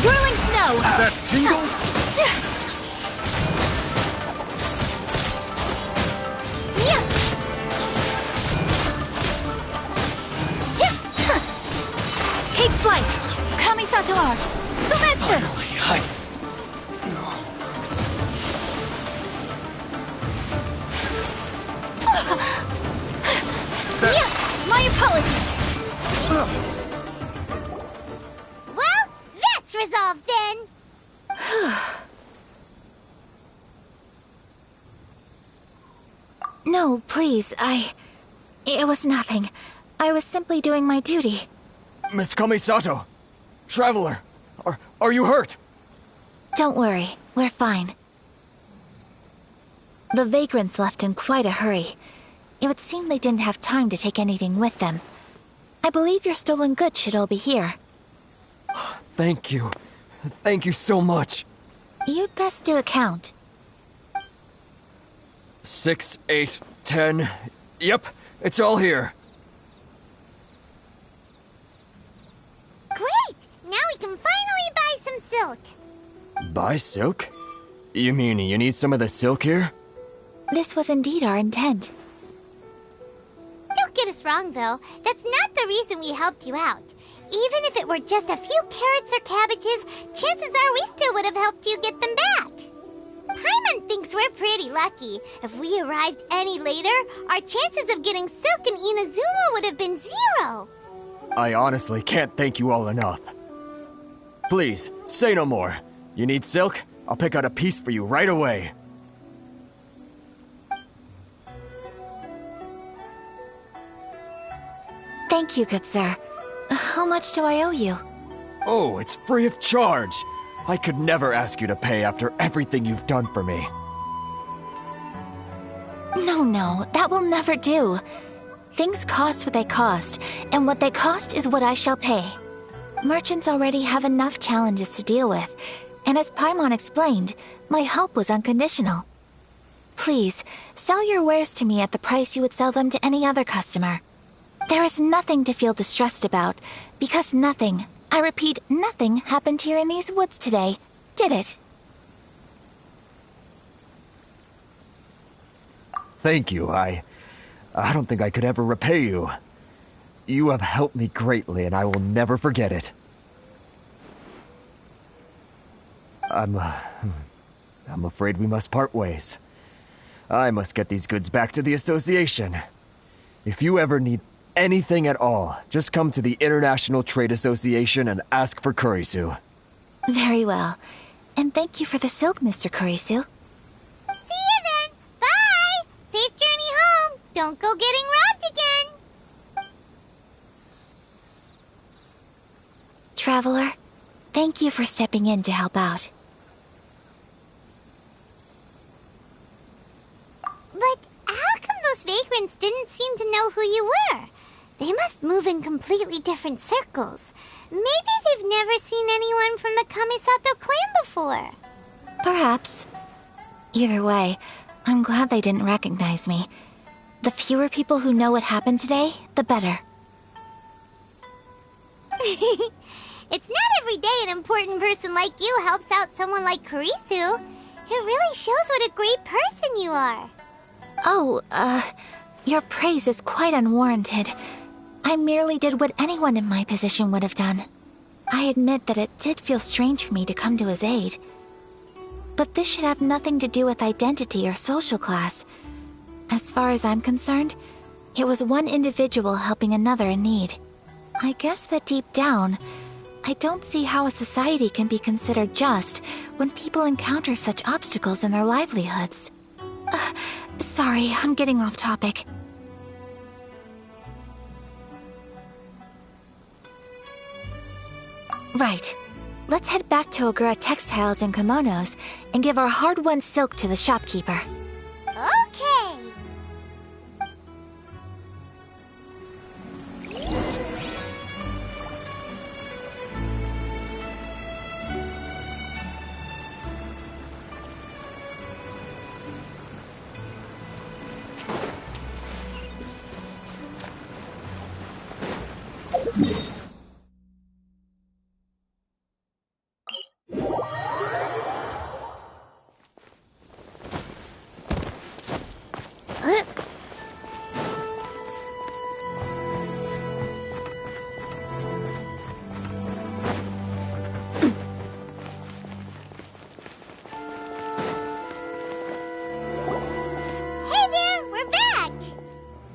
Whirling snow! That tingle? Take flight! Kamisato art! Sumetsu! My apologies! Well, that's resolved then! No, please, It was nothing. I was simply doing my duty. Miss Kamisato! Traveler! Are you hurt? Don't worry, we're fine. The vagrants left in quite a hurry. It would seem they didn't have time to take anything with them. I believe your stolen goods should all be here. Thank you. Thank you so much. You'd best do a count. 6, 8, 10... Yep, it's all here. Great! Now we can finally buy some silk. Buy silk? You mean you need some of the silk here? This was indeed our intent. Don't get us wrong, though. That's not the reason we helped you out. Even if it were just a few carrots or cabbages, chances are we still would have helped you get them back. Paimon thinks we're pretty lucky. If we arrived any later, our chances of getting silk in Inazuma would have been 0. I honestly can't thank you all enough. Please, say no more. You need silk? I'll pick out a piece for you right away. Thank you, good sir. How much do I owe you? Oh, it's free of charge. I could never ask you to pay after everything you've done for me. No, that will never do. Things cost what they cost, and what they cost is what I shall pay. Merchants already have enough challenges to deal with, and as Paimon explained, my help was unconditional. Please, sell your wares to me at the price you would sell them to any other customer. There is nothing to feel distressed about, because nothing, I repeat, nothing happened here in these woods today, did it? Thank you. I don't think I could ever repay you. You have helped me greatly, and I will never forget it. I'm afraid we must part ways. I must get these goods back to the Association. If you ever need anything at all, just come to the International Trade Association and ask for Kurisu. Very well. And thank you for the silk, Mr. Kurisu. See you then! Bye! Safe journey home! Don't go getting robbed again! Traveler, thank you for stepping in to help out. But how come those vagrants didn't seem to know who you were? They must move in completely different circles. Maybe they've never seen anyone from the Kamisato clan before. Perhaps. Either way, I'm glad they didn't recognize me. The fewer people who know what happened today, the better. It's not every day an important person like you helps out someone like Kurisu. It really shows what a great person you are. Oh, your praise is quite unwarranted. I merely did what anyone in my position would have done. I admit that it did feel strange for me to come to his aid. But this should have nothing to do with identity or social class. As far as I'm concerned, it was one individual helping another in need. I guess that deep down, I don't see how a society can be considered just when people encounter such obstacles in their livelihoods. Sorry, I'm getting off topic. Right. Let's head back to Ogura Textiles and Kimonos and give our hard-won silk to the shopkeeper. Okay!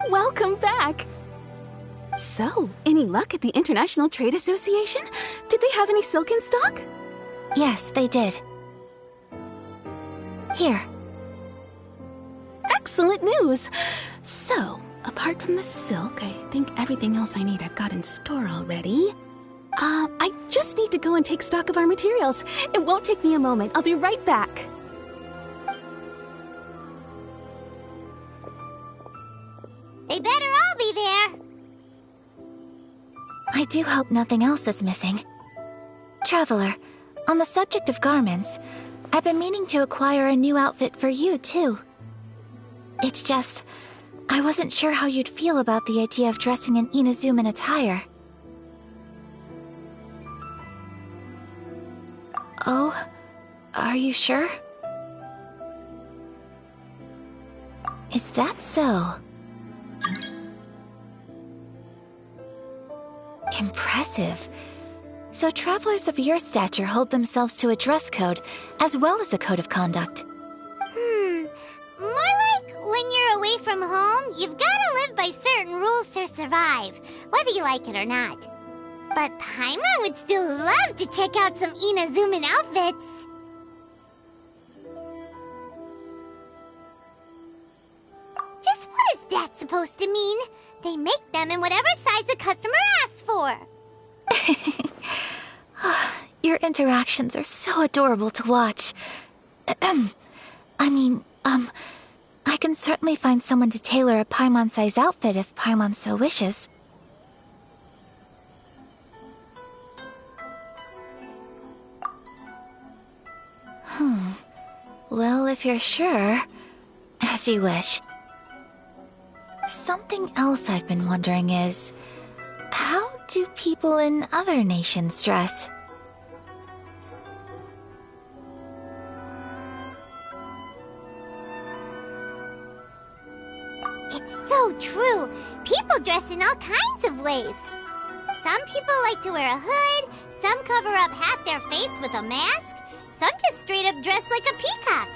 Welcome back! So, any luck at the International Trade Association? Did they have any silk in stock? Yes, they did. Here. Excellent news! So, apart from the silk, I think everything else I need I've got in store already. I just need to go and take stock of our materials. It won't take me a moment. I'll be right back. They better all be there. I do hope nothing else is missing. Traveler, on the subject of garments, I've been meaning to acquire a new outfit for you, too. It's just, I wasn't sure how you'd feel about the idea of dressing in Inazuman attire. Oh, are you sure? Is that so? Impressive. So travelers of your stature hold themselves to a dress code, as well as a code of conduct. More like when you're away from home, you've gotta live by certain rules to survive, whether you like it or not. But Paimon would still love to check out some Inazuman outfits. Just what is that supposed to mean? They make them in whatever size the customer asks for. Your interactions are so adorable to watch. I can certainly find someone to tailor a Paimon-size outfit if Paimon so wishes. Well, if you're sure, as you wish. Something else I've been wondering is, how do people in other nations dress? dress in all kinds of ways. Some people like to wear a hood, some cover up half their face with a mask, some just straight up dress like a peacock.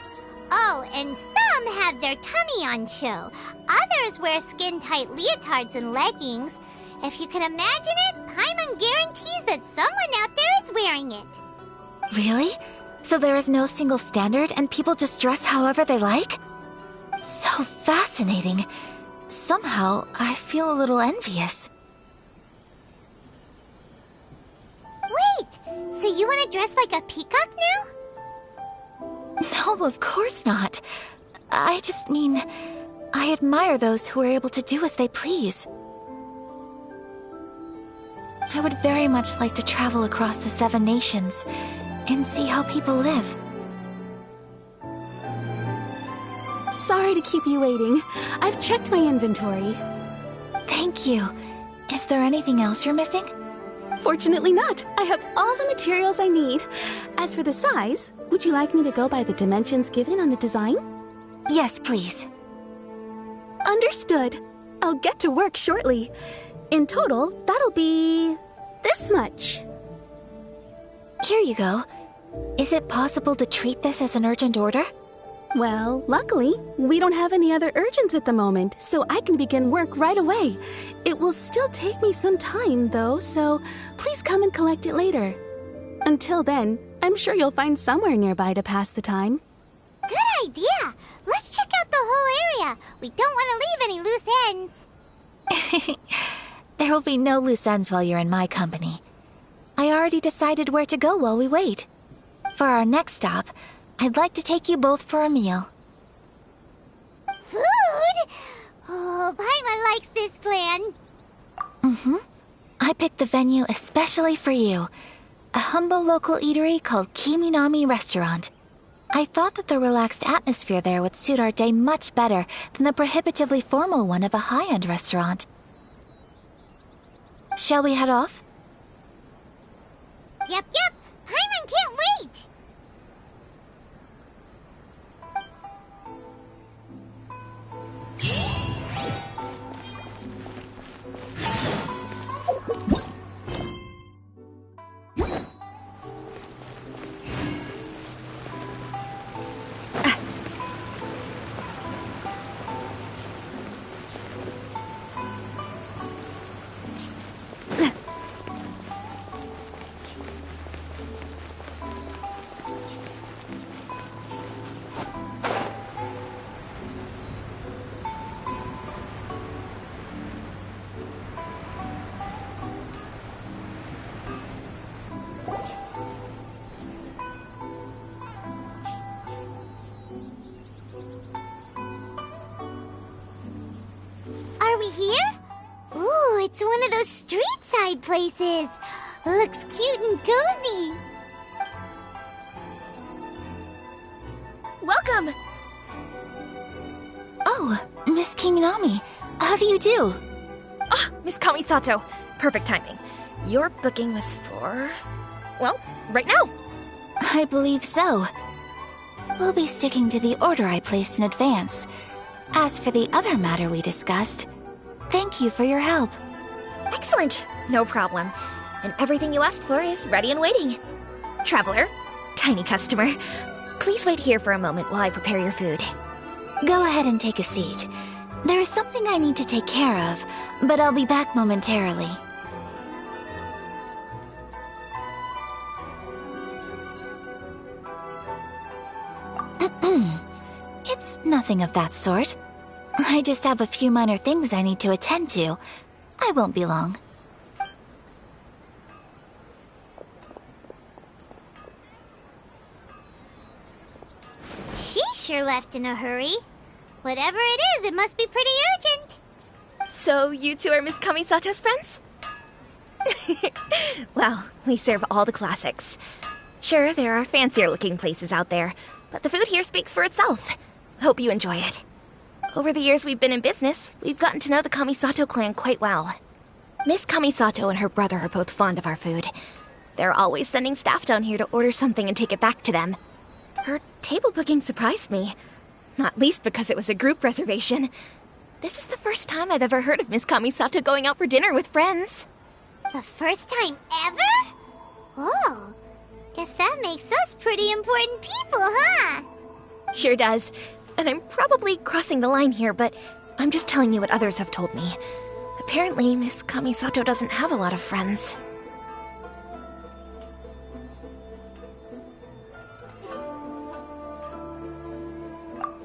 Oh, and some have their tummy on show. Others wear skin-tight leotards and leggings. If you can imagine it, Paimon guarantees that someone out there is wearing it. Really? So there is no single standard and people just dress however they like? So fascinating. Somehow, I feel a little envious. Wait! So you want to dress like a peacock now? No, of course not. I just mean, I admire those who are able to do as they please. I would very much like to travel across the 7 nations and see how people live. Sorry to keep you waiting. I've checked my inventory. Thank you. Is there anything else you're missing? Fortunately not. I have all the materials I need. As for the size, would you like me to go by the dimensions given on the design? Yes, please. Understood. I'll get to work shortly. In total, that'll be this much. Here you go. Is it possible to treat this as an urgent order? Well, luckily, we don't have any other urgents at the moment, so I can begin work right away. It will still take me some time, though, so please come and collect it later. Until then, I'm sure you'll find somewhere nearby to pass the time. Good idea! Let's check out the whole area. We don't want to leave any loose ends. There will be no loose ends while you're in my company. I already decided where to go while we wait. For our next stop, I'd like to take you both for a meal. Food? Oh, Paimon likes this plan. Mm-hmm. I picked the venue especially for you. A humble local eatery called Kiminami Restaurant. I thought that the relaxed atmosphere there would suit our day much better than the prohibitively formal one of a high-end restaurant. Shall we head off? Yep. Paimon can't wait! Are we here? Ooh, it's one of those street-side places. Looks cute and cozy. Welcome! Oh, Miss Kiminami, how do you do? Ah, Miss Kamisato. Perfect timing. Your booking was for... well, right now. I believe so. We'll be sticking to the order I placed in advance. As for the other matter we discussed, thank you for your help. Excellent. No problem. And everything you asked for is ready and waiting. Traveler, tiny customer, please wait here for a moment while I prepare your food. Go ahead and take a seat. There is something I need to take care of, but I'll be back momentarily. It's nothing of that sort. I just have a few minor things I need to attend to. I won't be long. She sure left in a hurry. Whatever it is, it must be pretty urgent. So you two are Miss Kamisato's friends? Well, we serve all the classics. Sure, there are fancier-looking places out there, but the food here speaks for itself. Hope you enjoy it. Over the years we've been in business, we've gotten to know the Kamisato clan quite well. Miss Kamisato and her brother are both fond of our food. They're always sending staff down here to order something and take it back to them. Her table booking surprised me. Not least because it was a group reservation. This is the first time I've ever heard of Miss Kamisato going out for dinner with friends. The first time ever? Oh, guess that makes us pretty important people, huh? Sure does. And I'm probably crossing the line here, but I'm just telling you what others have told me. Apparently, Miss Kamisato doesn't have a lot of friends.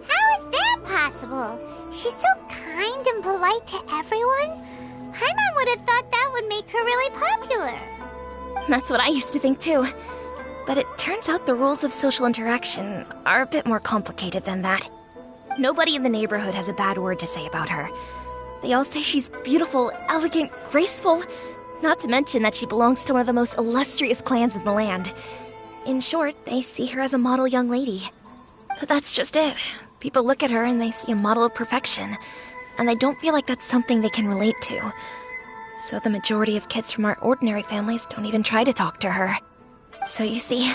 How is that possible? She's so kind and polite to everyone. Paimon would have thought that would make her really popular. That's what I used to think too. But it turns out the rules of social interaction are a bit more complicated than that. Nobody in the neighborhood has a bad word to say about her. They all say she's beautiful, elegant, graceful, not to mention that she belongs to one of the most illustrious clans in the land. In short, they see her as a model young lady. But that's just it. People look at her and they see a model of perfection, and they don't feel like that's something they can relate to. So the majority of kids from our ordinary families don't even try to talk to her. So you see,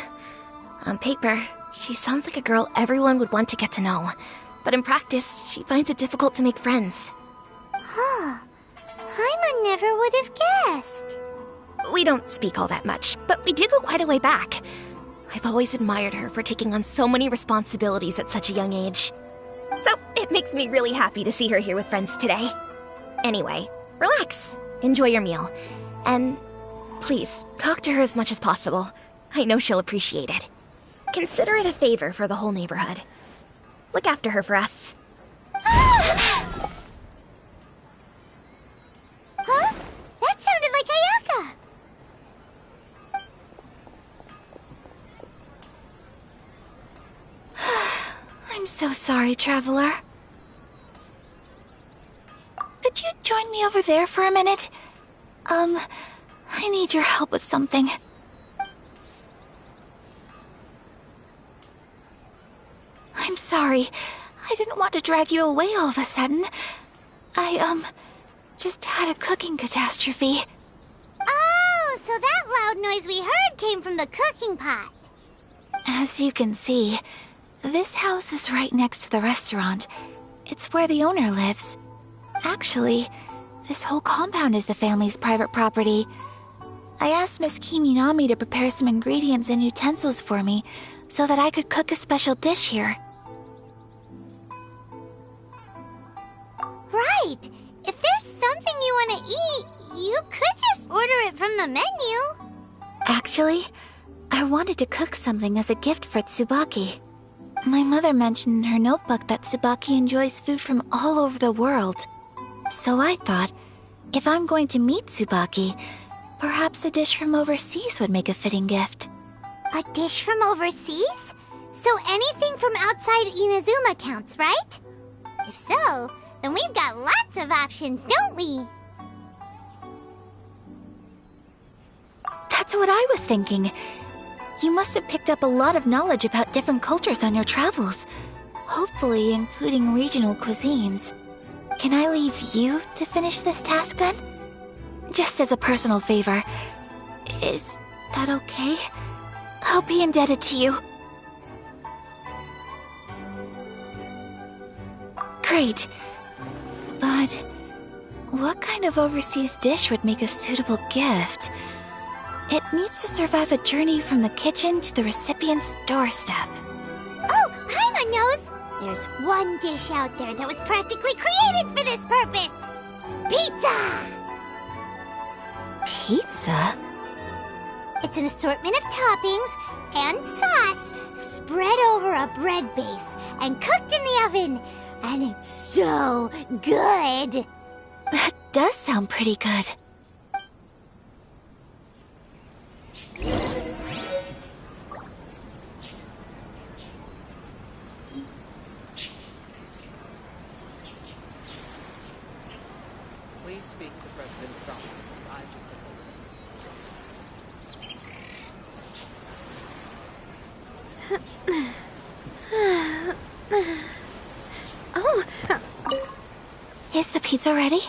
on paper, she sounds like a girl everyone would want to get to know. But in practice, she finds it difficult to make friends. Huh. Paimon never would have guessed. We don't speak all that much, but we do go quite a way back. I've always admired her for taking on so many responsibilities at such a young age. So it makes me really happy to see her here with friends today. Anyway, relax, enjoy your meal, and please, talk to her as much as possible. I know she'll appreciate it. Consider it a favor for the whole neighborhood. Look after her for us. Huh? That sounded like Ayaka! I'm so sorry, Traveler. Could you join me over there for a minute? I need your help with something. I'm sorry. I didn't want to drag you away all of a sudden. I, just had a cooking catastrophe. Oh, so that loud noise we heard came from the cooking pot. As you can see, this house is right next to the restaurant. It's where the owner lives. Actually, this whole compound is the family's private property. I asked Miss Kiminami to prepare some ingredients and utensils for me so that I could cook a special dish here. Right! If there's something you want to eat, you could just order it from the menu. Actually, I wanted to cook something as a gift for Tsubaki. My mother mentioned in her notebook that Tsubaki enjoys food from all over the world. So I thought, if I'm going to meet Tsubaki, perhaps a dish from overseas would make a fitting gift. A dish from overseas? So anything from outside Inazuma counts, right? If so, then we've got lots of options, don't we? That's what I was thinking. You must have picked up a lot of knowledge about different cultures on your travels, hopefully including regional cuisines. Can I leave you to finish this task then? Just as a personal favor. Is that okay? I'll be indebted to you. Great. But what kind of overseas dish would make a suitable gift? It needs to survive a journey from the kitchen to the recipient's doorstep. Oh, Paimon knows! There's one dish out there that was practically created for this purpose! Pizza! Pizza? It's an assortment of toppings and sauce spread over a bread base and cooked in the oven. And it's so good! That does sound pretty good. Please speak to President Song. I just Oh! Is the pizza ready?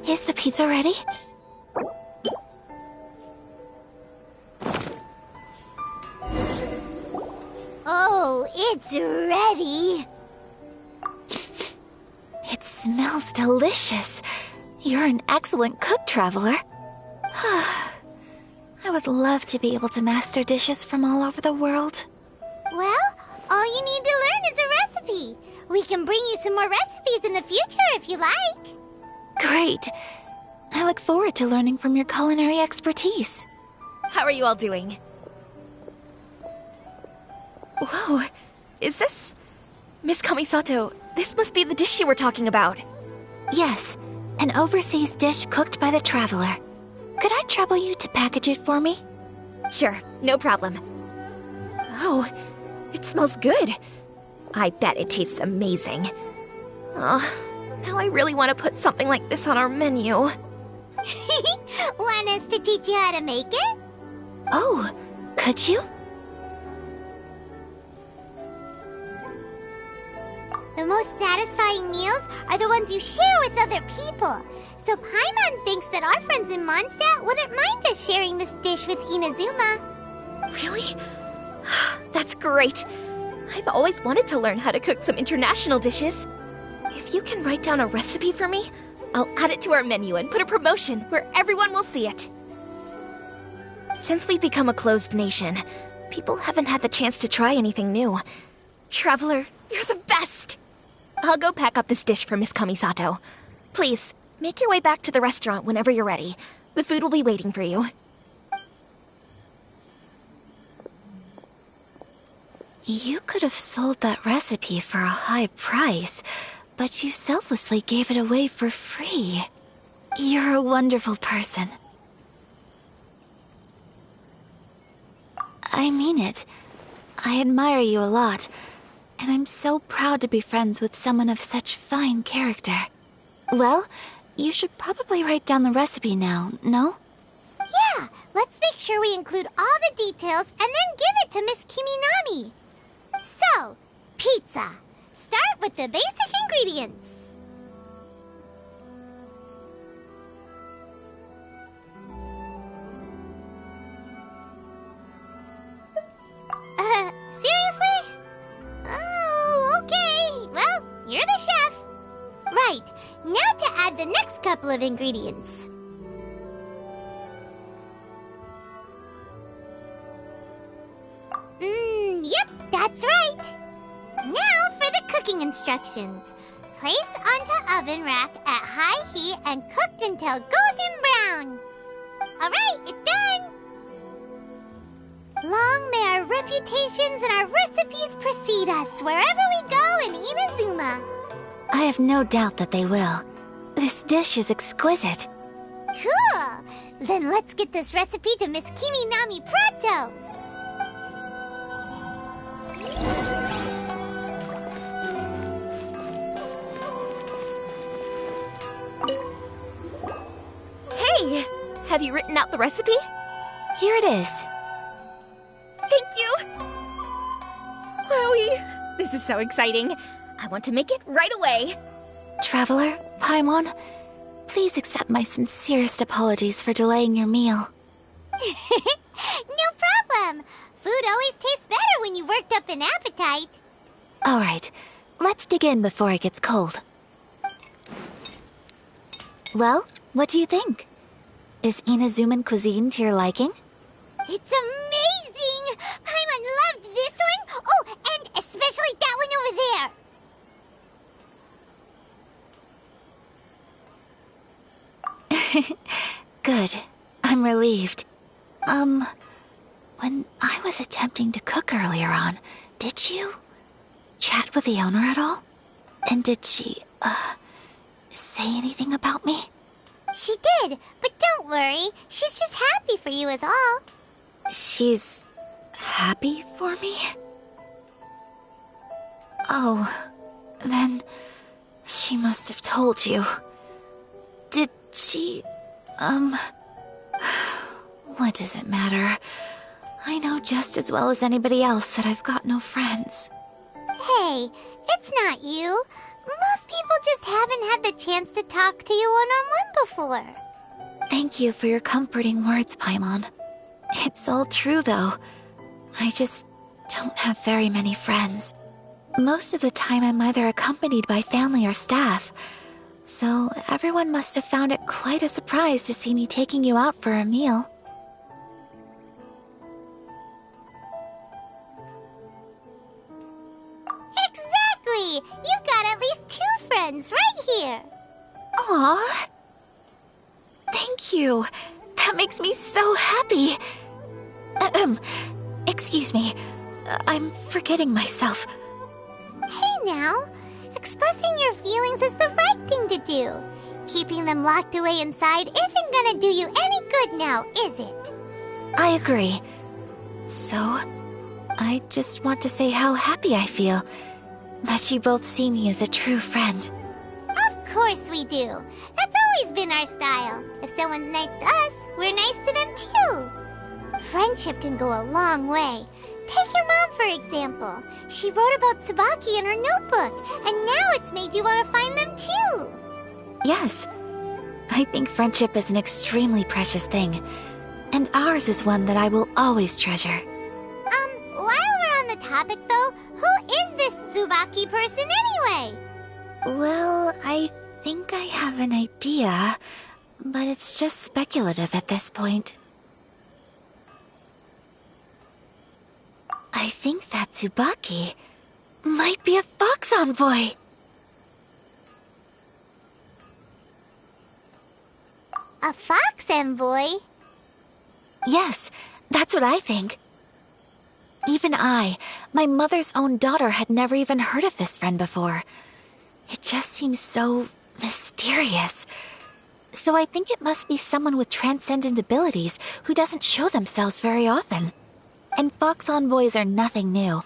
Is the pizza ready? Oh, it's ready. It smells delicious. You're an excellent cook, Traveler. I would love to be able to master dishes from all over the world. Well, all you need to learn is a recipe. We can bring you some more recipes in the future if you like. Great. I look forward to learning from your culinary expertise. How are you all doing? Whoa, is this... Miss Kamisato, this must be the dish you were talking about. Yes, an overseas dish cooked by the Traveler. Could I trouble you to package it for me? Sure, no problem. Oh, it smells good. I bet it tastes amazing. Oh, now I really want to put something like this on our menu. Want us to teach you how to make it? Oh, could you? The most satisfying meals are the ones you share with other people. So Paimon thinks that our friends in Mondstadt wouldn't mind us sharing this dish with Inazuma. Really? That's great. I've always wanted to learn how to cook some international dishes. If you can write down a recipe for me, I'll add it to our menu and put a promotion where everyone will see it. Since we've become a closed nation, people haven't had the chance to try anything new. Traveler, you're the best! I'll go pack up this dish for Miss Kamisato. Please, make your way back to the restaurant whenever you're ready. The food will be waiting for you. You could have sold that recipe for a high price, but you selflessly gave it away for free. You're a wonderful person. I mean it. I admire you a lot, and I'm so proud to be friends with someone of such fine character. Well, you should probably write down the recipe now, no? Yeah, let's make sure we include all the details and then give it to Miss Kiminami. So, pizza. Start with the basic ingredients. Seriously? Oh, okay. Well, you're the chef. Right, now to add the next couple of ingredients. Yep, that's right. Now for the cooking instructions. Place onto oven rack at high heat and cooked until golden brown. Alright, it's done! Long may our reputations and our recipes precede us wherever we go in Inazuma. I have no doubt that they will. This dish is exquisite. Cool! Then let's get this recipe to Miss Kiminami pronto! Hey! Have you written out the recipe? Here it is. Thank you! Wowie! This is so exciting. I want to make it right away. Traveler, Paimon, please accept my sincerest apologies for delaying your meal. No problem! Food always tastes better when you worked up an appetite. All right, let's dig in before it gets cold. Well, what do you think? Is Inazuman cuisine to your liking? It's amazing! Paimon loved this one! Oh, and especially that one over there! Good. I'm relieved. When I was attempting to cook earlier on, did you chat with the owner at all? And did she, say anything about me? She did, but don't worry. She's just happy for you is all. She's happy for me? Oh, then she must have told you. Did she, what does it matter? I know just as well as anybody else that I've got no friends. Hey, it's not you. Most people just haven't had the chance to talk to you one-on-one before. Thank you for your comforting words, Paimon. It's all true, though. I just don't have very many friends. Most of the time I'm either accompanied by family or staff, so everyone must have found it quite a surprise to see me taking you out for a meal. Exactly! You've got at least 2 friends right here. Aww. Thank you. That makes me so happy. Excuse me. I'm forgetting myself. Hey now, expressing your feelings is the right thing to do. Keeping them locked away inside isn't gonna do you any good now, is it? I agree. So, I just want to say how happy I feel that you both see me as a true friend. Of course we do. That's always been our style. If someone's nice to us, we're nice to them too. Friendship can go a long way. Take your mom, for example. She wrote about Tsubaki in her notebook, and now it's made you want to find them too. Yes. I think friendship is an extremely precious thing, and ours is one that I will always treasure. While we're on the topic though, who is this Tsubaki person anyway? Well, I think I have an idea, but it's just speculative at this point. I think that Tsubaki might be a fox envoy. A fox envoy? Yes, that's what I think. Even I, my mother's own daughter, had never even heard of this friend before. It just seems so mysterious. So I think it must be someone with transcendent abilities who doesn't show themselves very often. And fox envoys are nothing new.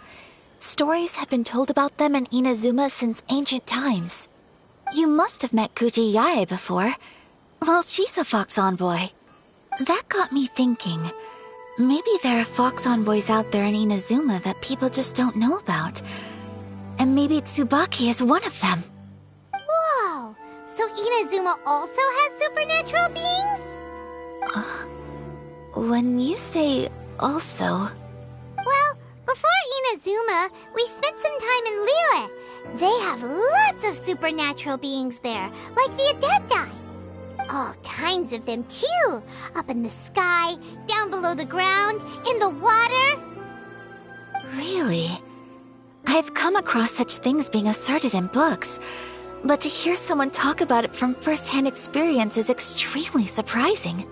Stories have been told about them in Inazuma since ancient times. You must have met Kuji Yae before. Well, she's a fox envoy. That got me thinking. Maybe there are fox envoys out there in Inazuma that people just don't know about. And maybe Tsubaki is one of them. Whoa! So Inazuma also has supernatural beings? When you say also... Well, before Inazuma, we spent some time in Liyue. They have lots of supernatural beings there, like the Adepti. All kinds of them too. Up in the sky, down below the ground, in the water. Really? I've come across such things being asserted in books, but to hear someone talk about it from first-hand experience is extremely surprising.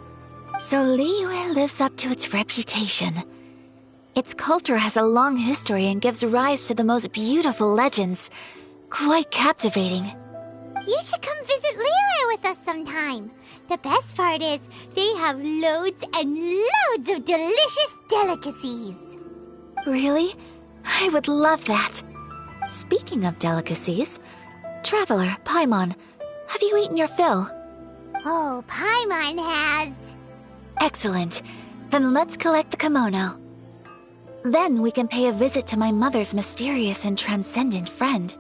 So Liyue lives up to its reputation. Its culture has a long history and gives rise to the most beautiful legends. Quite captivating. You should come visit Liyue with us sometime. The best part is, they have loads and loads of delicious delicacies. Really? I would love that. Speaking of delicacies, Traveler, Paimon, have you eaten your fill? Oh, Paimon has. Excellent. Then let's collect the kimono. Then we can pay a visit to my mother's mysterious and transcendent friend.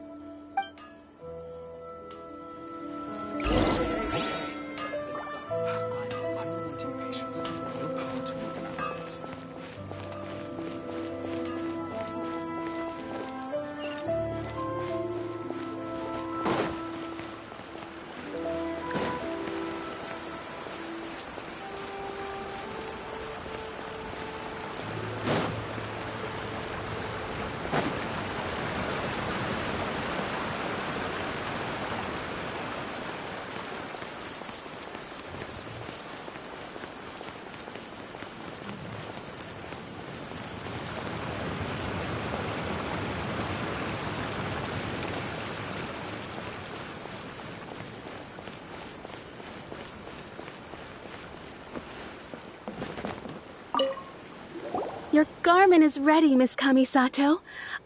garment is ready, Miss Kamisato.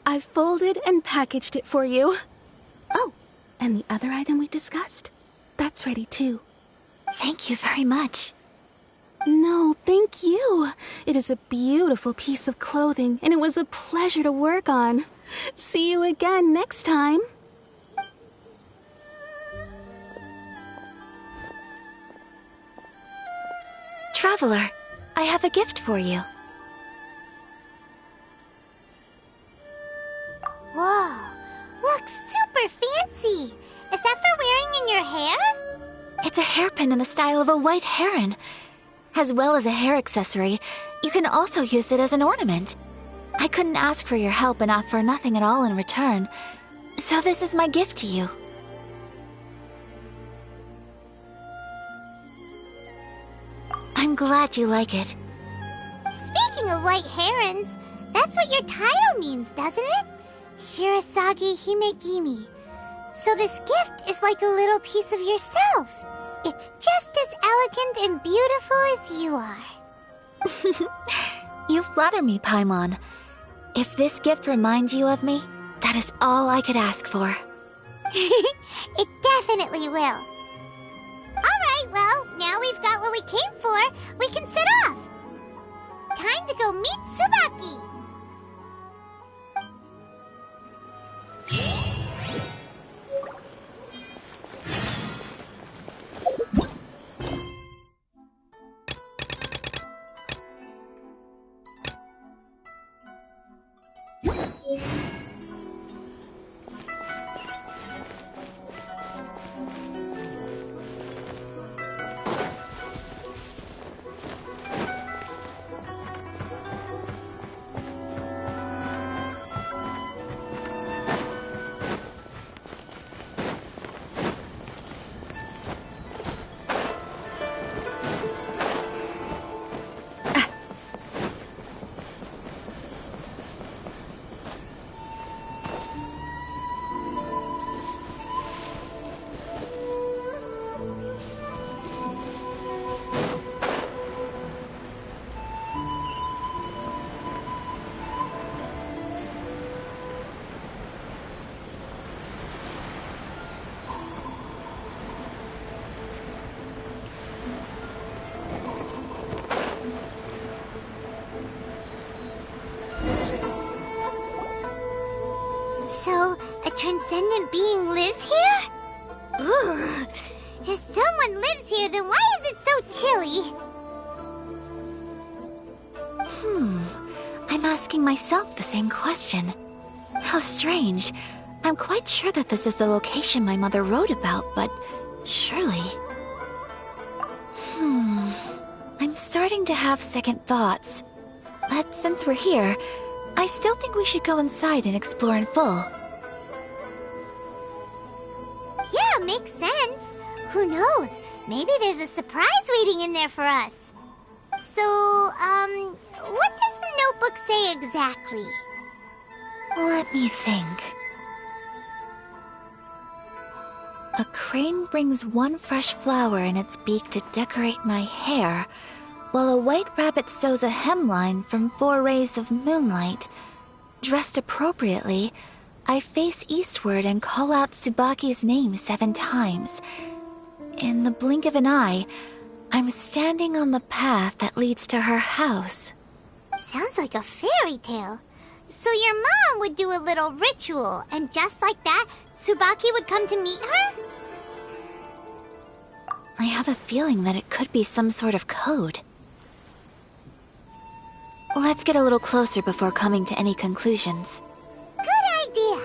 I've folded and packaged it for you. Oh, and the other item we discussed? That's ready too. Thank you very much. No, thank you. It is a beautiful piece of clothing, and it was a pleasure to work on. See you again next time. Traveler, I have a gift for you. Whoa, looks super fancy. Is that for wearing in your hair? It's a hairpin in the style of a white heron. As well as a hair accessory, you can also use it as an ornament. I couldn't ask for your help and offer nothing at all in return, so this is my gift to you. I'm glad you like it. Speaking of white herons, that's what your title means, doesn't it? Shirasagi Himegimi. So this gift is like a little piece of yourself. It's just as elegant and beautiful as you are. You flatter me, Paimon. If this gift reminds you of me, that is all I could ask for. It definitely will. Alright, well, now we've got what we came for. We can set off. Time to go meet Tsubaki. So, a transcendent being lives here? Ugh. If someone lives here, then why is it so chilly? I'm asking myself the same question. How strange. I'm quite sure that this is the location my mother wrote about, but surely... I'm starting to have second thoughts. But since we're here, I still think we should go inside and explore in full. Yeah, makes sense. Who knows? Maybe there's a surprise waiting in there for us. So, what does the notebook say exactly? Let me think. A crane brings one fresh flower in its beak to decorate my hair, while a white rabbit sews a hemline from 4 rays of moonlight. Dressed appropriately, I face eastward and call out Tsubaki's name 7 times. In the blink of an eye, I'm standing on the path that leads to her house. Sounds like a fairy tale. So your mom would do a little ritual, and just like that, Tsubaki would come to meet her? I have a feeling that it could be some sort of code. Let's get a little closer before coming to any conclusions. Good idea.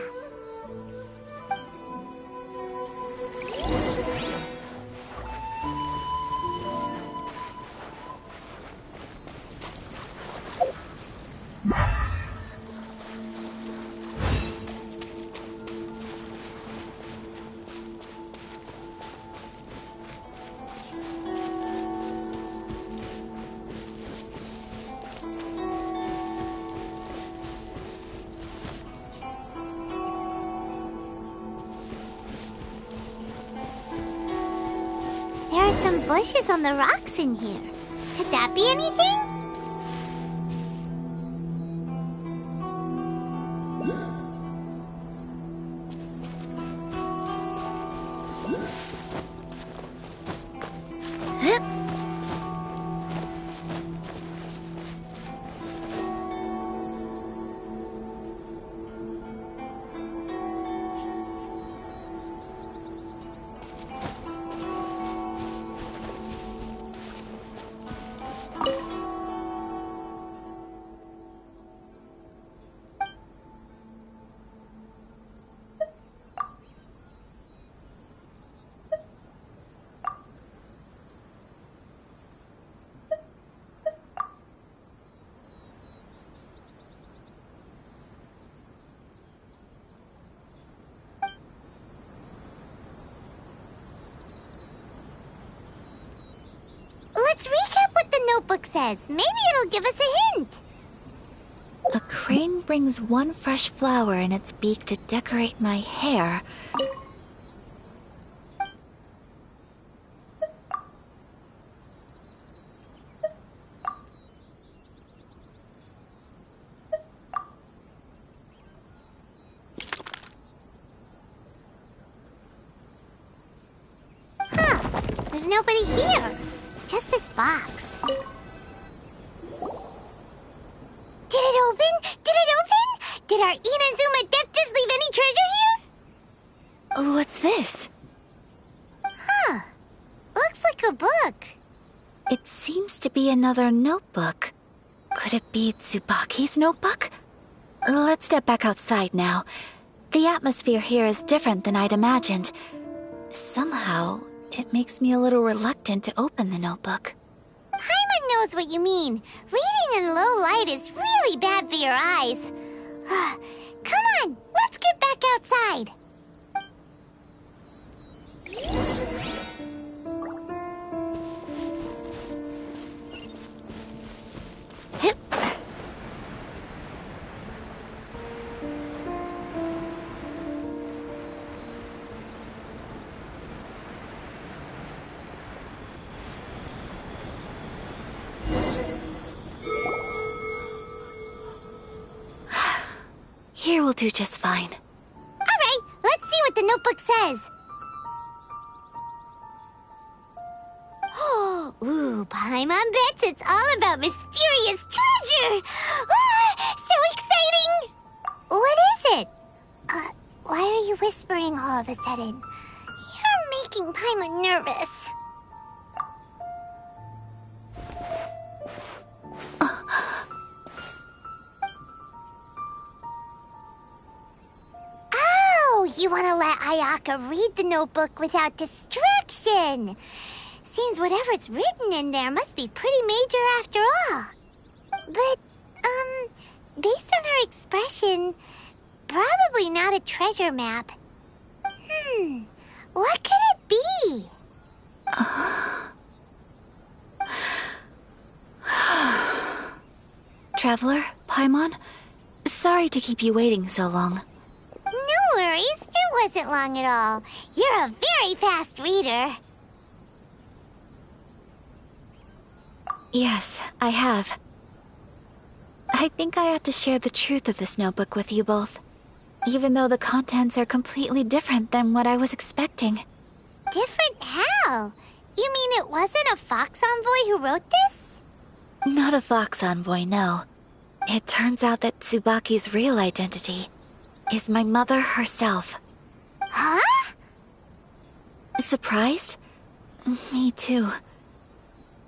There are some bushes on the rocks in here. Could that be anything? says. Maybe it'll give us a hint. A crane brings one fresh flower in its beak to decorate my hair. There's nobody here. Just this box. Did it open? Did it open? Did our Inazuma Adeptus leave any treasure here? What's this? Huh. Looks like a book. It seems to be another notebook. Could it be Tsubaki's notebook? Let's step back outside now. The atmosphere here is different than I'd imagined. Somehow, it makes me a little reluctant to open the notebook. Paimon knows what you mean. Reading in low light is really bad for your eyes. Come on, let's get back outside. Hip. Here will do just fine. All right, let's see what the notebook says. Ooh, Paimon bets it's all about mysterious treasure. So exciting! What is it? Why are you whispering all of a sudden? You're making Paimon nervous. You want to let Ayaka read the notebook without distraction. Seems whatever's written in there must be pretty major after all. But, based on her expression, probably not a treasure map. What could it be? Traveler, Paimon, sorry to keep you waiting so long. No worries, it wasn't long at all. You're a very fast reader. Yes, I have. I think I ought to share the truth of this notebook with you both, even though the contents are completely different than what I was expecting. Different how? You mean it wasn't a Fox Envoy who wrote this? Not a Fox Envoy, no. It turns out that Tsubaki's real identity is my mother herself. Huh? Surprised? Me too.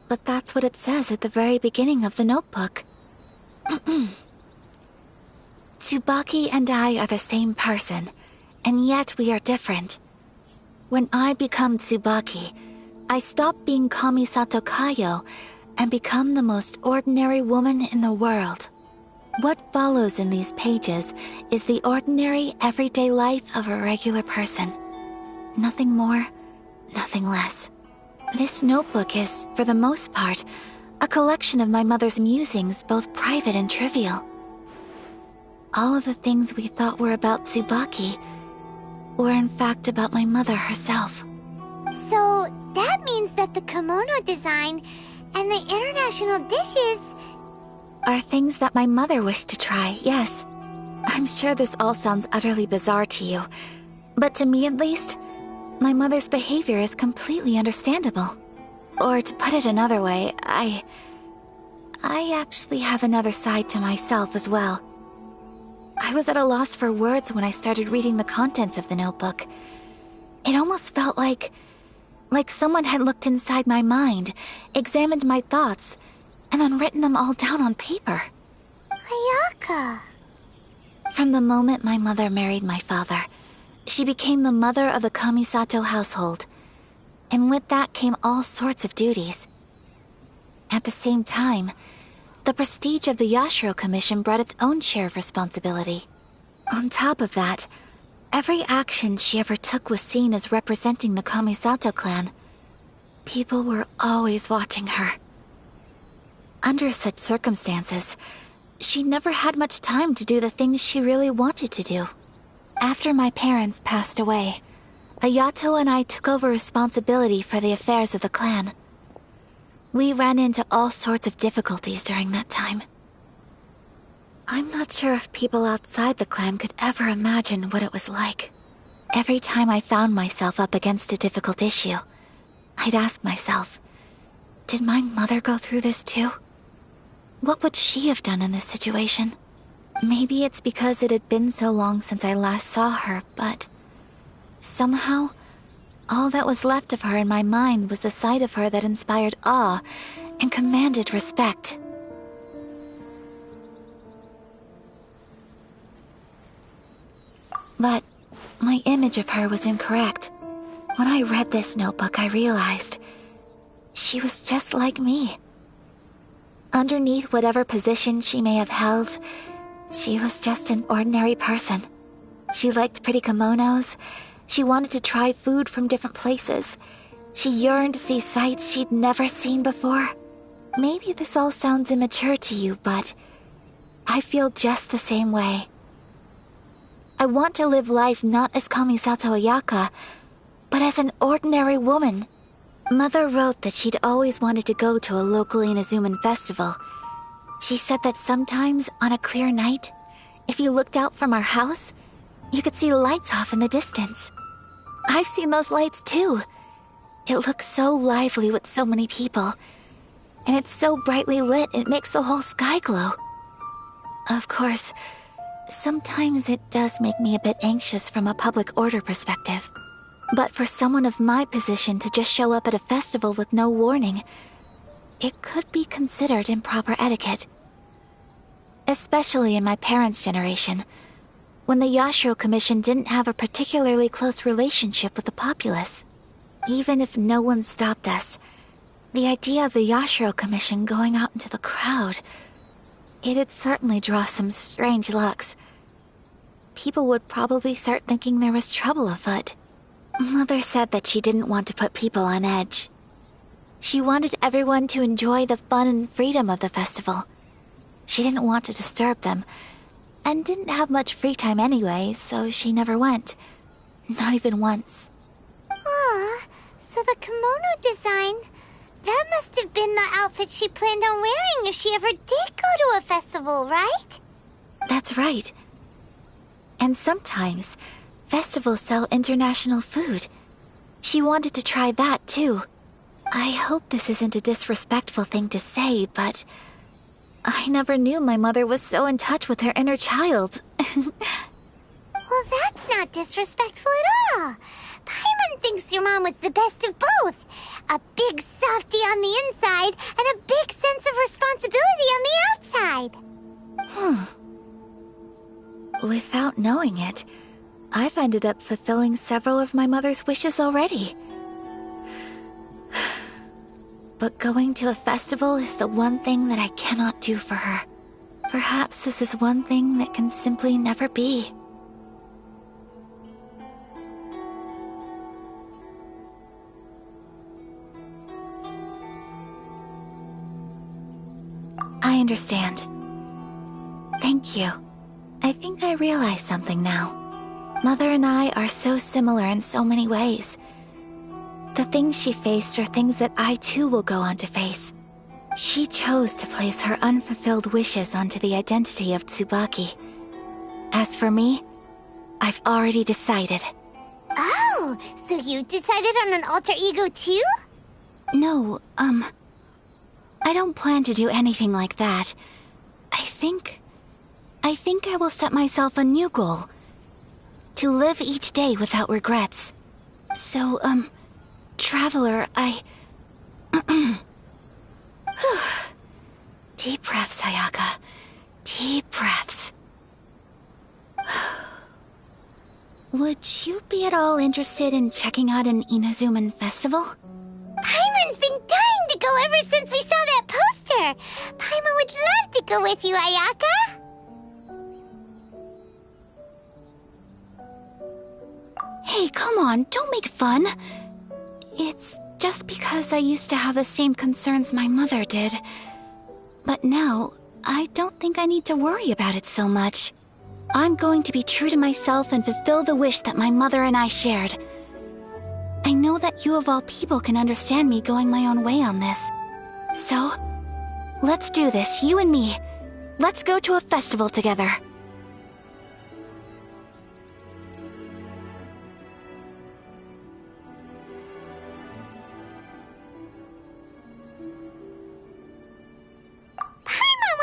But that's what it says at the very beginning of the notebook. Tsubaki and I are the same person, and yet we are different. When I become Tsubaki, I stop being Kamisato Kayo and become the most ordinary woman in the world. What follows in these pages is the ordinary, everyday life of a regular person. Nothing more, nothing less. This notebook is, for the most part, a collection of my mother's musings, both private and trivial. All of the things we thought were about Tsubaki were in fact about my mother herself. So that means that the kimono design and the international dishes are things that my mother wished to try, yes. I'm sure this all sounds utterly bizarre to you, but to me at least, my mother's behavior is completely understandable. Or to put it another way, I actually have another side to myself as well. I was at a loss for words when I started reading the contents of the notebook. It almost felt like someone had looked inside my mind, examined my thoughts, and then written them all down on paper. Ayaka. From the moment my mother married my father, she became the mother of the Kamisato household. And with that came all sorts of duties. At the same time, the prestige of the Yashiro Commission brought its own share of responsibility. On top of that, every action she ever took was seen as representing the Kamisato clan. People were always watching her. Under such circumstances, she never had much time to do the things she really wanted to do. After my parents passed away, Ayato and I took over responsibility for the affairs of the clan. We ran into all sorts of difficulties during that time. I'm not sure if people outside the clan could ever imagine what it was like. Every time I found myself up against a difficult issue, I'd ask myself, did my mother go through this too? What would she have done in this situation? Maybe it's because it had been so long since I last saw her, but somehow, all that was left of her in my mind was the side of her that inspired awe and commanded respect. But my image of her was incorrect. When I read this notebook, I realized she was just like me. Underneath whatever position she may have held, she was just an ordinary person. She liked pretty kimonos. She wanted to try food from different places. She yearned to see sights she'd never seen before. Maybe this all sounds immature to you, but I feel just the same way. I want to live life not as Kamisato Ayaka, but as an ordinary woman. Mother wrote that she'd always wanted to go to a local Inazuman festival. She said that sometimes, on a clear night, if you looked out from our house, you could see lights off in the distance. I've seen those lights too. It looks so lively with so many people. And it's so brightly lit, it makes the whole sky glow. Of course, sometimes it does make me a bit anxious from a public order perspective. But for someone of my position to just show up at a festival with no warning, it could be considered improper etiquette. Especially in my parents' generation, when the Yashiro Commission didn't have a particularly close relationship with the populace. Even if no one stopped us, the idea of the Yashiro Commission going out into the crowd, it'd certainly draw some strange looks. People would probably start thinking there was trouble afoot. Mother said that she didn't want to put people on edge. She wanted everyone to enjoy the fun and freedom of the festival. She didn't want to disturb them, and didn't have much free time anyway, so she never went. Not even once. Aw, so the kimono design, that must have been the outfit she planned on wearing if she ever did go to a festival, right? That's right. And sometimes, festivals sell international food. She wanted to try that too. I hope this isn't a disrespectful thing to say, but I never knew my mother was so in touch with her inner child. Well, that's not disrespectful at all. Paimon thinks your mom was the best of both. A big softie on the inside and a big sense of responsibility on the outside. Without knowing it, I've ended up fulfilling several of my mother's wishes already. But going to a festival is the one thing that I cannot do for her. Perhaps this is one thing that can simply never be. I understand. Thank you. I think I realize something now. Mother and I are so similar in so many ways. The things she faced are things that I too will go on to face. She chose to place her unfulfilled wishes onto the identity of Tsubaki. As for me, I've already decided. Oh, so you decided on an alter ego too? No, I don't plan to do anything like that. I think I will set myself a new goal. To live each day without regrets. So, Traveler, Deep breaths, Ayaka. Deep breaths. Would you be at all interested in checking out an Inazuman festival? Paimon's been dying to go ever since we saw that poster! Paimon would love to go with you, Ayaka! Hey, come on, don't make fun. It's just because I used to have the same concerns my mother did. But now, I don't think I need to worry about it so much. I'm going to be true to myself and fulfill the wish that my mother and I shared. I know that you of all people can understand me going my own way on this. So, let's do this, you and me. Let's go to a festival together.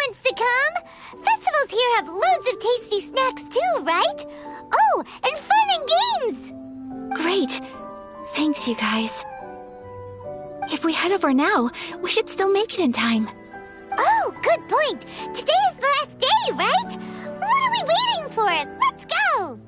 Wants to come? Festivals here have loads of tasty snacks too, right? Oh, and fun and games! Great. Thanks, you guys. If we head over now, we should still make it in time. Oh, good point. Today is the last day, right? What are we waiting for? Let's go!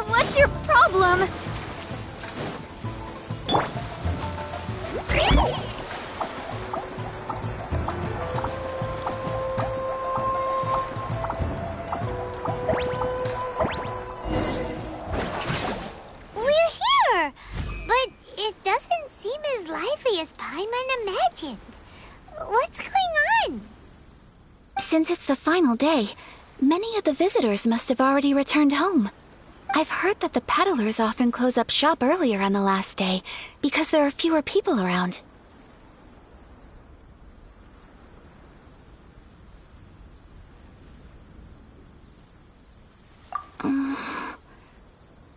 What's your problem? We're here! But it doesn't seem as lively as Paimon imagined. What's going on? Since it's the final day, many of the visitors must have already returned home. I've heard that the peddlers often close up shop earlier on the last day because there are fewer people around.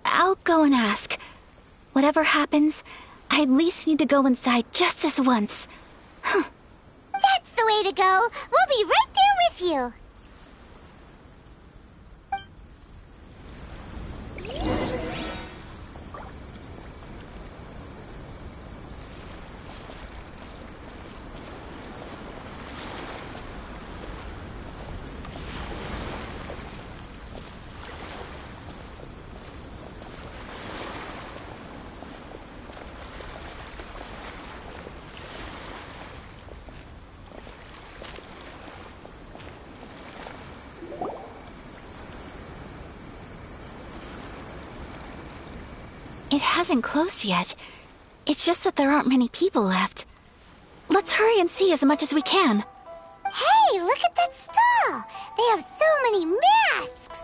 I'll go and ask. Whatever happens, I at least need to go inside just this once. That's the way to go. We'll be right there with you. It hasn't closed yet. It's just that there aren't many people left. Let's hurry and see as much as we can. Hey, look at that stall! They have so many masks!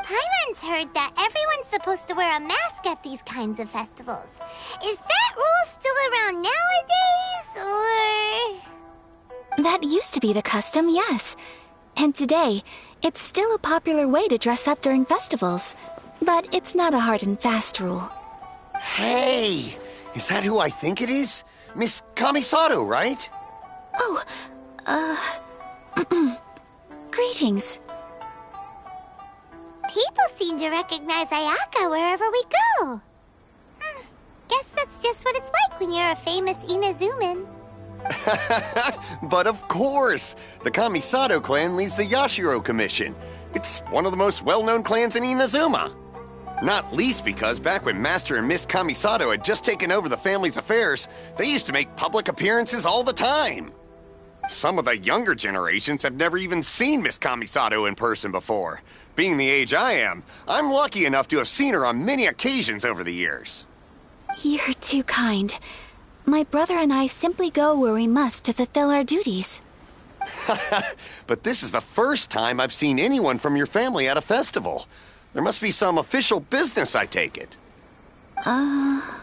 Paimon's heard that everyone's supposed to wear a mask at these kinds of festivals. Is that rule still around nowadays, or...? That used to be the custom, yes. And today, it's still a popular way to dress up during festivals. But it's not a hard and fast rule. Hey! Is that who I think it is? Miss Kamisato, right? Oh, greetings. People seem to recognize Ayaka wherever we go. Guess that's just what it's like when you're a famous Inazuman. But of course! The Kamisato clan leads the Yashiro Commission. It's one of the most well-known clans in Inazuma. Not least because back when Master and Miss Kamisato had just taken over the family's affairs, they used to make public appearances all the time. Some of the younger generations have never even seen Miss Kamisato in person before. Being the age I am, I'm lucky enough to have seen her on many occasions over the years. You're too kind. My brother and I simply go where we must to fulfill our duties. But this is the first time I've seen anyone from your family at a festival. There must be some official business, I take it. Oh,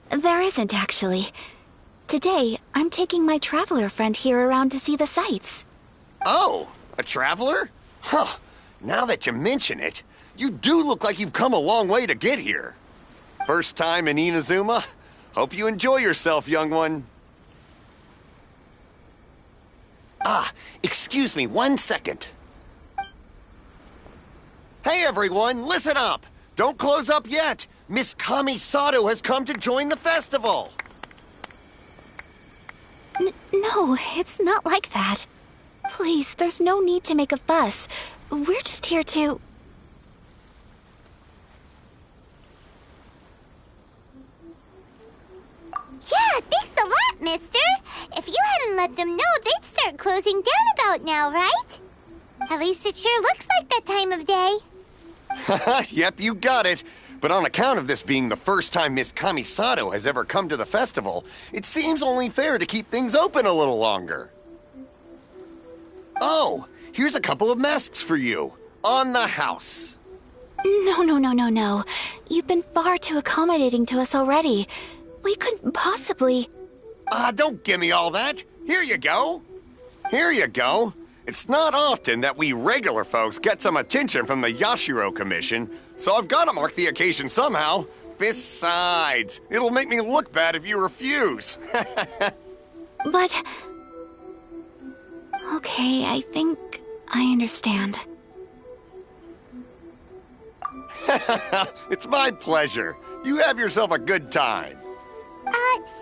there isn't actually. Today, I'm taking my traveler friend here around to see the sights. Oh, a traveler? Huh. Now that you mention it, you do look like you've come a long way to get here. First time in Inazuma? Hope you enjoy yourself, young one. Ah, excuse me 1 second. Hey everyone, listen up! Don't close up yet! Miss Kamisato has come to join the festival! No, it's not like that. Please, there's no need to make a fuss. We're just here to... Yeah, thanks a lot, mister. If you hadn't let them know, they'd start closing down about now, right? At least it sure looks like that time of day. Yep, you got it. But on account of this being the first time Miss Kamisato has ever come to the festival, it seems only fair to keep things open a little longer. Oh, here's a couple of masks for you. On the house. No. You've been far too accommodating to us already. We couldn't possibly... Don't give me all that. Here you go. Here you go. It's not often that we regular folks get some attention from the Yashiro Commission, so I've got to mark the occasion somehow. Besides, it'll make me look bad if you refuse. But... Okay, I think I understand. It's my pleasure. You have yourself a good time.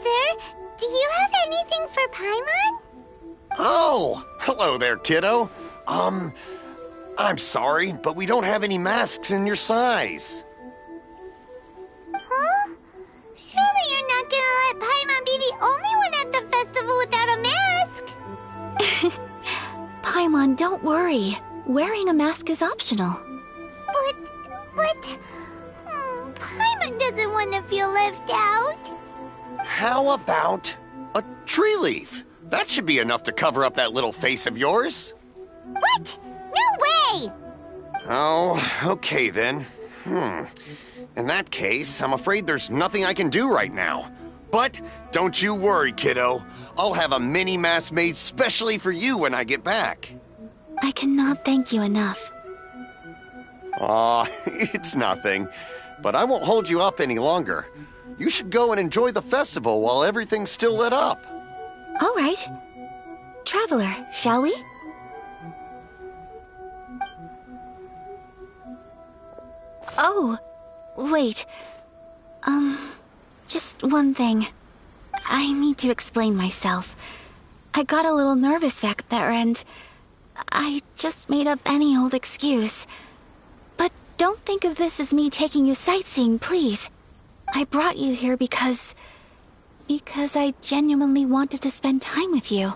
Sir, do you have anything for Paimon? Oh, hello there, kiddo. I'm sorry, but we don't have any masks in your size. Huh? Surely you're not gonna let Paimon be the only one at the festival without a mask? Paimon, don't worry. Wearing a mask is optional. But... Paimon doesn't want to feel left out. How about a tree leaf? That should be enough to cover up that little face of yours. What? No way! Oh, okay then. In that case, I'm afraid there's nothing I can do right now. But don't you worry, kiddo. I'll have a mini mask made specially for you when I get back. I cannot thank you enough. Aw, it's nothing. But I won't hold you up any longer. You should go and enjoy the festival while everything's still lit up. All right. Traveler, shall we? Oh, wait. Just one thing. I need to explain myself. I got a little nervous back there and I just made up any old excuse. But don't think of this as me taking you sightseeing, please. I brought you here because I genuinely wanted to spend time with you.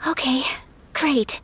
Okay, great.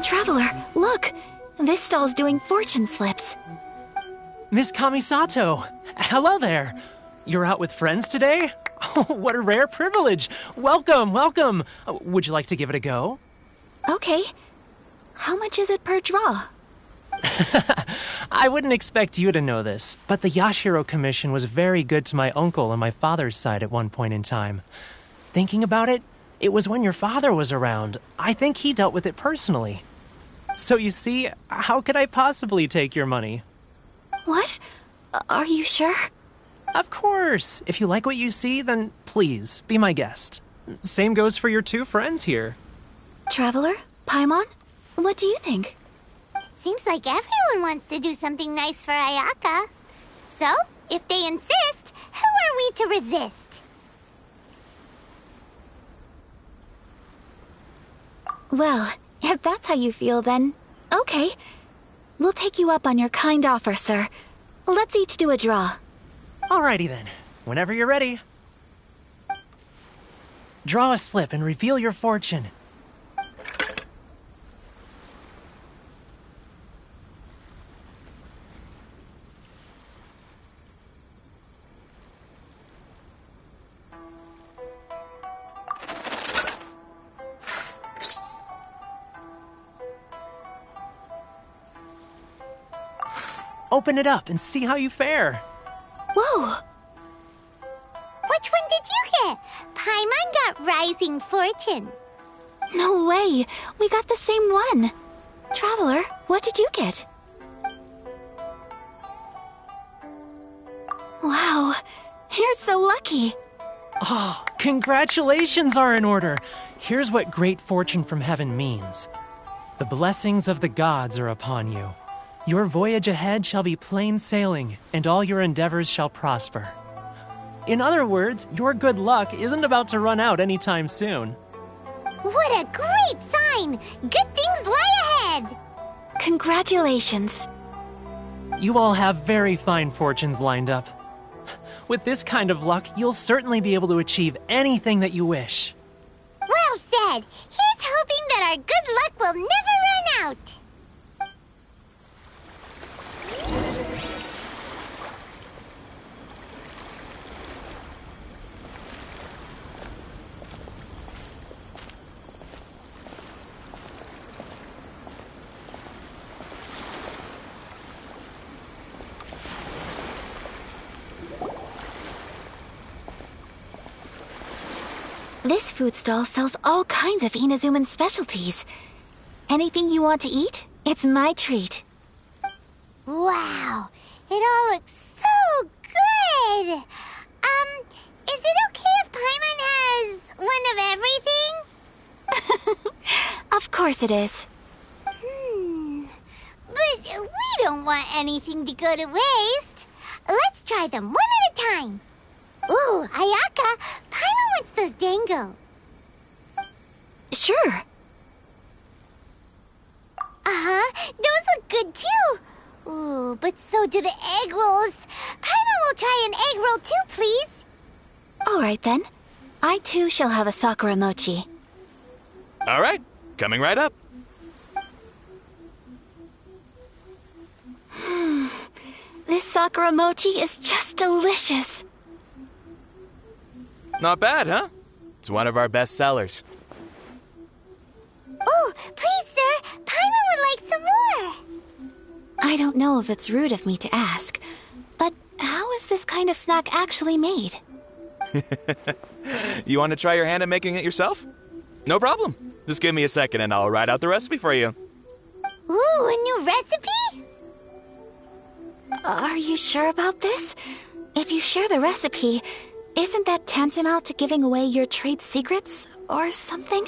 Traveler, look! This stall's doing fortune slips. Miss Kamisato! Hello there! You're out with friends today? Oh, what a rare privilege! Welcome, welcome! Would you like to give it a go? Okay. How much is it per draw? I wouldn't expect you to know this, but the Yashiro Commission was very good to my uncle on my father's side at one point in time. Thinking about it, it was when your father was around. I think he dealt with it personally. So you see, how could I possibly take your money? What? Are you sure? Of course. If you like what you see, then please, be my guest. Same goes for your two friends here. Traveler? Paimon? What do you think? Seems like everyone wants to do something nice for Ayaka. So, if they insist, who are we to resist? Well, if that's how you feel, then okay. We'll take you up on your kind offer, sir. Let's each do a draw. Alrighty then. Whenever you're ready. Draw a slip and reveal your fortune. Open it up and see how you fare. Whoa! Which one did you get? Paimon got Rising Fortune. No way! We got the same one! Traveler, what did you get? Wow, you're so lucky! Oh, congratulations are in order. Here's what great fortune from heaven means. The blessings of the gods are upon you. Your voyage ahead shall be plain sailing, and all your endeavors shall prosper. In other words, your good luck isn't about to run out anytime soon. What a great sign! Good things lie ahead! Congratulations. You all have very fine fortunes lined up. With this kind of luck, you'll certainly be able to achieve anything that you wish. Well said! Here's hoping that our good luck will never run out! This food stall sells all kinds of Inazuman specialties. Anything you want to eat, it's my treat. Wow, it all looks so good! Is it okay if Paimon has one of everything? Of course it is. But we don't want anything to go to waste. Let's try them one at a time. Ooh, Ayaka, Paimon wants those dango. Sure. Uh-huh, those look good too. Ooh, but so do the egg rolls. Paimon will try an egg roll too, please. All right then. I too shall have a sakura mochi. All right, coming right up. This sakura mochi is just delicious. Not bad, huh? It's one of our best sellers. Oh, please, sir. Paimon would like some more. I don't know if it's rude of me to ask, but how is this kind of snack actually made? You want to try your hand at making it yourself? No problem. Just give me a second and I'll write out the recipe for you. Ooh, a new recipe? Are you sure about this? If you share the recipe, isn't that tantamount to giving away your trade secrets or something?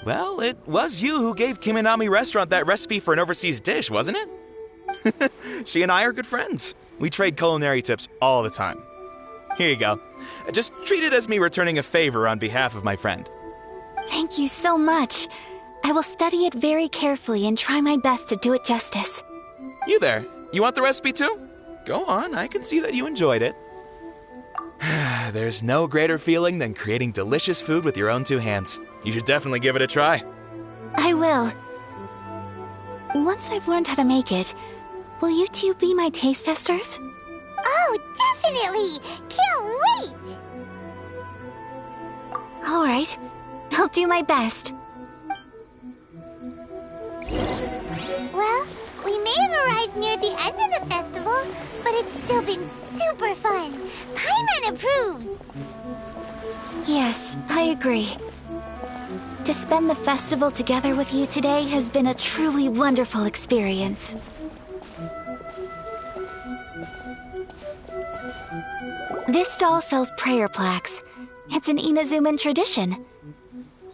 Well, it was you who gave Kiminami Restaurant that recipe for an overseas dish, wasn't it? She and I are good friends. We trade culinary tips all the time. Here you go. Just treat it as me returning a favor on behalf of my friend. Thank you so much. I will study it very carefully and try my best to do it justice. You there, you want the recipe too? Go on, I can see that you enjoyed it. There's no greater feeling than creating delicious food with your own two hands. You should definitely give it a try. I will. Once I've learned how to make it, will you two be my taste testers? Oh, definitely! Can't wait! All right. I'll do my best. Well, we may have arrived near the end of the festival, but it's still been super fun. Paimon approves. Yes, I agree. To spend the festival together with you today has been a truly wonderful experience. This stall sells prayer plaques. It's an Inazuman tradition.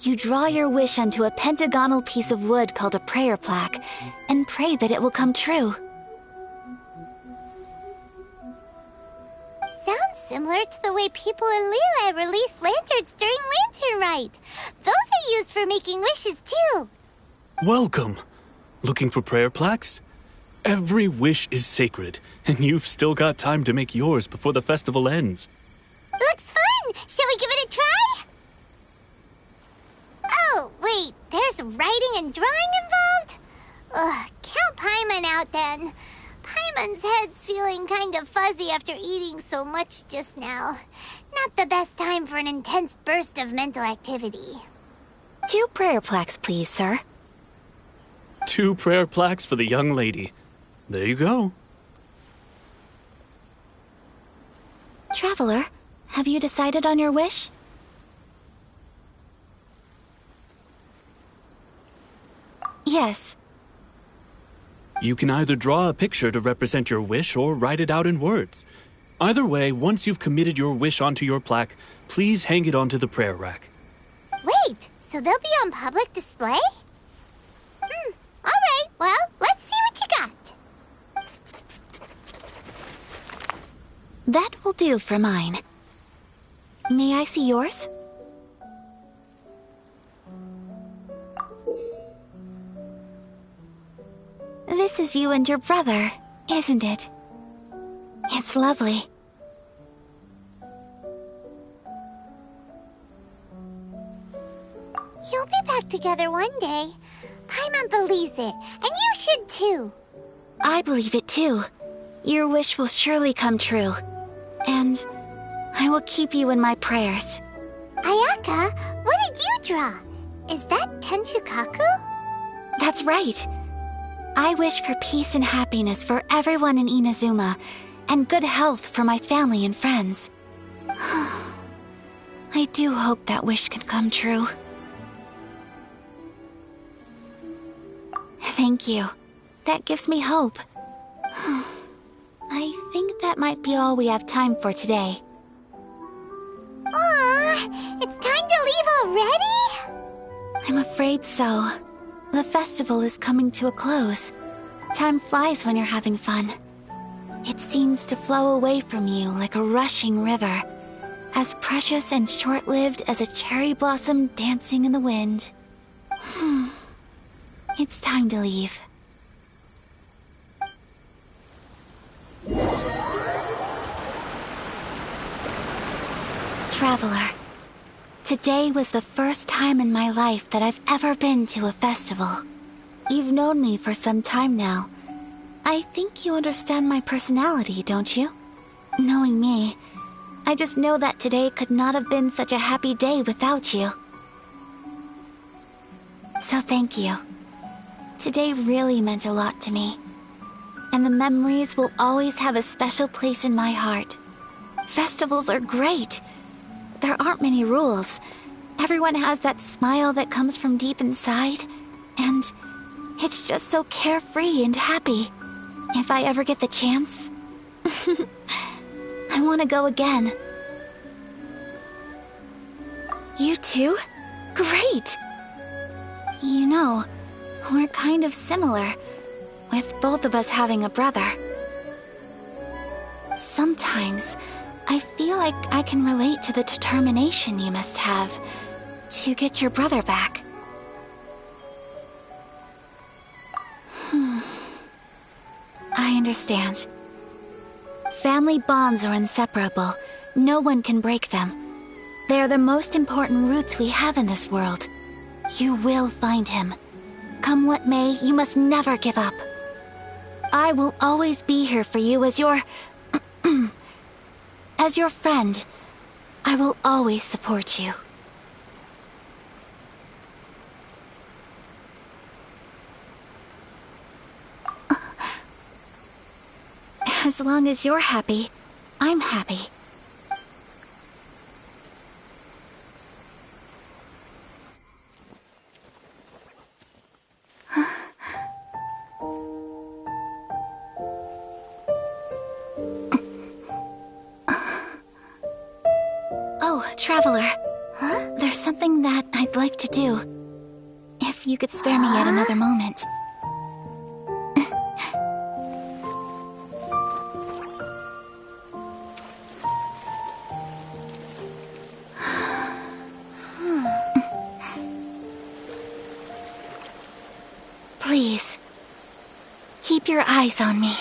You draw your wish onto a pentagonal piece of wood called a prayer plaque, and pray that it will come true. Sounds similar to the way people in Liyue release lanterns during Lantern Rite. Those are used for making wishes too. Welcome. Looking for prayer plaques? Every wish is sacred, and you've still got time to make yours before the festival ends. Looks fun! Shall we give it a try? Oh, wait, there's writing and drawing involved? Ugh, count Paimon out then. Paimon's head's feeling kind of fuzzy after eating so much just now. Not the best time for an intense burst of mental activity. 2 prayer plaques, please, sir. 2 prayer plaques for the young lady. There you go. Traveler, have you decided on your wish? Yes. You can either draw a picture to represent your wish or write it out in words. Either way, once you've committed your wish onto your plaque, please hang it onto the prayer rack. Wait, so they'll be on public display? Alright, well, let's see what you got. That will do for mine. May I see yours? This is you and your brother, isn't it? It's lovely. You'll be back together one day. Paimon believes it, and you should too. I believe it too. Your wish will surely come true. And I will keep you in my prayers. Ayaka, what did you draw? Is that Tenchukaku? That's right. I wish for peace and happiness for everyone in Inazuma, and good health for my family and friends. I do hope that wish can come true. Thank you. That gives me hope. I think that might be all we have time for today. Aw, it's time to leave already? I'm afraid so. The festival is coming to a close. Time flies when you're having fun. It seems to flow away from you like a rushing river, as precious and short-lived as a cherry blossom dancing in the wind. It's time to leave. Traveler, today was the first time in my life that I've ever been to a festival. You've known me for some time now. I think you understand my personality, don't you? Knowing me, I just know that today could not have been such a happy day without you. So thank you. Today really meant a lot to me. And the memories will always have a special place in my heart. Festivals are great. There aren't many rules. Everyone has that smile that comes from deep inside. And it's just so carefree and happy. If I ever get the chance, I want to go again. You too? Great! You know, we're kind of similar, with both of us having a brother. Sometimes, I feel like I can relate to the determination you must have to get your brother back. I understand. Family bonds are inseparable. No one can break them. They are the most important roots we have in this world. You will find him. Come what may, you must never give up. I will always be here for you as your... as your friend. I will always support you. As long as you're happy, I'm happy. Oh, Traveler. Huh? There's something that I'd like to do. If you could spare me yet another moment. Please, keep your eyes on me.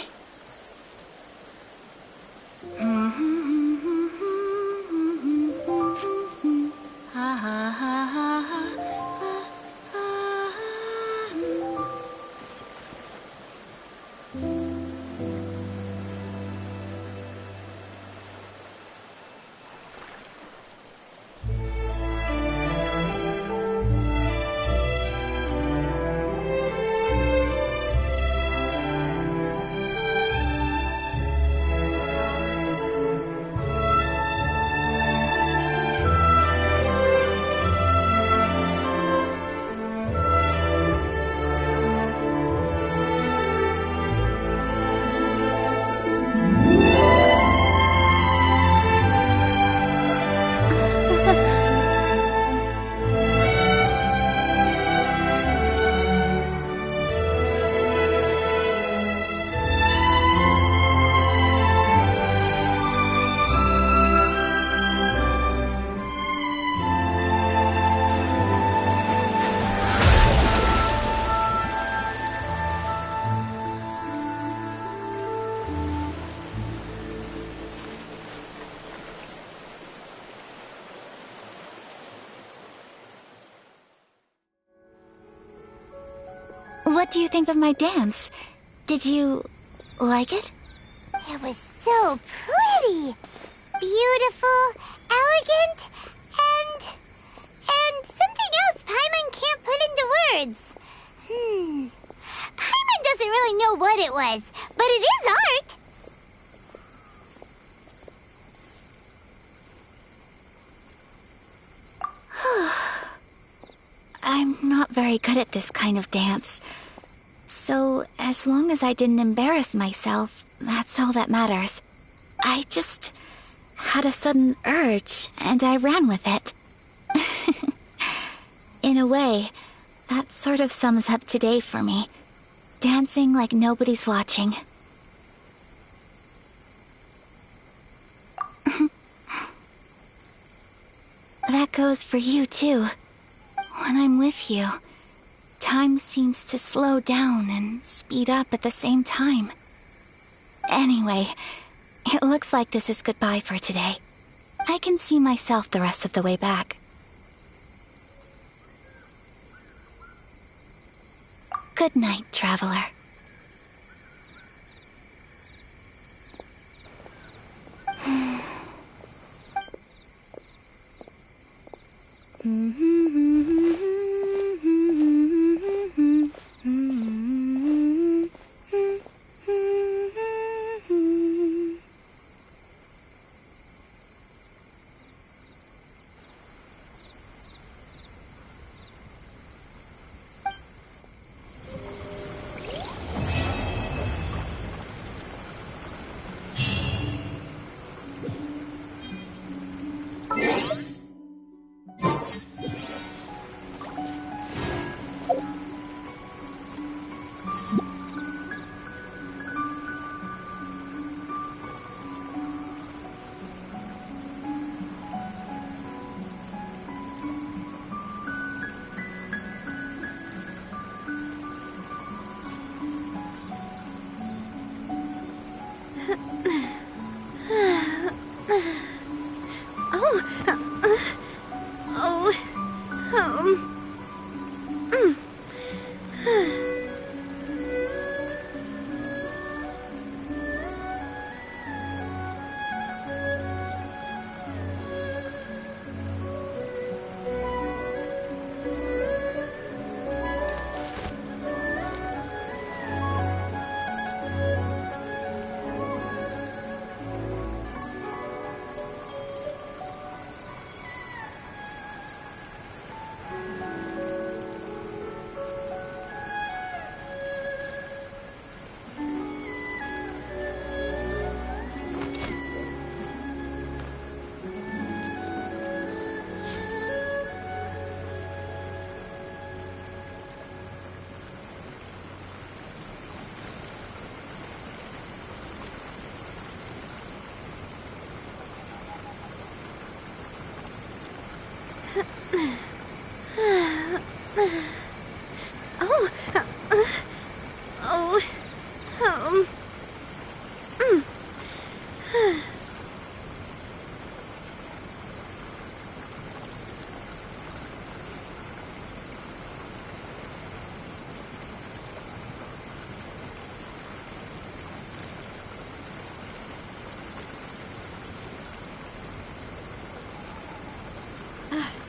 What do you think of my dance? Did you like it? It was so pretty, beautiful, elegant, and something else Paimon can't put into words. Paimon doesn't really know what it was, but it is art. not very good at this kind of dance. So, as long as I didn't embarrass myself, that's all that matters. I just had a sudden urge, and I ran with it. In a way, that sort of sums up today for me. Dancing like nobody's watching. That goes for you, too. When I'm with you, time seems to slow down and speed up at the same time. Anyway, it looks like this is goodbye for today. I can see myself the rest of the way back. Good night, traveler.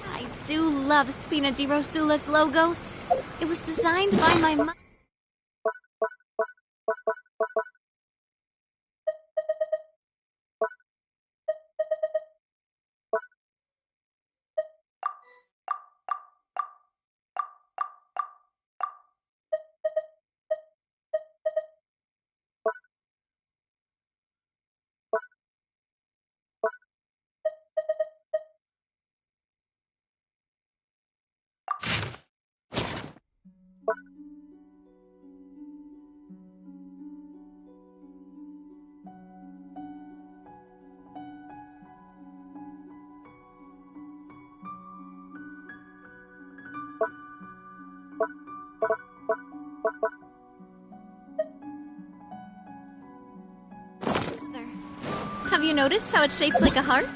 I do love Spina di Rosula's logo. It was designed by my mother. Have you noticed how it's shaped like a heart?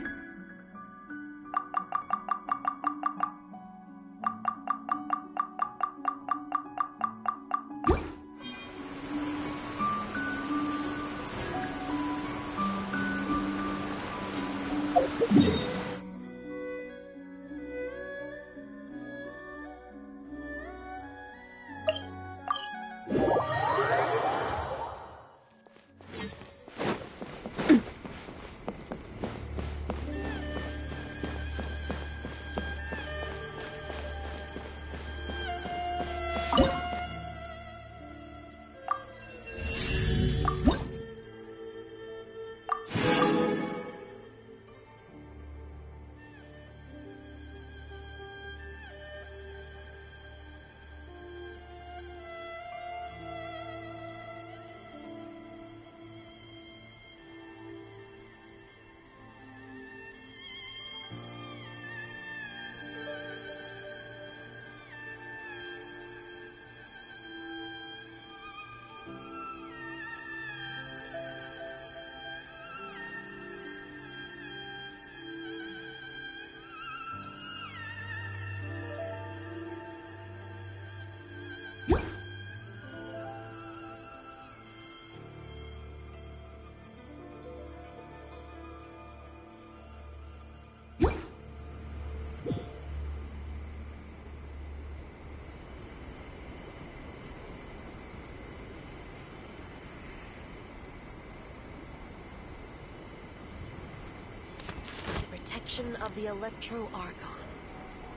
protection of the Electro-Archon.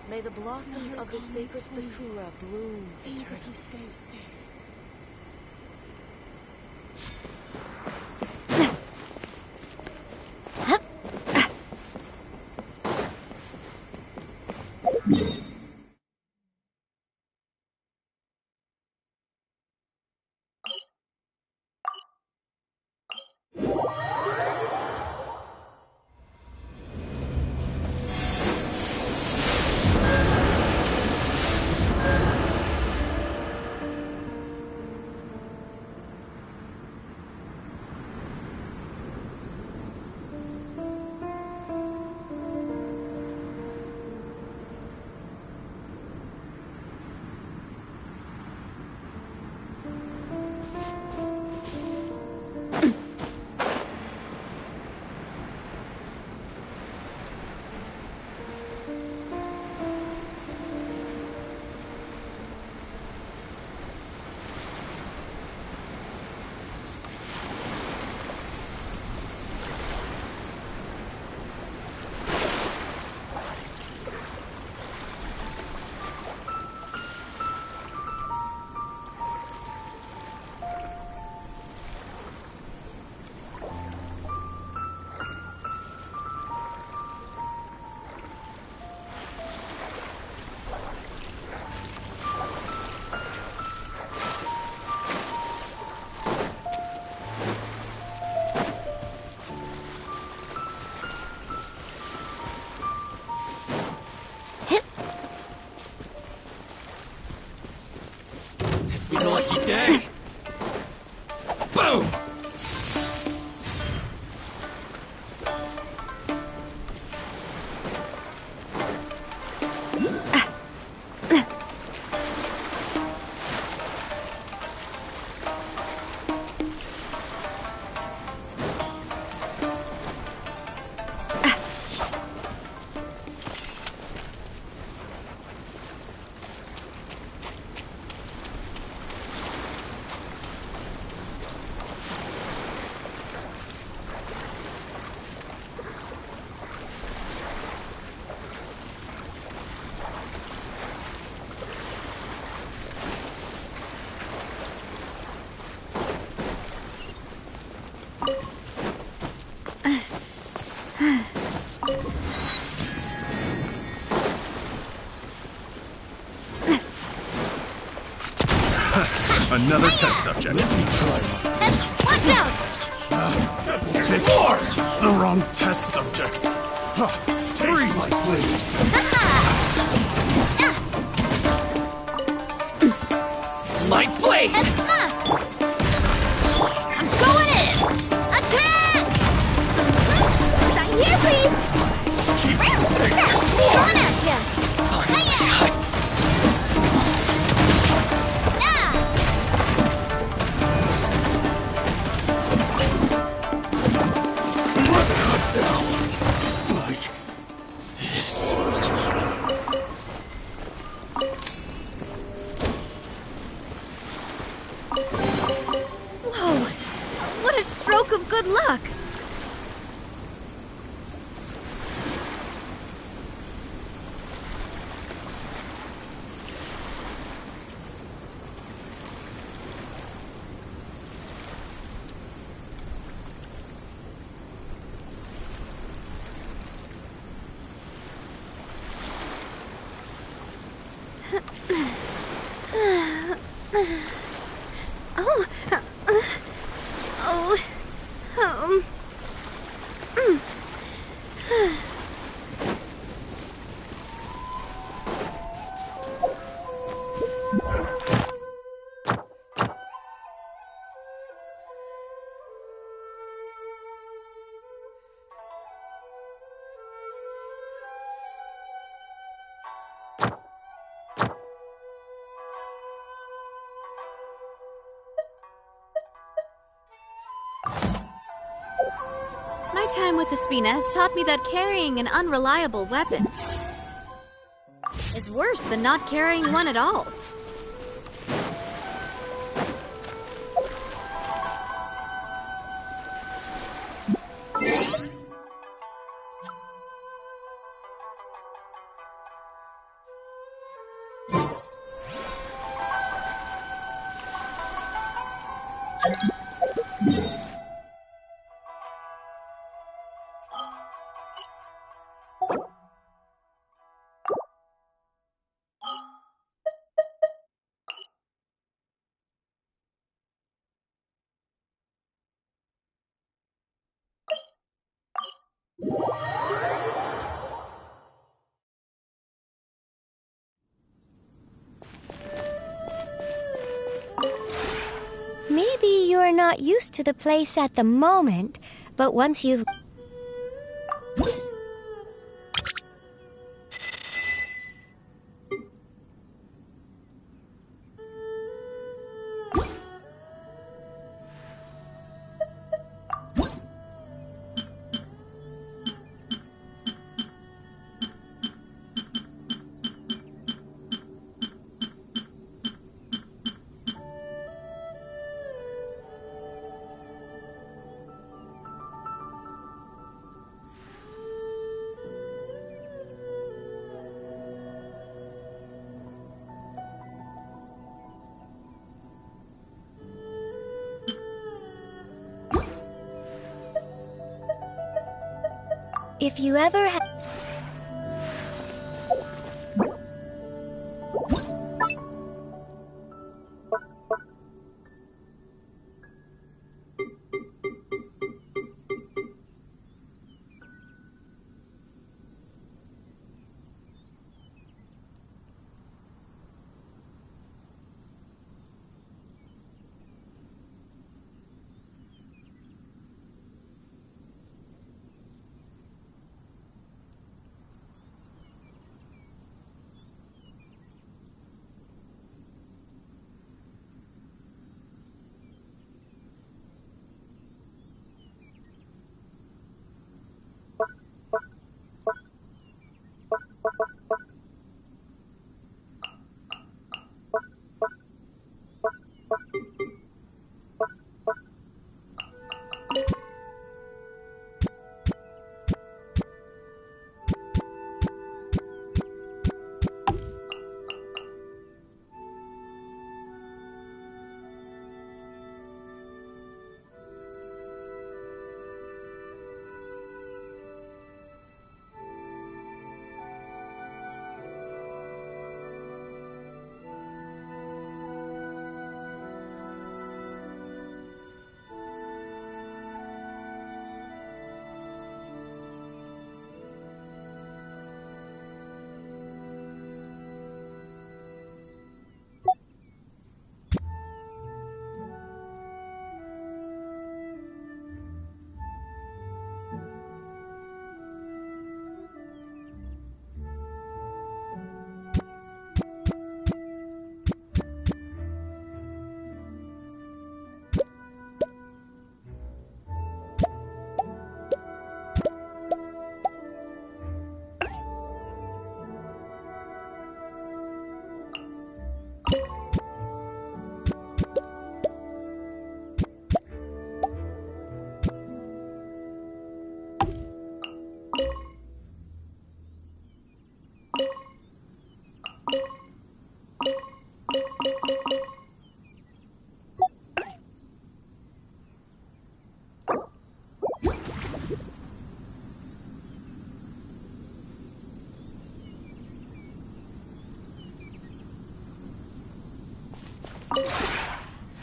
May the blossoms of the sacred Sakura bloom eternally. He stays safe. Been a lucky day. Boom! Another test subject. Watch out! More! The wrong test subject. Freeze, my please. Light blade! I'm going in! Attack! Right here, please! Coming at ya! Hiya! Whoa! What a stroke of good luck! My time with the Spina has taught me that carrying an unreliable weapon is worse than not carrying one at all. not used to the place at the moment, but once you've... If you ever have...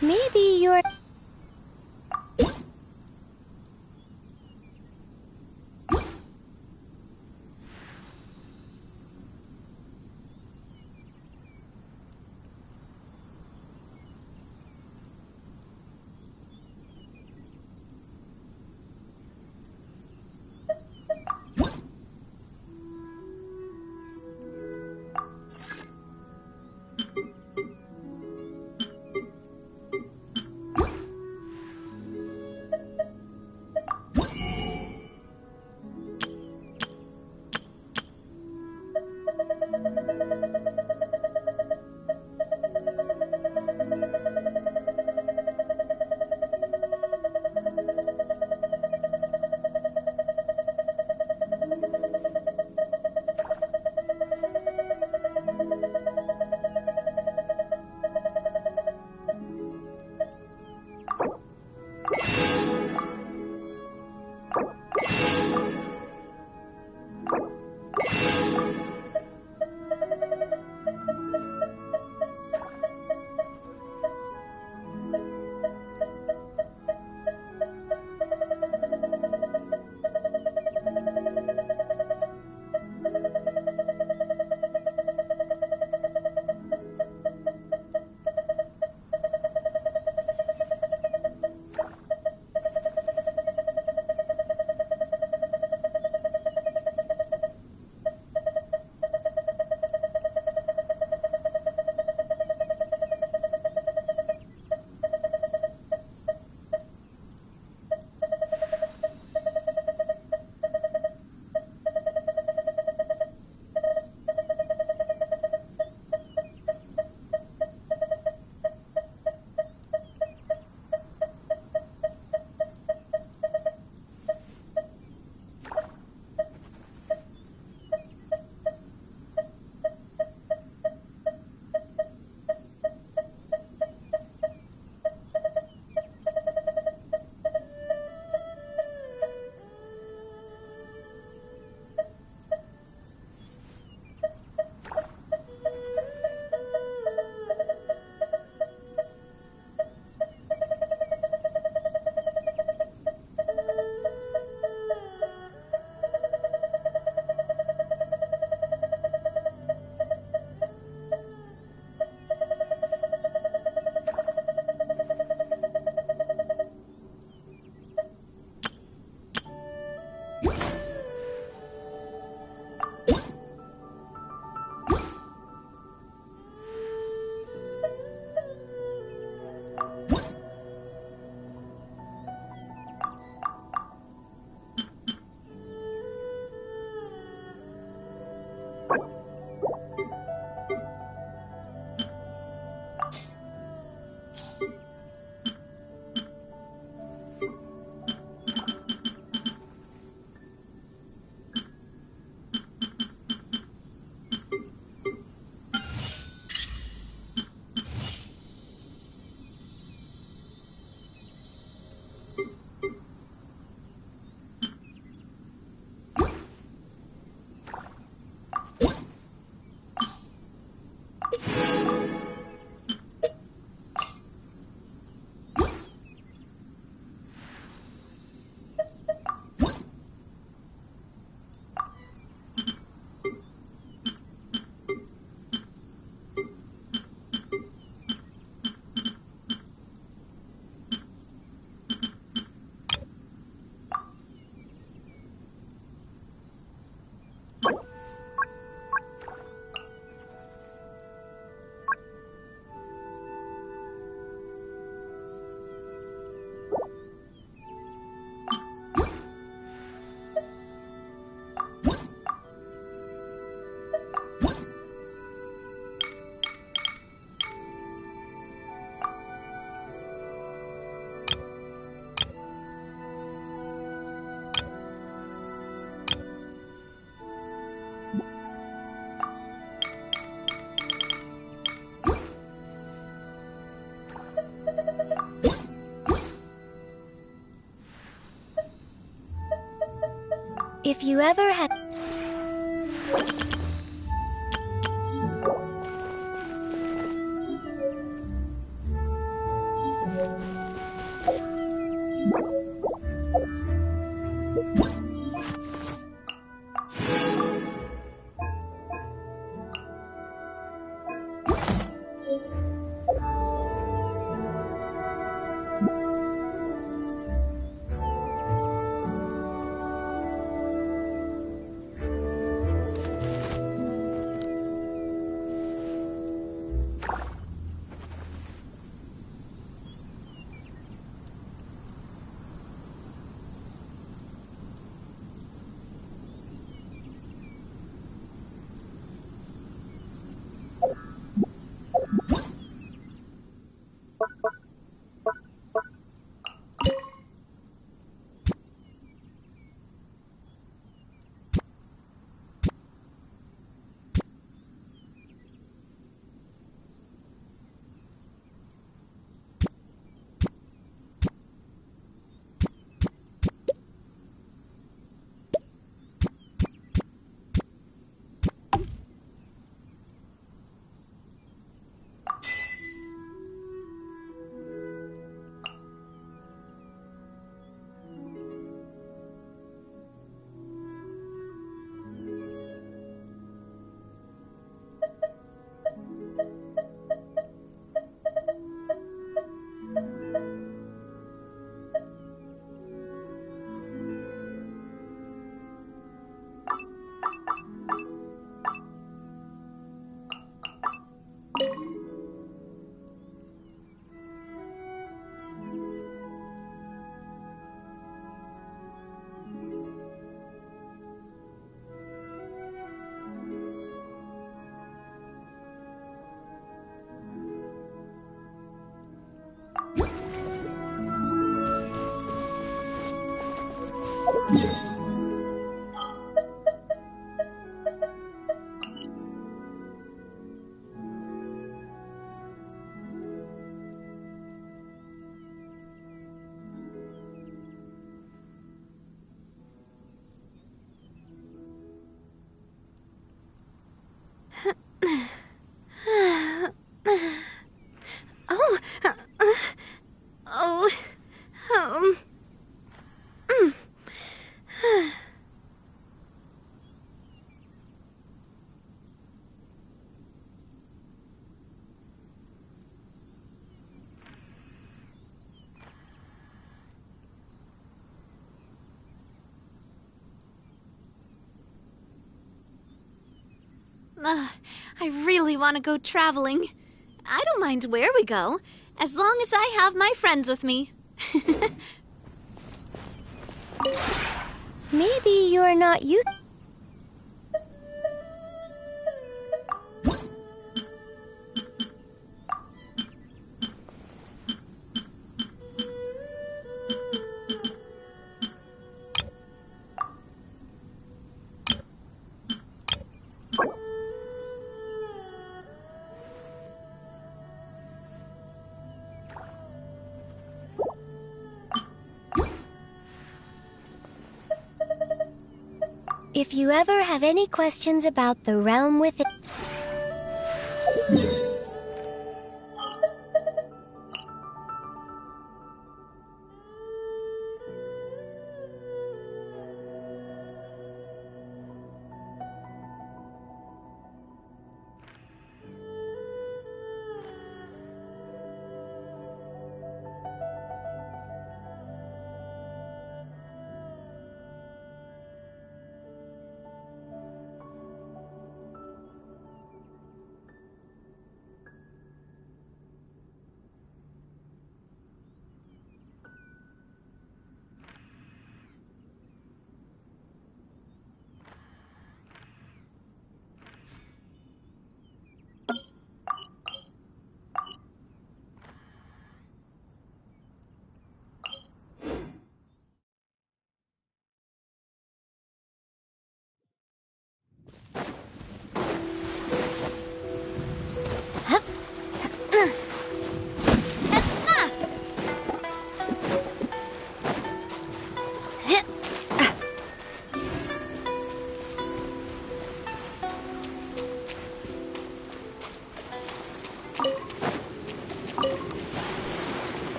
Maybe you're... If you ever have... I really want to go traveling. I don't mind where we go, as long as I have my friends with me. Maybe you're not used... If you ever have any questions about the realm within...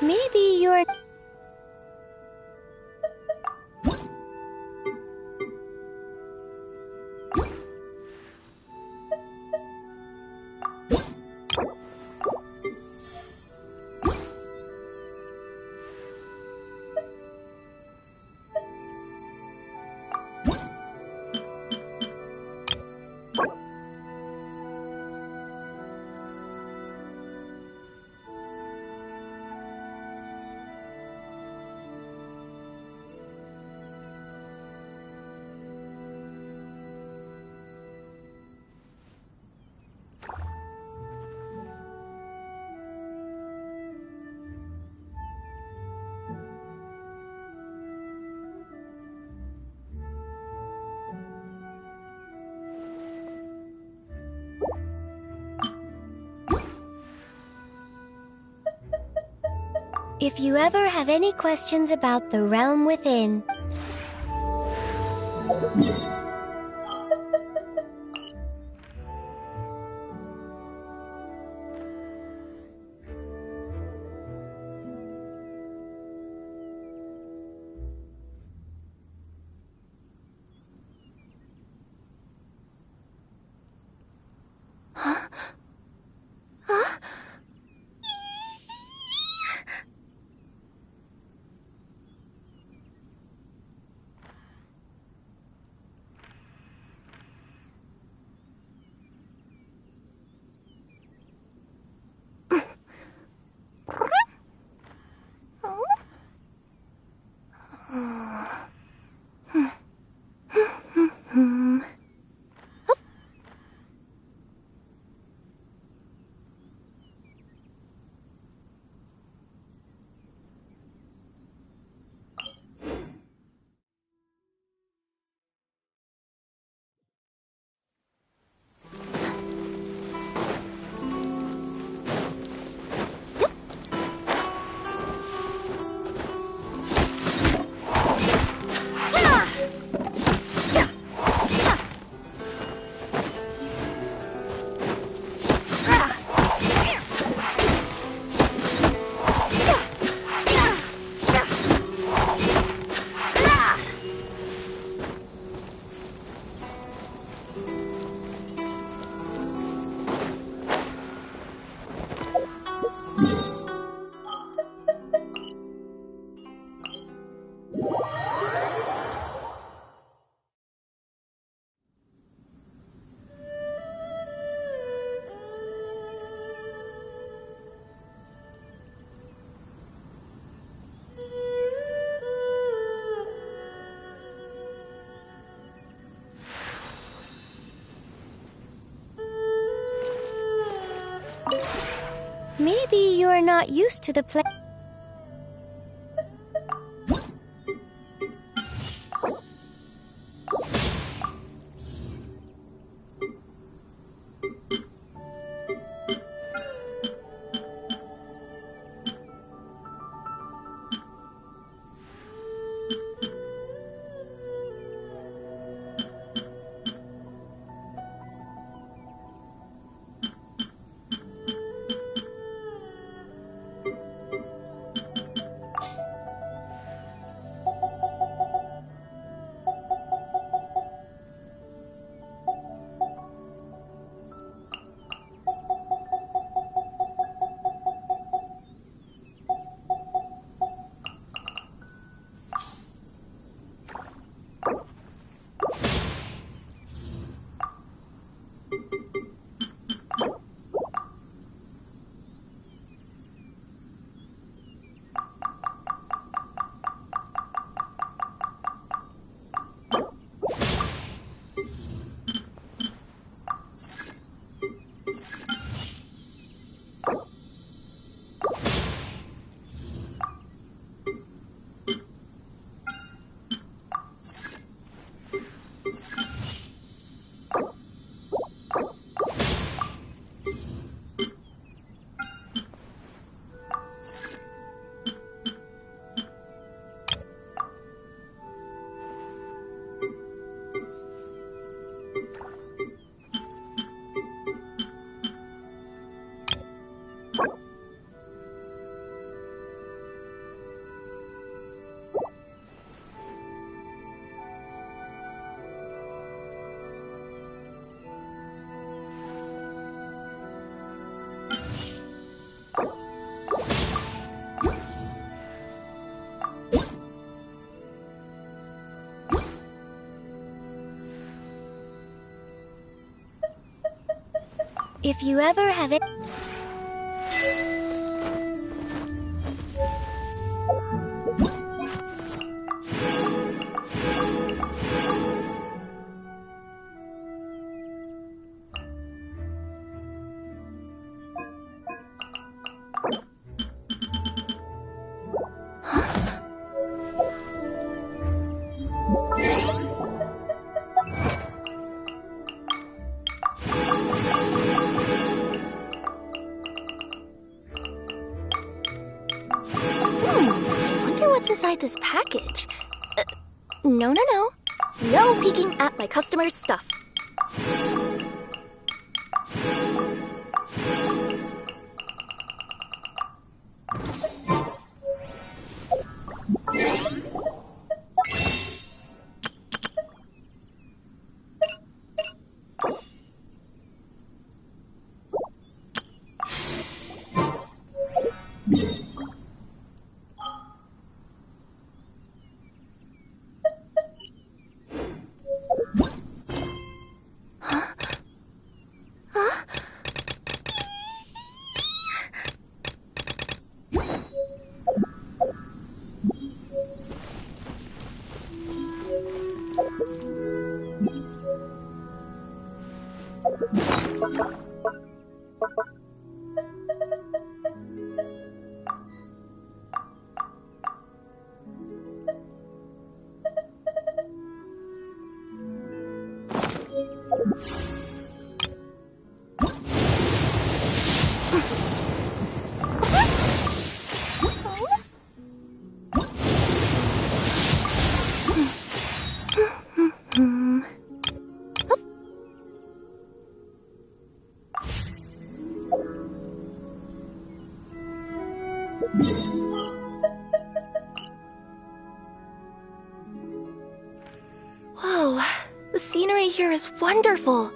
Maybe you're... If you ever have any questions about the realm within, maybe you're not used to the place. If you ever have it. inside this package? No, no, no. No peeking at my customer's stuff. Whoa, the scenery here is wonderful.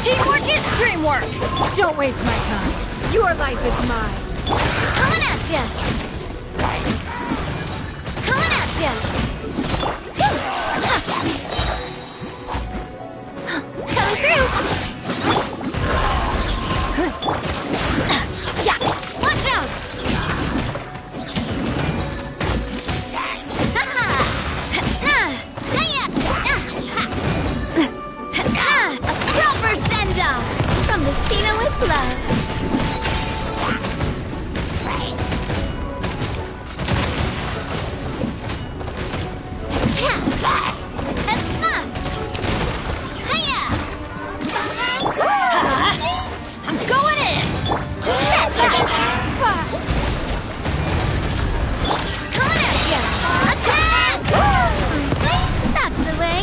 Teamwork is dreamwork! Don't waste my time. Your life is mine. Coming at ya! Coming at ya! Coming through! Yeah! Watch out! From the Spina with love. I'm going in. Coming at ya. Attack! That's the way.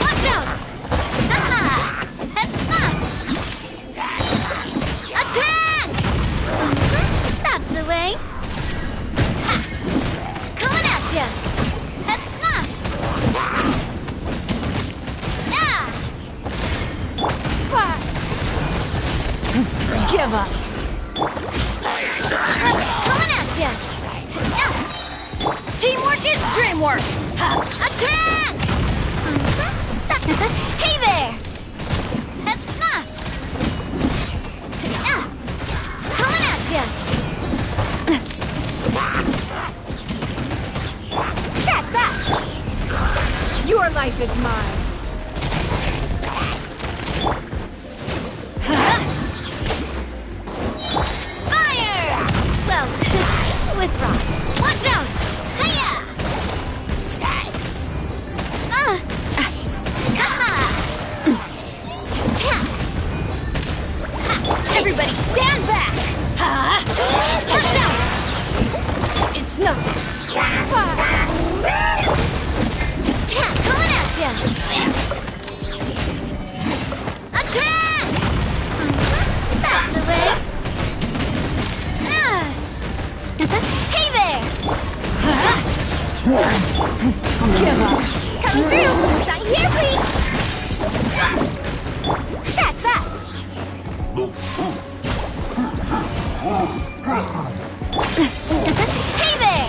Watch out! Attack! That's the way. Coming at ya! Give up. Coming at ya! Teamwork is dreamwork! Attack! Hey there! Coming at ya! Get that! Your life is mine. Fire! Well, with rocks. Watch out! Hiya! Everybody stand back! Watch out! It's nothing. Coming at ya! Attack! That's the way. Hey there! Give up. Come through! Right here, please! That's that! Hey there!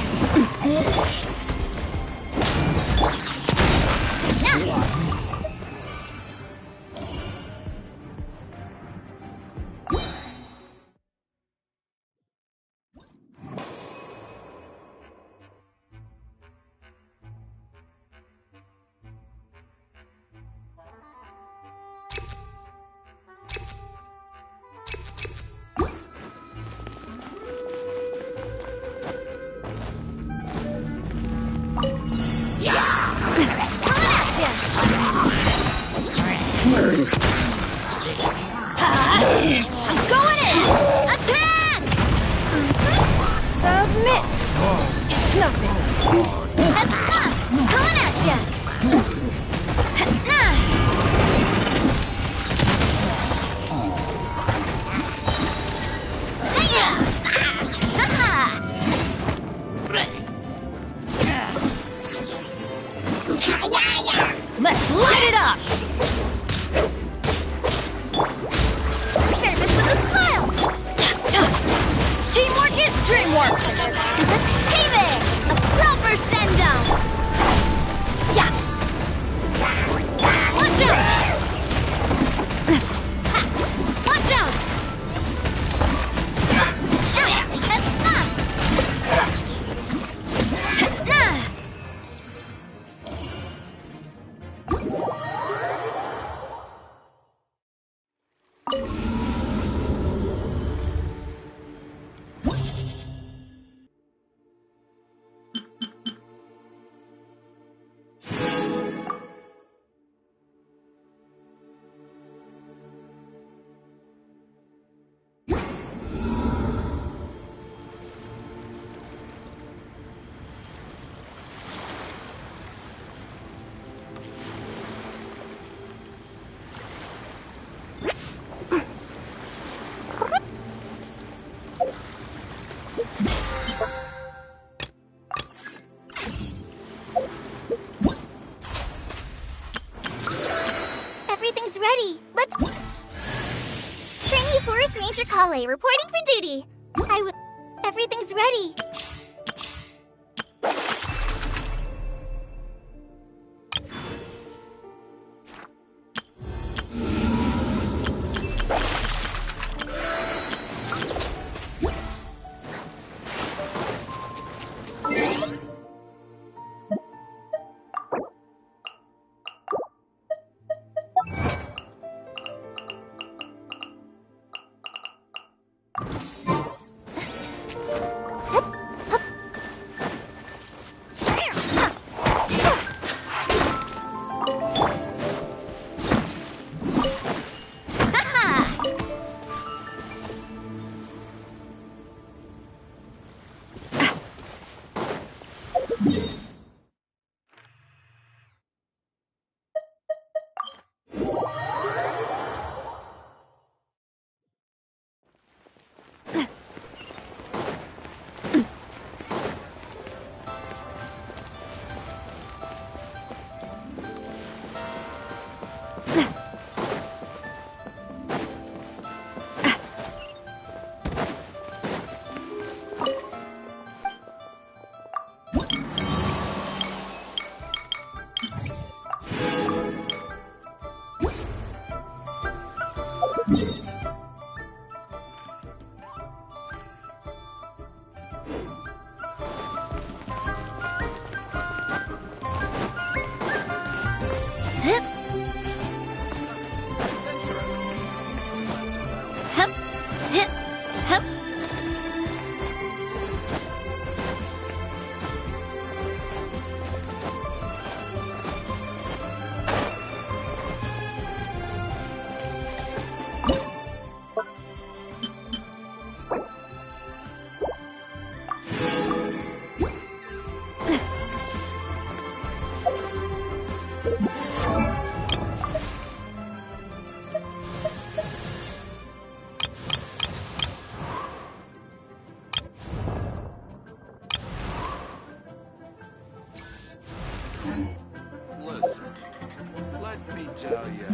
I'm going in! Attack! Submit! It's nothing. Coming at ya! Let's light it up! Service with a smile! Teamwork is dreamwork! Hey there! A proper send-down! Yeah! Watch out! Watch out! Everything's ready. Let's... Trainee Forest Ranger Kale reporting for duty. Everything's ready. Listen, let me tell you.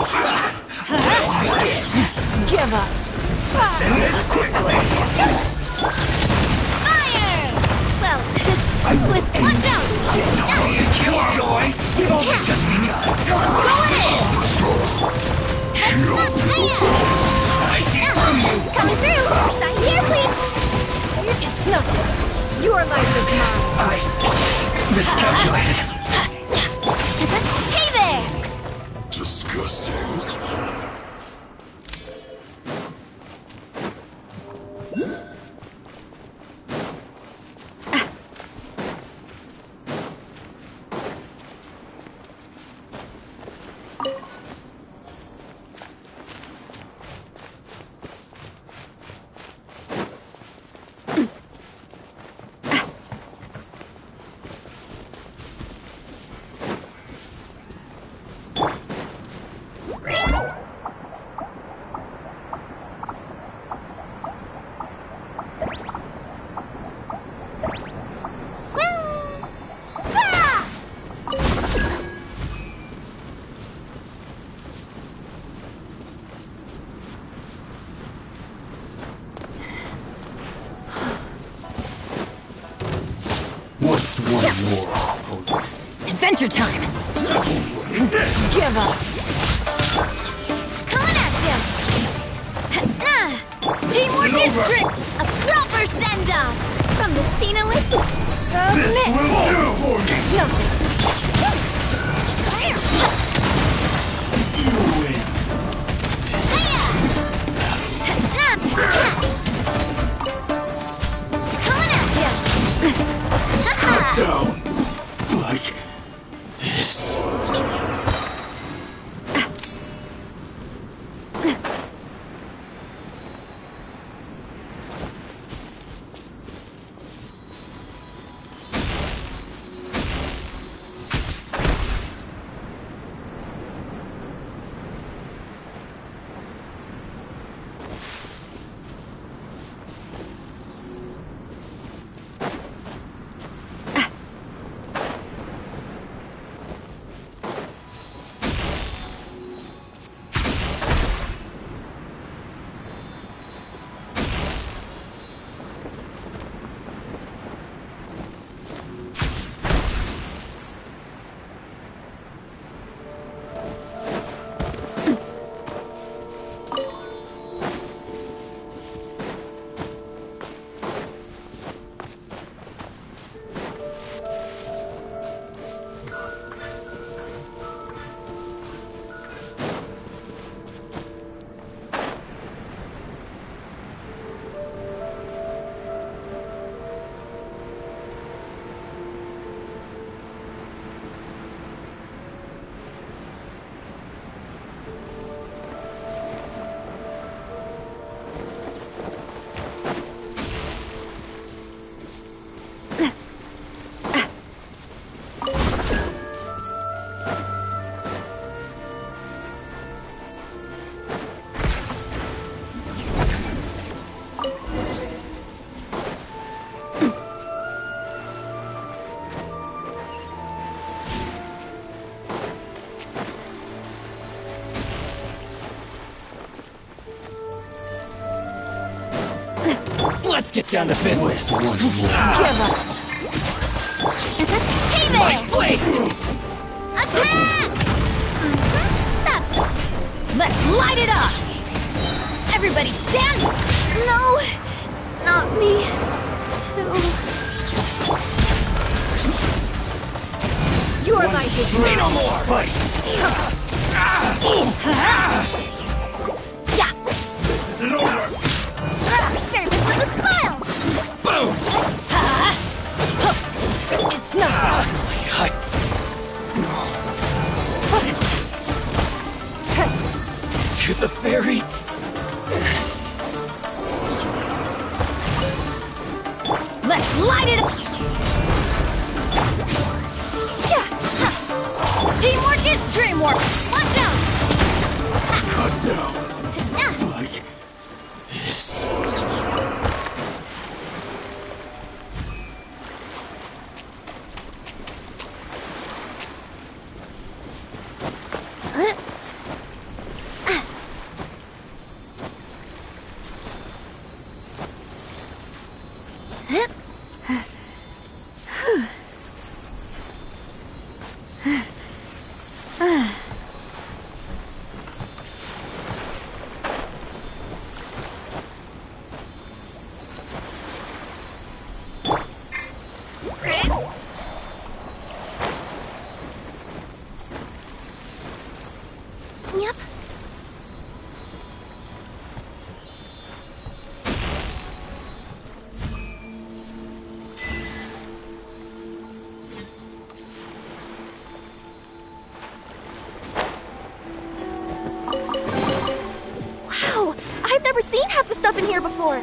Give up. Send this quickly. Fire! Well, watch out! Killjoy, you've only just begun. I see through you. Coming through! Sign here, please! It's nothing. Your life is mine. I miscalculated. Hey there! Disgusting. What's one more? Adventure time. Give up. Coming at ya! Teamwork is trick! A proper send-off! From the Spina Lady! Submit! This will do for me! It's nothing! You win. Coming at ya! Down. Like this. Let's get down to business. Give up. Hey there! Blade! Attack! Let's light it up. Everybody stand. No! Not me. Too. Your life is Say no more. Vice. Yeah! This isn't over. Service with a smile! Boom! It's not. To the ferry. Let's light it up. Teamwork is dreamwork. Watch out! Cut down. Like this. Yep. Wow! I've never seen half the stuff in here before!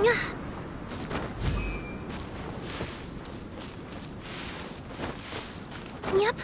Yep. Yep.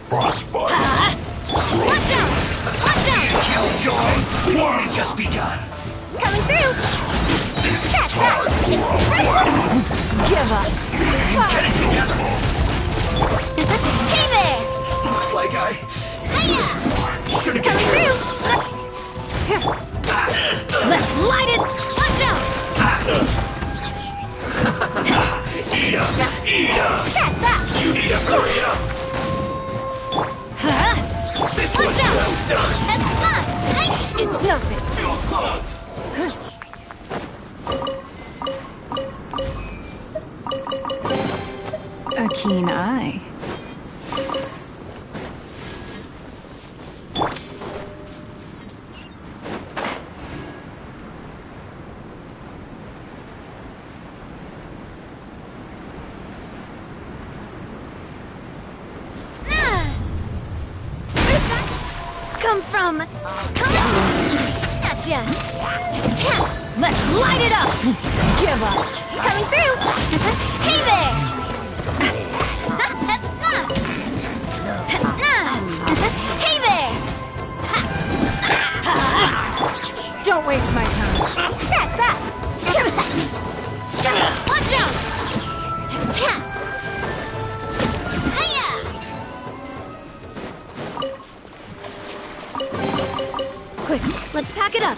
Frostbite. Watch out! Watch out! Killjoy, we've only just begun. Coming through! It's time for a battle. Give up! Get it together. Hey there! Looks like I should have Coming get through! Let's light it! Watch out! Eat up! Eat up! That's that! You need to hurry up! This was Watch out! well done! That's fine! It's nothing! Feels clogged! A keen eye. come from? Gotcha! Let's light it up! Give up! Coming through! Hey there! Hey there! Don't waste my time. Back! Watch out! Hiya! Quick, let's pack it up.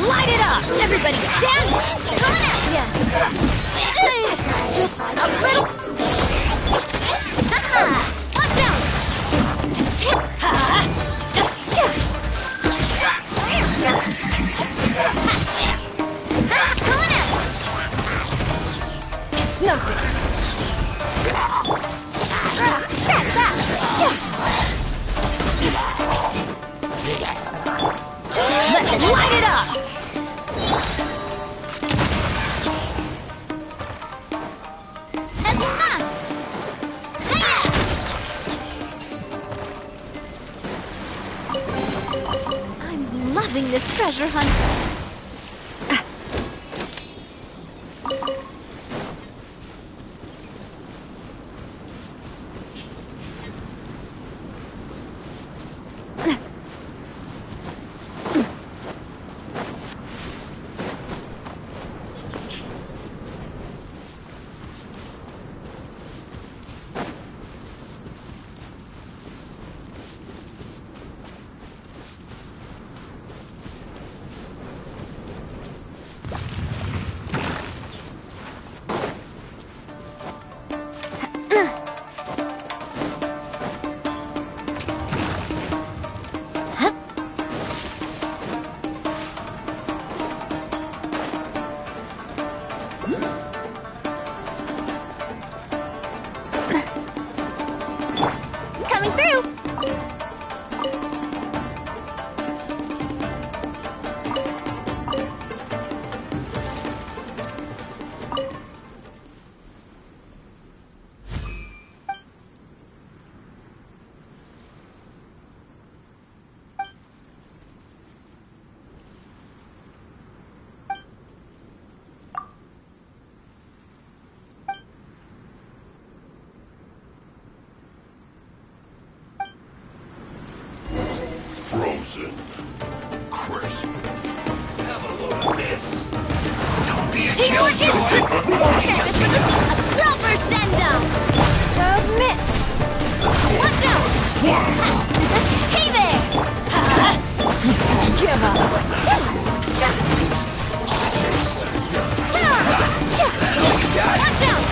Light it up! Everybody stand! Coming at ya! Just a little... Watch out! Coming at It's nothing. Let's light it up! I'm loving this treasure hunt. Coming through! Frozen. Crisp. Have a look at this. Don't be a killjoy. Just enough. A proper send-up! Submit! Watch out! Hey there! Give up! Watch out!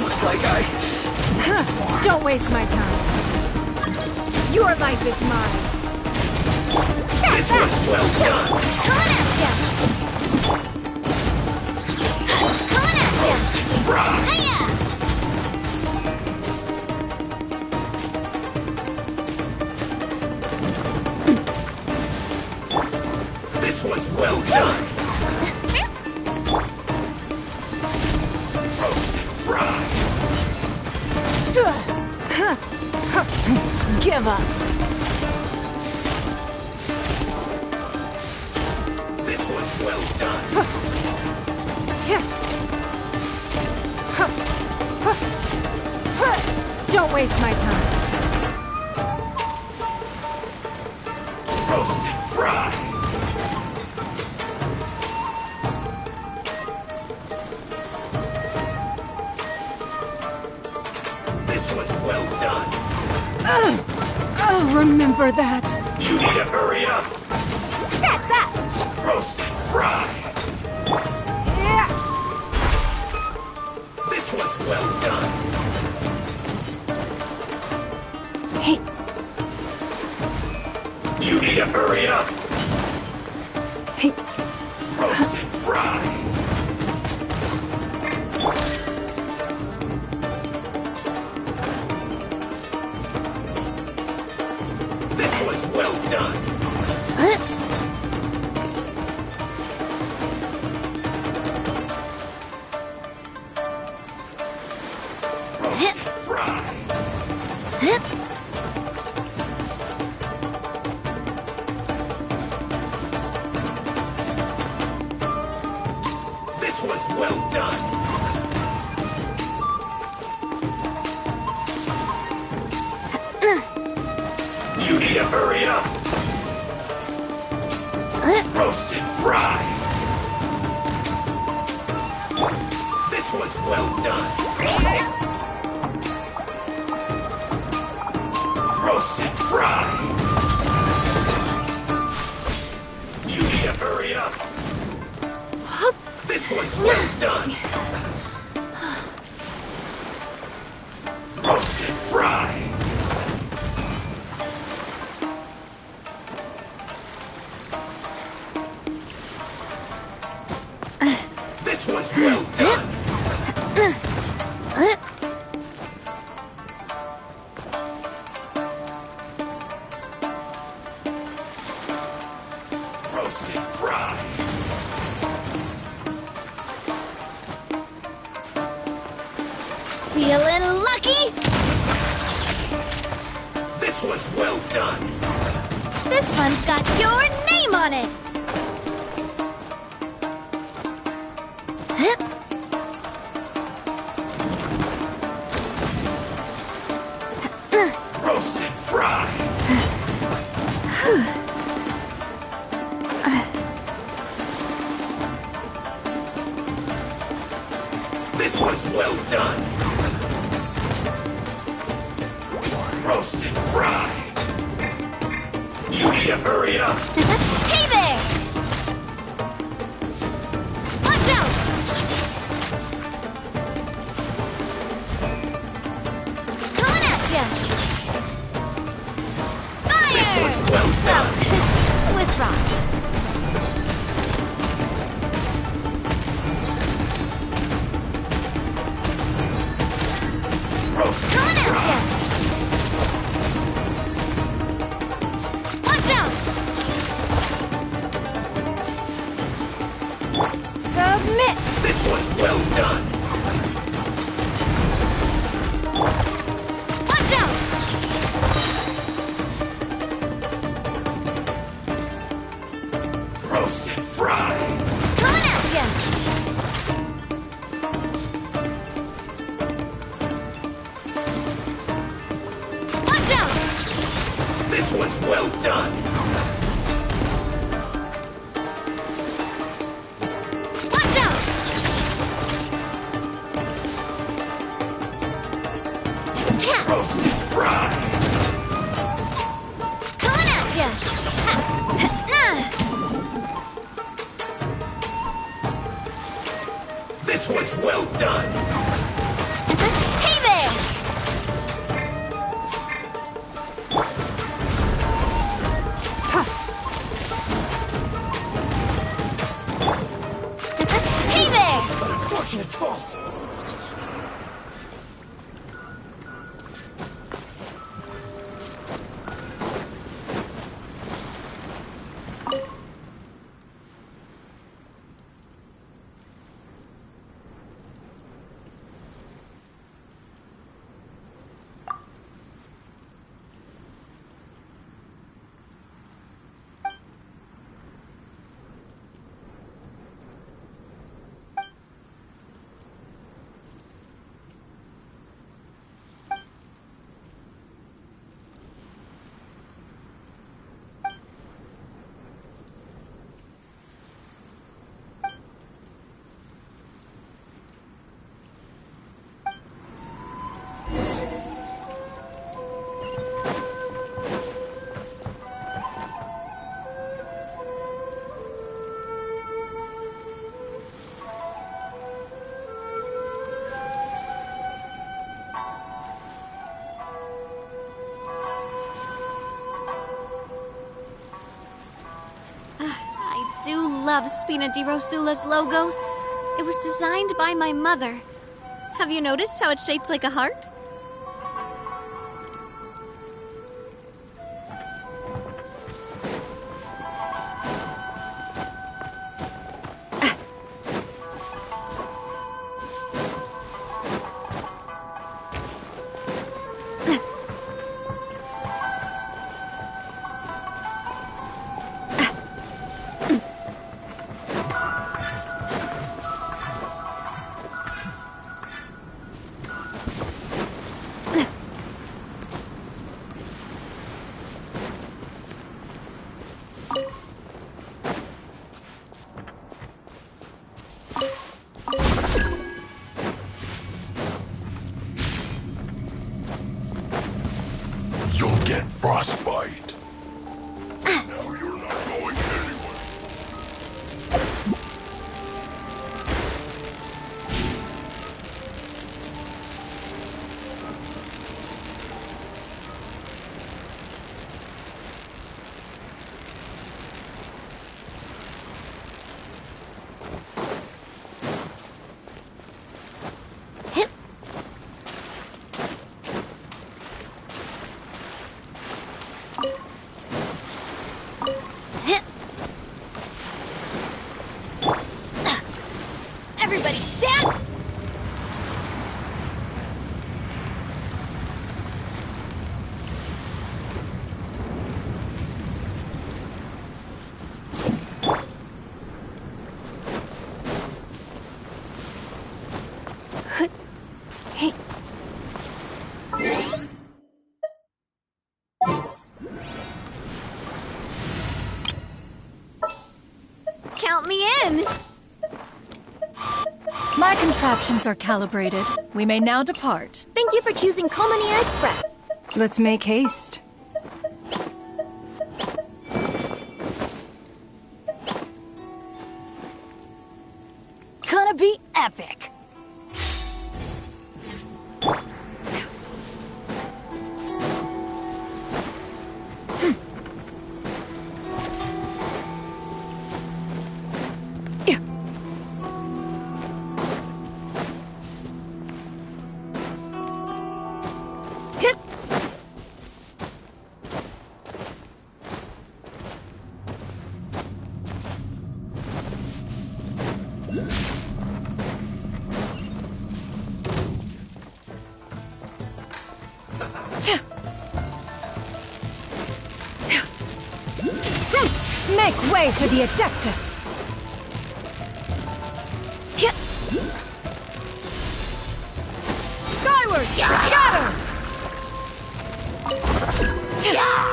Looks like I... Don't waste my time. Your life is mine. This was well done. Coming at ya! Coming at ya! Fry. Hiya! This was well done. Roasted fry. Give up. This was well done. Don't waste my time. Roasted fry. This was well done. I'll remember that. You need to hurry up. Set that! Roasted fry. This was well done. Hey. You need to hurry up. Hey. Roasted fry. This was well done. Roasted fry. This was well done. You need to hurry up. Roasted fry. This was well done. Roasted fry. This one's well done. Roasted fry. This one's well done. Roasted fry. Feeling lucky? This one's well done. This one's got your name on it. Roasted fry. This one's well done. Roasted fry. You need to hurry up. Hey there! Watch out! Coming at ya! Fire! This one's well done. With rocks. Roasted Coming at fry. ya! Watch out! Submit! This one's well done. Watch out! Roasted fry. Coming at ya! Watch out! This one's well done. Watch out! Cha! Roasted fry. Coming at ya! Ha! Ha! This one's well done. Hey there! Hey there! Unfortunate fault. I do love Spina di Rosula's logo. It was designed by my mother. Have you noticed how it's shaped like a heart? Count me in! My contraptions are calibrated. We may now depart. Thank you for choosing Comania Express. Let's make haste. Gonna be epic. Make way for the Adeptus! Skyward! Scatter! Scatter!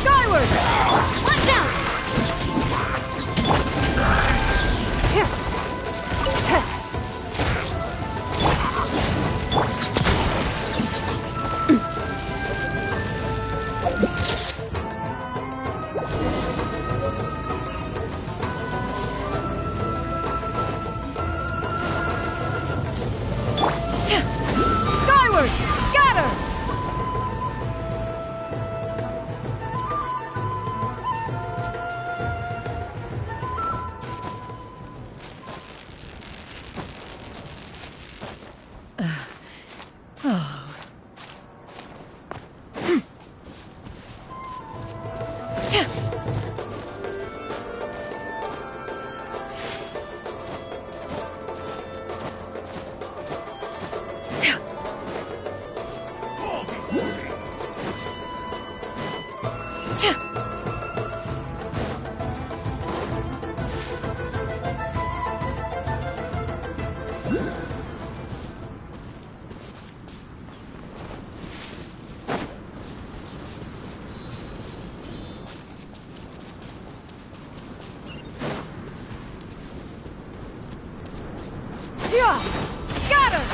Skyward! Watch out! Skyward! Scatter! Scatter!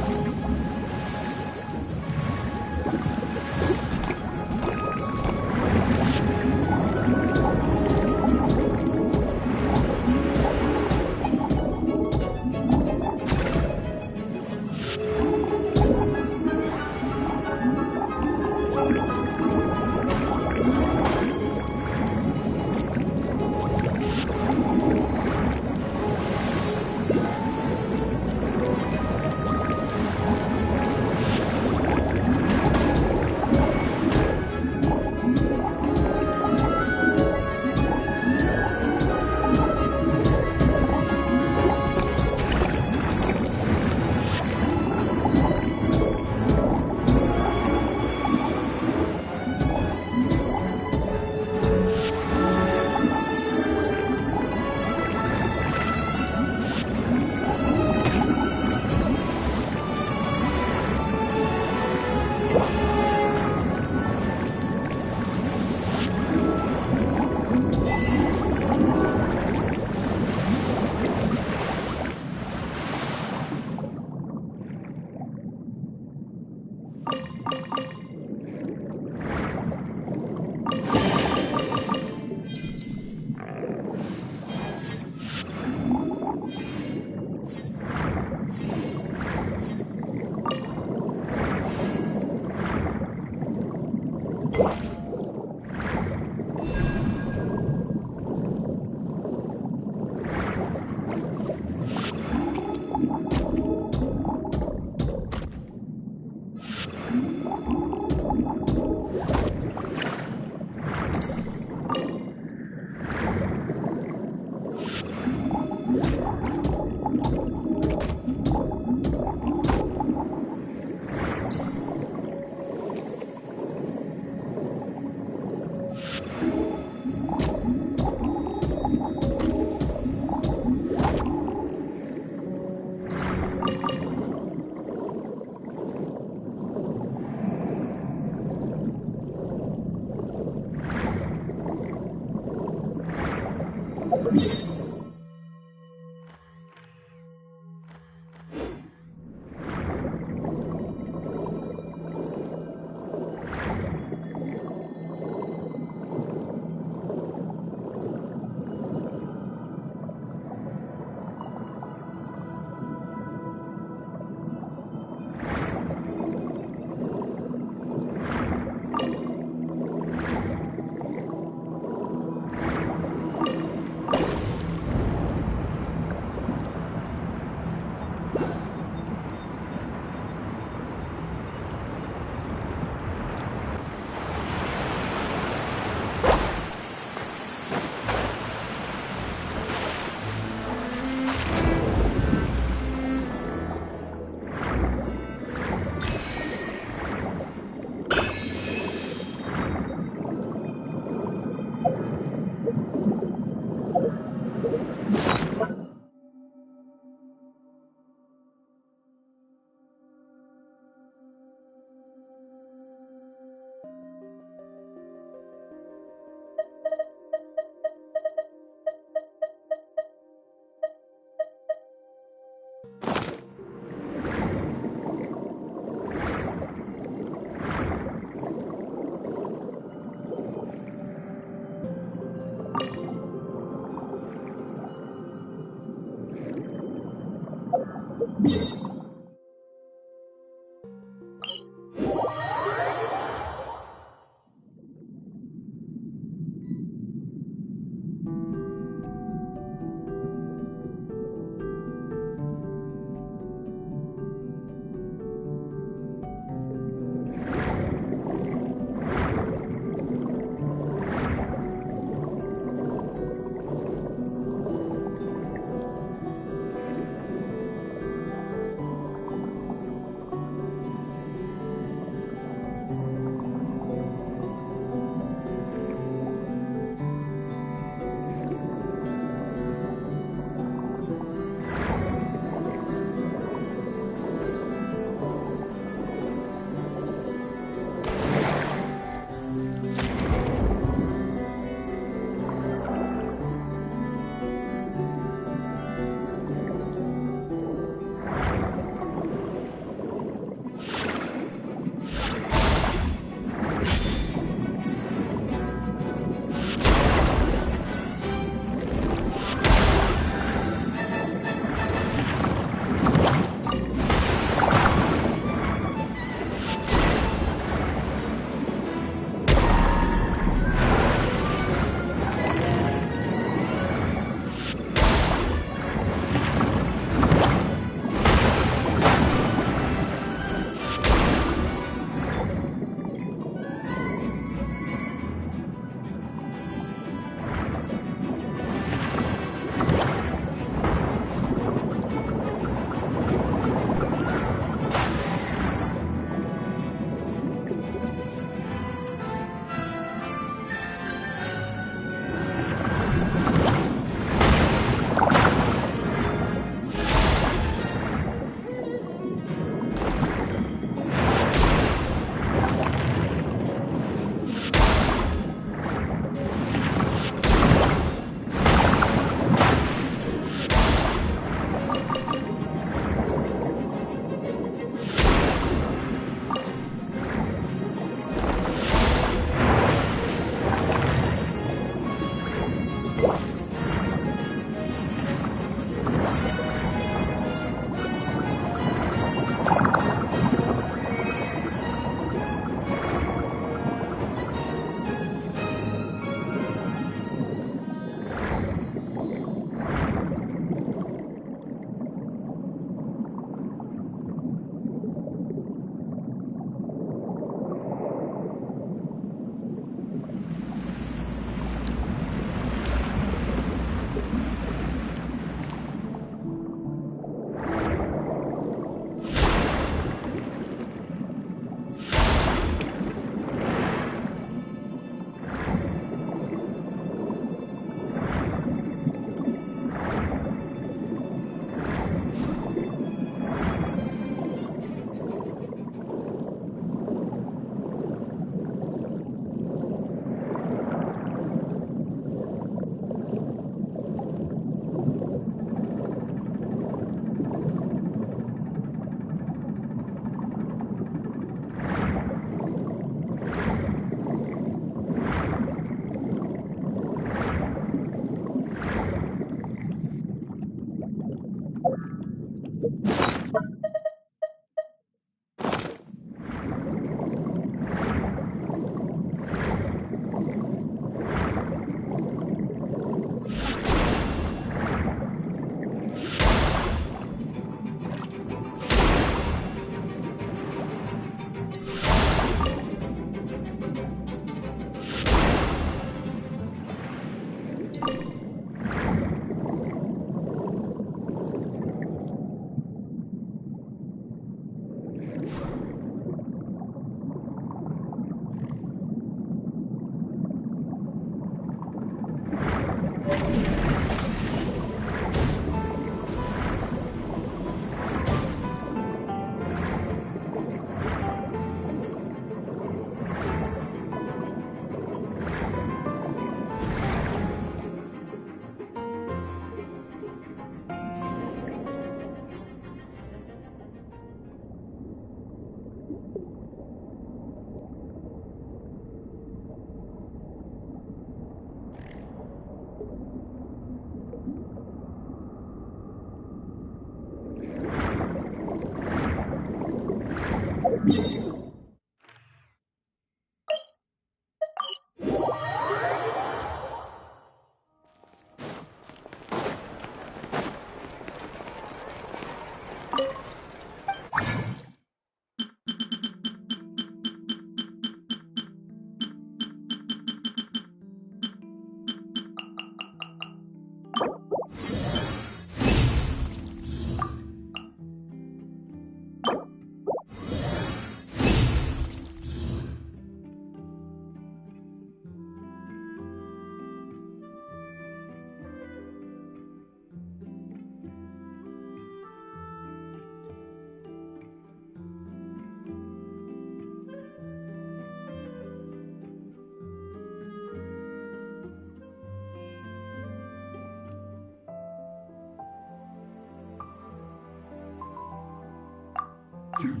Time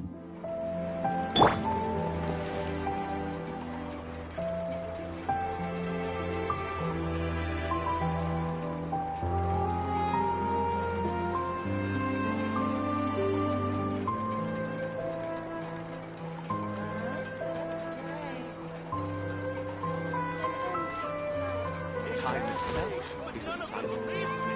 itself is a silent song.